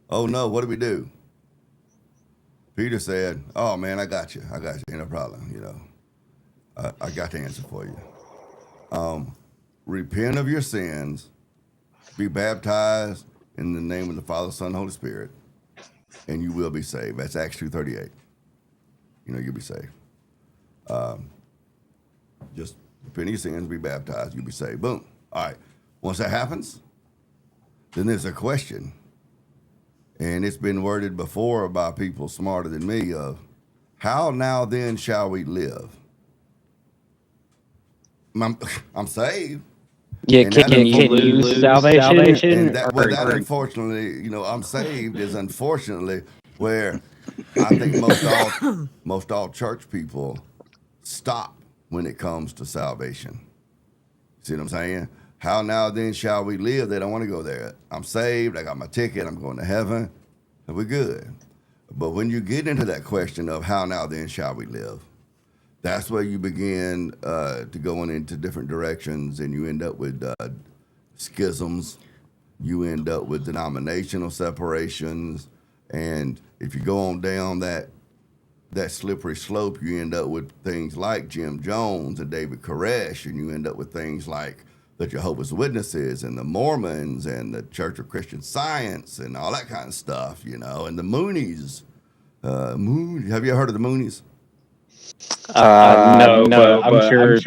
oh no, what do we do? Peter said, oh man, I got you, ain't no problem, I got the answer for you. Repent of your sins, be baptized in the name of the Father, Son, and Holy Spirit, and you will be saved. That's Acts 2:38. You'll be saved. Just repent of your sins, be baptized, you'll be saved. Boom. All right. Once that happens, then there's a question, and it's been worded before by people smarter than me of how now then shall we live? I'm saved. Yeah, can you lose salvation? And that unfortunately, I'm saved is unfortunately where I think most all church people stop when it comes to salvation. See what I'm saying? How now then shall we live? They don't want to go there. I'm saved. I got my ticket. I'm going to heaven. And we're good. But when you get into that question of how now then shall we live, that's where you begin to go into different directions, and you end up with schisms. You end up with denominational separations. And if you go on down that slippery slope, you end up with things like Jim Jones and David Koresh, and you end up with things like the Jehovah's Witnesses and the Mormons and the Church of Christian Science and all that kind of stuff, and the Moonies. Have you heard of the Moonies? No, but I'm sure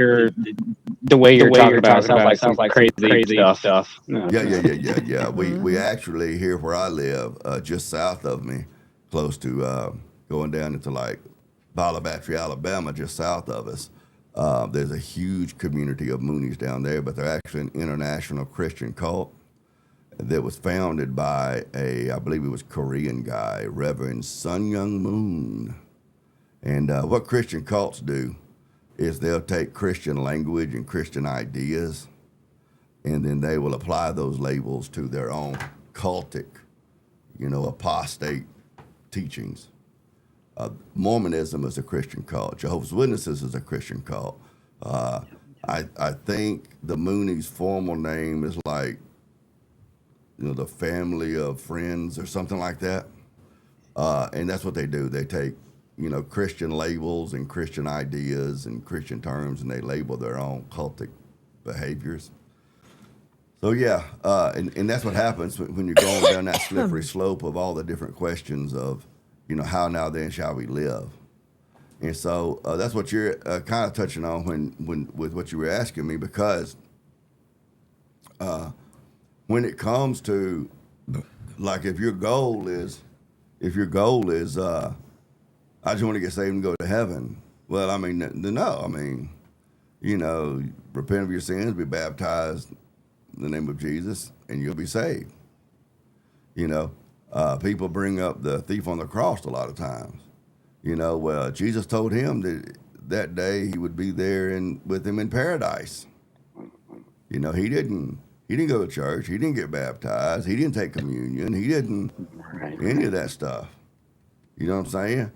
the way you're talking about it sounds like crazy stuff. Yeah. We actually, here where I live, just south of me, close to going down into like Balabatry, Alabama, just south of us, there's a huge community of Moonies down there, but they're actually an international Christian cult that was founded by I believe it was Korean guy, Reverend Sun Young Moon. And what Christian cults do is they'll take Christian language and Christian ideas, and then they will apply those labels to their own cultic, apostate teachings. Mormonism is a Christian cult. Jehovah's Witnesses is a Christian cult. I think the Moonies' formal name is like, the Family of Friends or something like that. And that's what they do. They take Christian labels and Christian ideas and Christian terms, and they label their own cultic behaviors. So and that's what happens when you're going down that slippery slope of all the different questions of, how now then shall we live? And so that's what you're kind of touching on when with what you were asking me, because when it comes to, like, if your goal is I just want to get saved and go to heaven. Well, I mean, no. I mean, repent of your sins, be baptized in the name of Jesus, and you'll be saved. People bring up the thief on the cross a lot of times. Well, Jesus told him that day he would be there with him in paradise. He didn't go to church. He didn't get baptized. He didn't take communion. He didn't any of that stuff. You know what I'm saying?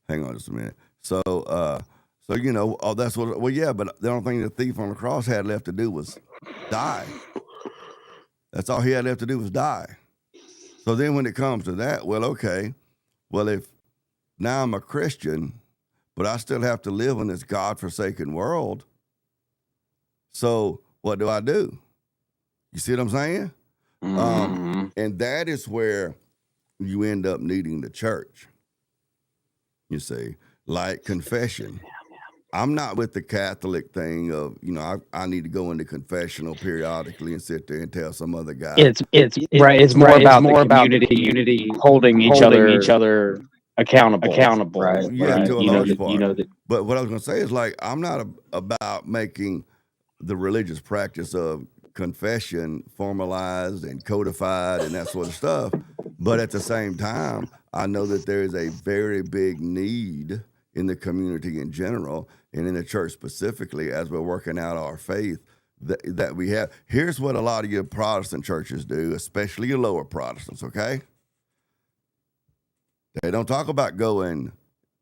Hang on just a minute. That's what. Well, yeah, but the only thing the thief on the cross had left to do was die. That's all he had left to do was die. So then, when it comes to that, well, okay, if now I'm a Christian, but I still have to live in this God-forsaken world. So what do I do? You see what I'm saying? And that is where you end up needing the church. You see, like confession. I'm not with the Catholic thing of, I need to go into confessional periodically and sit there and tell some other guy. It's right. It's more about the community holding each other accountable. Right. Yeah, right. To a large part. But what I was going to say is, like, I'm not about making the religious practice of confession formalized and codified and that sort of stuff. But at the same time, I know that there is a very big need in the community in general and in the church specifically, as we're working out our faith, that we have. Here's what a lot of your Protestant churches do, especially your lower Protestants, okay? They don't talk about going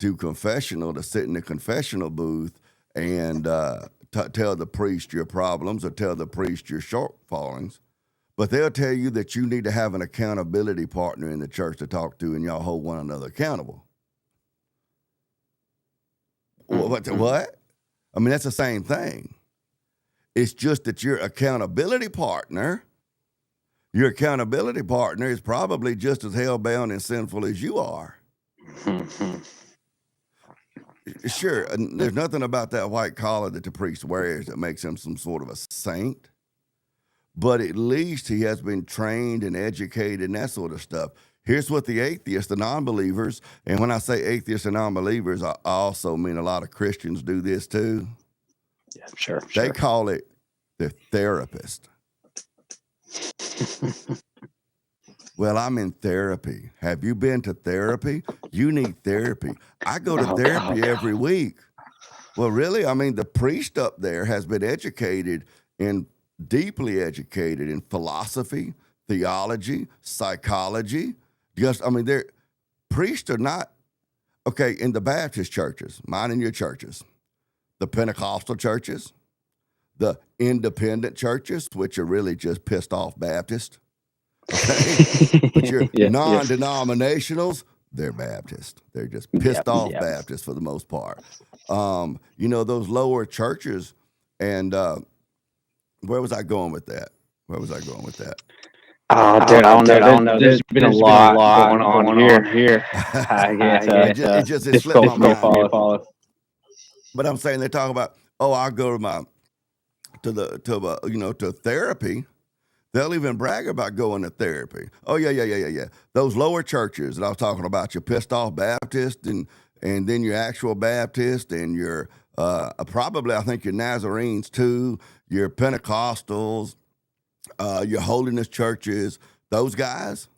to confessional, to sit in the confessional booth and tell the priest your problems or tell the priest your shortfallings. But they'll tell you that you need to have an accountability partner in the church to talk to, and y'all hold one another accountable. What? I mean, that's the same thing. It's just that your accountability partner is probably just as hell-bound and sinful as you are. Sure, there's nothing about that white collar that the priest wears that makes him some sort of a saint. But at least he has been trained and educated and that sort of stuff. Here's what the atheists, the non-believers, and when I say atheists and non-believers, I also mean a lot of Christians do this too. Yeah, sure. They call it the therapist. Well, I'm in therapy. Have you been to therapy? You need therapy. I go to therapy every week. Well, really? I mean, the priest up there has been educated and deeply educated in philosophy, theology, psychology. Priests are not, okay, in the Baptist churches, mine and your churches, the Pentecostal churches, the independent churches, which are really just pissed off Baptists. Okay? But your non-denominationals, they're Baptist. They're just pissed off Baptists for the most part. Those lower churches, and where was I going with that? Oh, dude, I don't know. There's been a lot going on here. It just slipped my mind. Follow. But I'm saying they talk about, I'll go to therapy. They'll even brag about going to therapy. Oh, yeah. Those lower churches that I was talking about, your pissed off Baptist and then your actual Baptist and your probably, I think, your Nazarenes too, your Pentecostals, your holiness churches, those guys,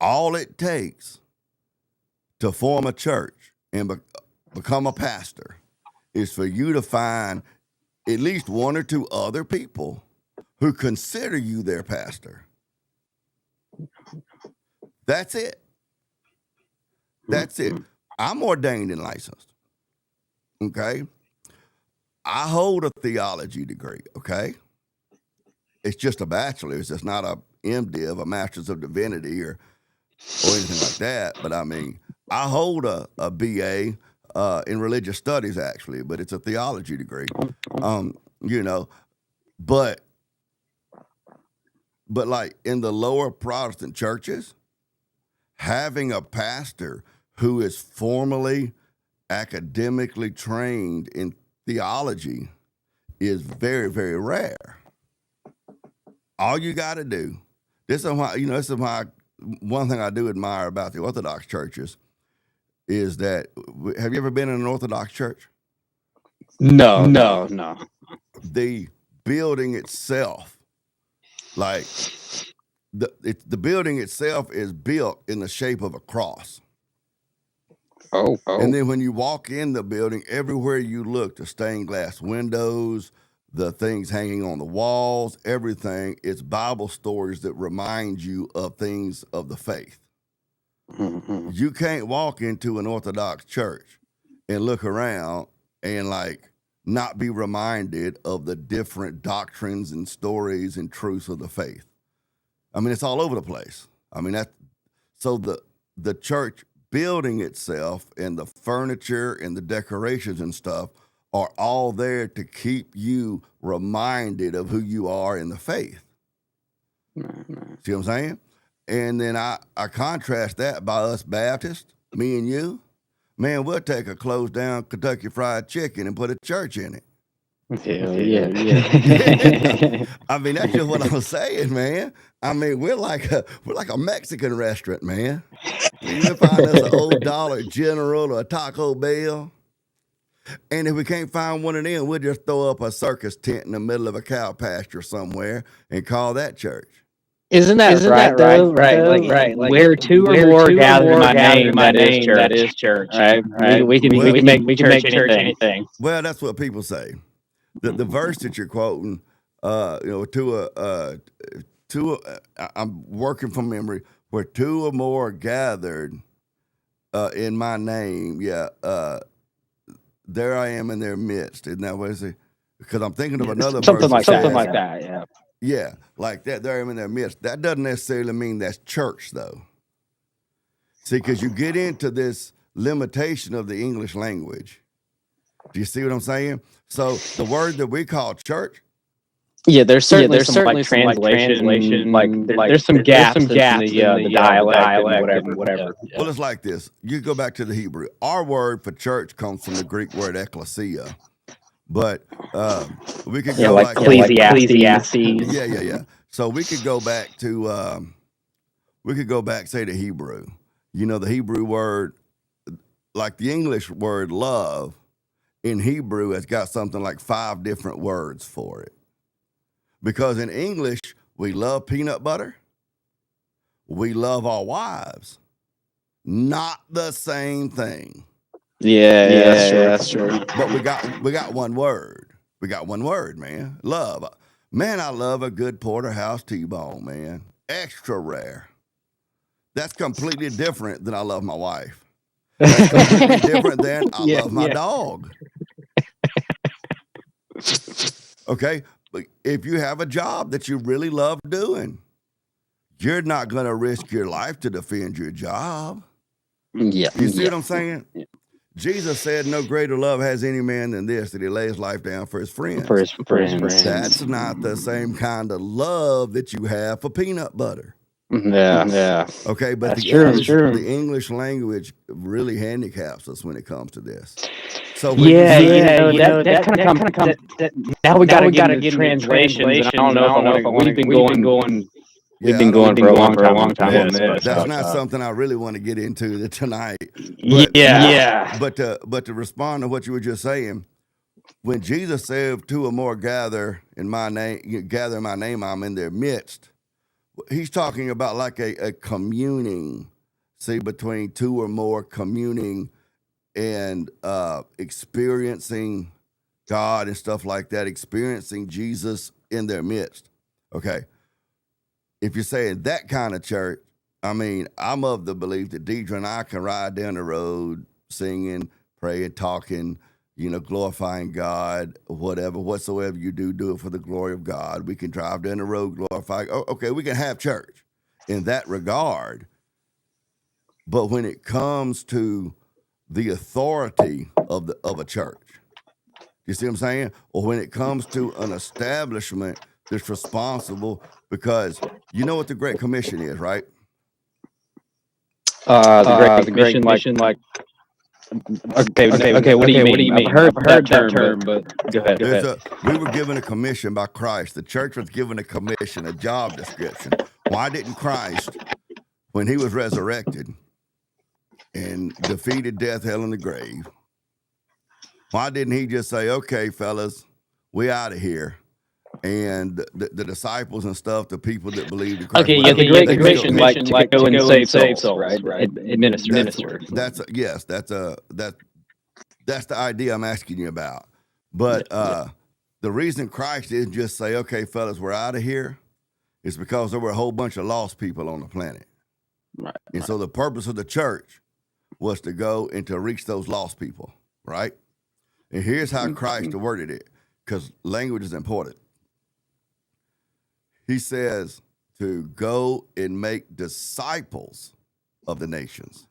all it takes to form a church and become a pastor is for you to find at least one or two other people who consider you their pastor. That's it. I'm ordained and licensed. Okay? I hold a theology degree, okay? It's just a bachelor's. It's not a MDiv, a Master's of Divinity or anything like that. But I mean, I hold a BA in religious studies, actually, but it's a theology degree. But like in the lower Protestant churches, having a pastor who is formally academically trained in theology is very, very rare. All you got to do, this is why one thing I do admire about the Orthodox churches is that, have you ever been in an Orthodox church? No. The building itself, like the building itself is built in the shape of a cross. Oh. And then when you walk in the building, everywhere you look, the stained glass windows, the things hanging on the walls, everything, it's Bible stories that remind you of things of the faith. Mm-hmm. You can't walk into an Orthodox church and look around and not be reminded of the different doctrines and stories and truths of the faith. I mean, it's all over the place. I mean, so the church building itself and the furniture and the decorations and stuff are all there to keep you reminded of who you are in the faith. See what I'm saying? And then I contrast that by us Baptists, me and you. Man, we'll take a closed down Kentucky Fried Chicken and put a church in it. Hell yeah. I mean, that's just what I'm saying, man. I mean, we're like a Mexican restaurant, man. You can find us an old Dollar General or a Taco Bell. And if we can't find one of them, we'll just throw up a circus tent in the middle of a cow pasture somewhere and call that church. Isn't that right? Right. Where two or more gather in my name, that is church. Right? We can make church anything. Well, that's what people say. The verse that you're quoting, I'm working from memory, where two or more are gathered in my name, there I am in their midst. Isn't that what it is? Because I'm thinking of another something verse. Something like that, yeah. Yeah, like that, there I am in their midst. That doesn't necessarily mean that's church, though. See, because you get into this limitation of the English language. Do you see what I'm saying? So the word that we call church. Yeah, there's certainly some translation. There's some gaps in the dialect and whatever. Well, it's like this. You go back to the Hebrew. Our word for church comes from the Greek word ecclesia. But we could go like Ecclesiastes. Yeah. So we could go back to we could go back, say, to Hebrew. You know, the Hebrew word, like the English word love, in Hebrew has got something like 5 different words for it. Because in English, we love peanut butter. We love our wives. Not the same thing. Yeah, that's true. But we got one word. We got one word, man. Love. Man, I love a good porterhouse T-bone, man. Extra rare. That's completely different than I love my wife. That's completely different than I love my dog. Okay? But if you have a job that you really love doing, you're not going to risk your life to defend your job. Yeah. You see what I'm saying? Yeah. Jesus said, no greater love has any man than this, that he lays life down for his friends. For his friends. That's not the same kind of love that you have for peanut butter. Yeah. Okay, but that's true. The English language really handicaps us when it comes to this. So that kind of comes. Now we got to get into translations. And I don't know if I want to. We've been going for a long time on this. That's not something I really want to get into tonight. But, But to respond to what you were just saying, when Jesus said, 2 or more gather in my name, I'm in their midst. He's talking about like a communing, see, between 2 or more communing and experiencing God and stuff like that, experiencing Jesus in their midst. Okay. If you're saying that kind of church, I mean, I'm of the belief that Deedge and I can ride down the road singing, praying, talking, glorifying God, whatsoever you do it for the glory of God. We can drive down the road, glorify. Okay, we can have church in that regard. But when it comes to the authority of a church, you see what I'm saying? Or when it comes to an establishment that's responsible, because you know what the Great Commission is, right? The Great Commission, like. Okay. What do you mean? I've heard that term, but go ahead. We were given a commission by Christ. The church was given a commission, a job description. Why didn't Christ, when he was resurrected and defeated death, hell, and the grave, why didn't he just say, okay, fellas, we out of here? And the disciples and stuff, the people that believed in Christ. Okay, the Great Commission, like to go and save souls, right? Minister. That's the idea I'm asking you about. But the reason Christ didn't just say, okay, fellas, we're out of here, is because there were a whole bunch of lost people on the planet. Right. And so the purpose of the church was to go and to reach those lost people, right? And here's how Christ worded it, because language is important. He says to go and make disciples of the nations.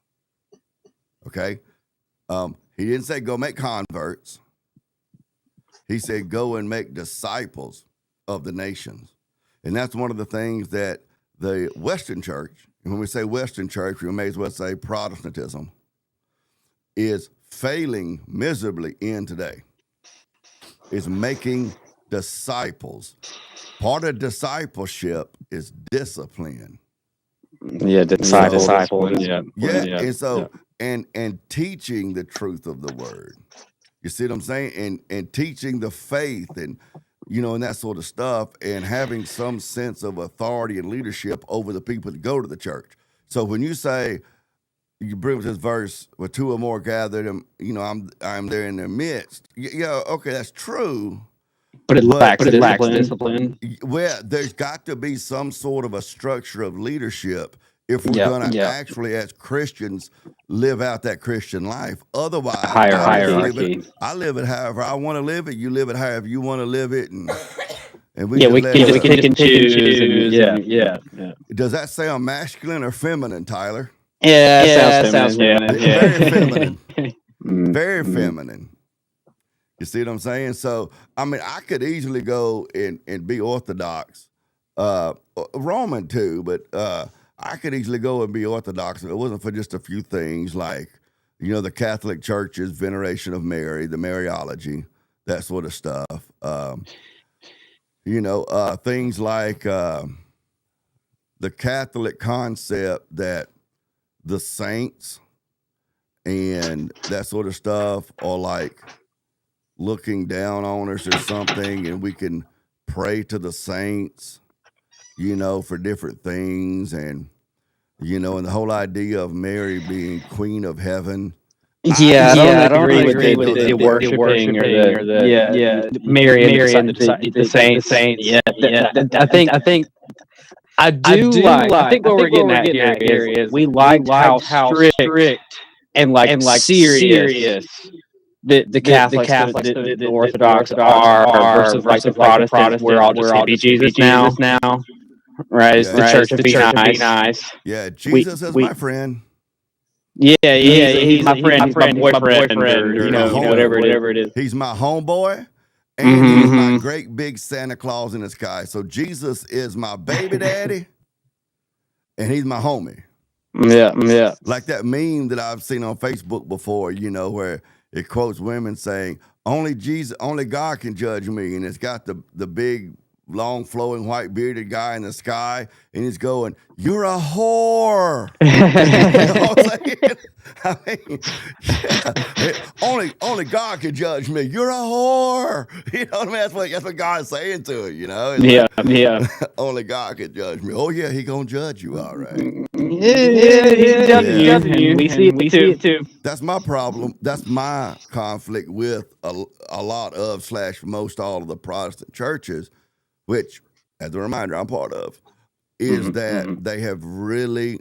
Okay? He didn't say go make converts. He said go and make disciples of the nations. And that's one of the things that the Western church, and when we say Western church, we may as well say Protestantism, is failing miserably in today, is making disciples. Part of discipleship is discipline. Yeah, disciple. Yeah. And so, and teaching the truth of the word. You see what I'm saying? And teaching the faith and, and that sort of stuff, and having some sense of authority and leadership over the people that go to the church. So when you say, you bring up this verse, where 2 or more gathered, I'm there in their midst. Yeah, okay, that's true. But it lacks discipline. Well, there's got to be some sort of a structure of leadership if we're going to actually, as Christians, live out that Christian life. Otherwise, hierarchy. I live it however I want to live it. You live it however you want to live it, and we can just pick and choose. Yeah. Does that sound masculine or feminine, Tyler? Yeah, sounds feminine. Very feminine. Very feminine. You see what I'm saying? So, I mean, I could easily go and be Orthodox, Roman too, but I could easily go and be Orthodox if it wasn't for just a few things like, the Catholic Church's veneration of Mary, the Mariology, that sort of stuff. Things like the Catholic concept that the saints and that sort of stuff are like looking down on us or something, and we can pray to the saints, for different things, and and the whole idea of Mary being Queen of Heaven. I don't agree with the worshiping or the Mary and the saints. Yeah, I think I think what we're getting at here is we liked how strict and serious the Catholics, the Orthodox are versus like the Protestants. We're all just hippie Jesus now, right? It's the church of be nice. Yeah, Jesus is my friend. Yeah, he's my friend. He's my boyfriend, or whatever it is. He's my homeboy, and he's my great big Santa Claus in the sky. So Jesus is my baby daddy, and he's my homie. Yeah. Like that meme that I've seen on Facebook before, where it quotes women saying, only God can judge me. And it's got the big, long, flowing, white bearded guy in the sky. And he's going, you're a whore. You know what I'm saying? I mean, yeah, only God can judge me. You're a whore. You know what I mean? That's what God's saying to her, Yeah. Only God can judge me. Oh, yeah, he gonna judge you, all right. He's judging you. We see it too. That's my problem. That's my conflict with a lot of / most all of the Protestant churches, which, as a reminder, I'm part of, is that they have really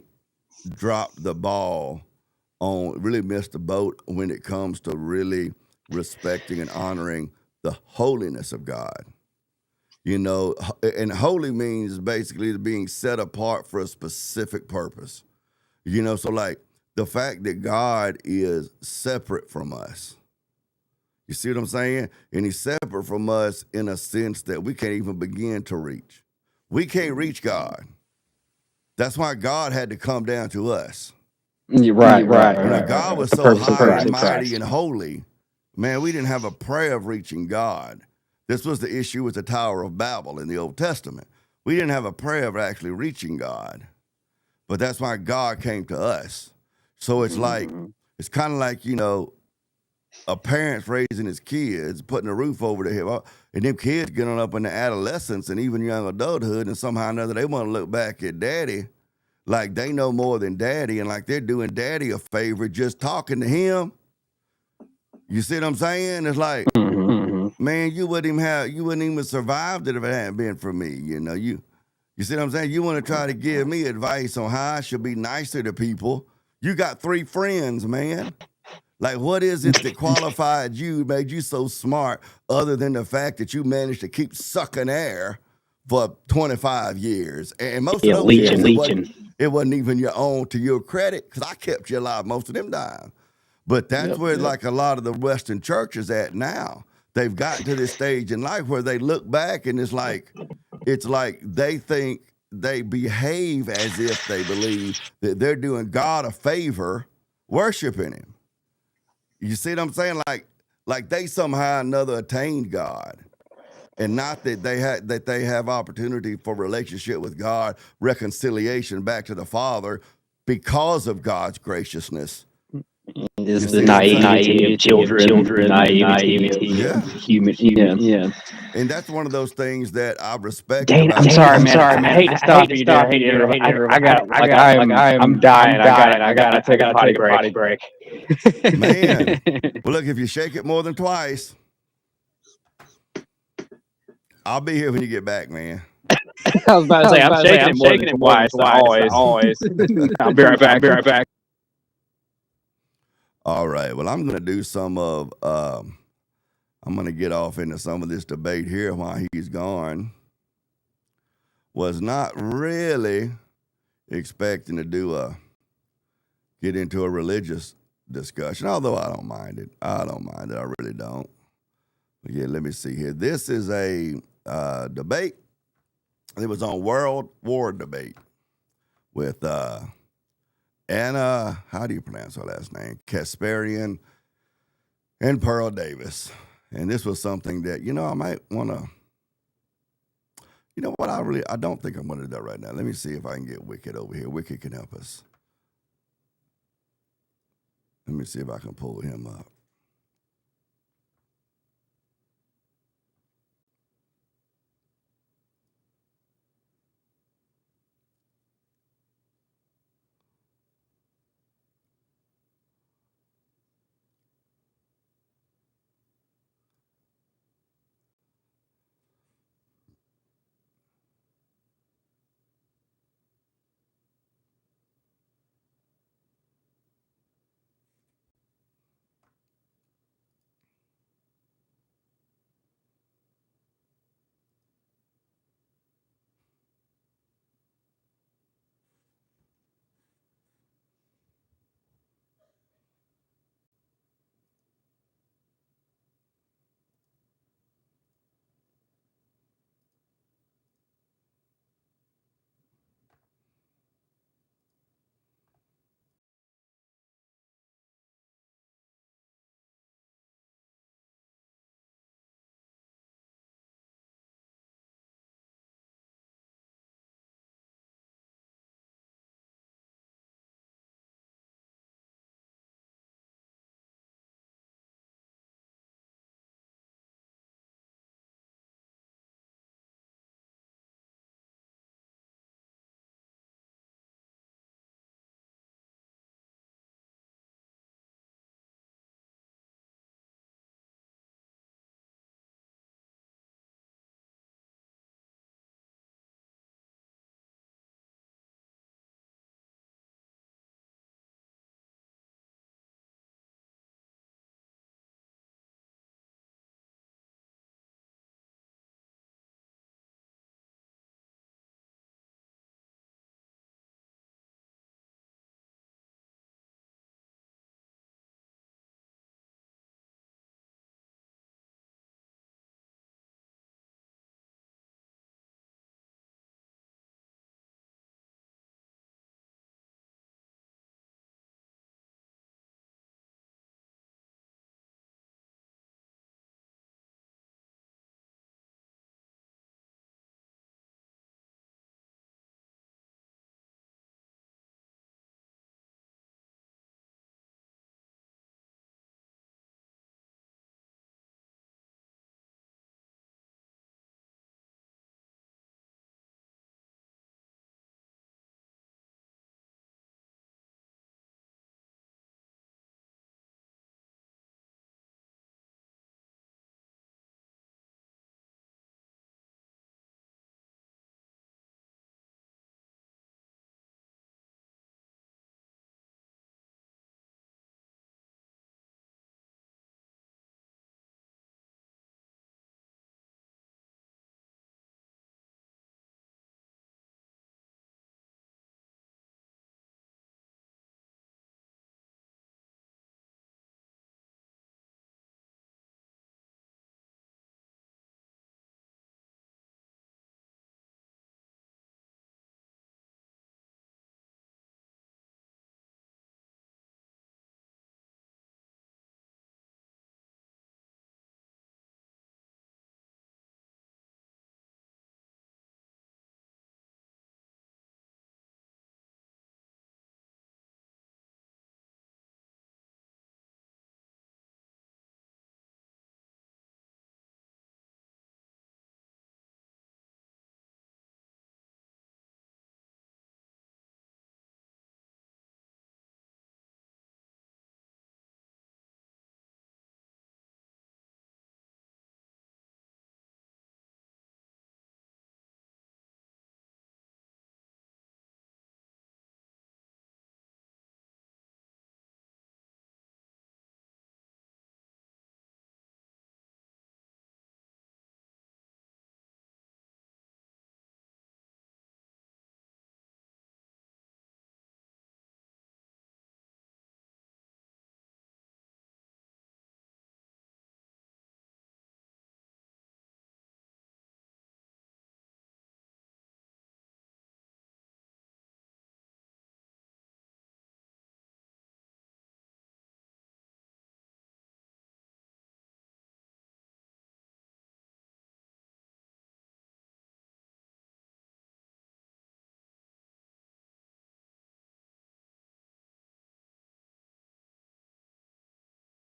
dropped the ball really missed the boat when it comes to really respecting and honoring the holiness of God. And holy means basically being set apart for a specific purpose. So like the fact that God is separate from us. You see what I'm saying? And he's separate from us in a sense that we can't even begin to reach. We can't reach God. That's why God had to come down to us. Right. God was so high and mighty and holy, man, we didn't have a prayer of reaching God. This was the issue with the Tower of Babel in the Old Testament. We didn't have a prayer of actually reaching God. But that's why God came to us. So it's like, it's kind of like, a parent's raising his kids, putting a roof over their head, and them kids getting up in the adolescence and even young adulthood, and somehow or another they want to look back at daddy like they know more than daddy, and like they're doing daddy a favor just talking to him. You see what I'm saying? It's like, man, you wouldn't even survived it if it hadn't been for me. You see what I'm saying? You want to try to give me advice on how I should be nicer to people. You got 3 friends, man. Like, what is it that qualified you, made you so smart, other than the fact that you managed to keep sucking air for 25 years? And most of those years, it wasn't even your own to your credit, because I kept you alive most of them time. But that's where like a lot of the Western churches at now. They've gotten to this stage in life where they look back and it's like they think they behave as if they believe that they're doing God a favor worshiping him. You see what I'm saying? Like they somehow or another attained God. And not that they have opportunity for relationship with God, reconciliation back to the Father because of God's graciousness. Is the naivety of children, naivety of human. Yeah. And that's one of those things that I respect. Dane, I'm sorry, man. I hate to stop you. I hate to interrupt. I'm dying. I gotta take a potty break. Man, well, look, if you shake it more than twice, I'll be here when you get back, man. I was about to say, I'm shaking it twice. Always. I'll be right back. All right. Well, I'm going to do some of, I'm going to get off into some of this debate here while he's gone. Was not really expecting to get into a religious discussion, although I don't mind it. I really don't. But yeah, let me see here. This is a debate. It was on World War Debate with Anna, how do you pronounce her last name? Kasparian and Pearl Davis. And this was something that, I might want to, You know what? I don't think I'm going to do that right now. Let me see if I can get Wicked over here. Wicked can help us. Let me see if I can pull him up.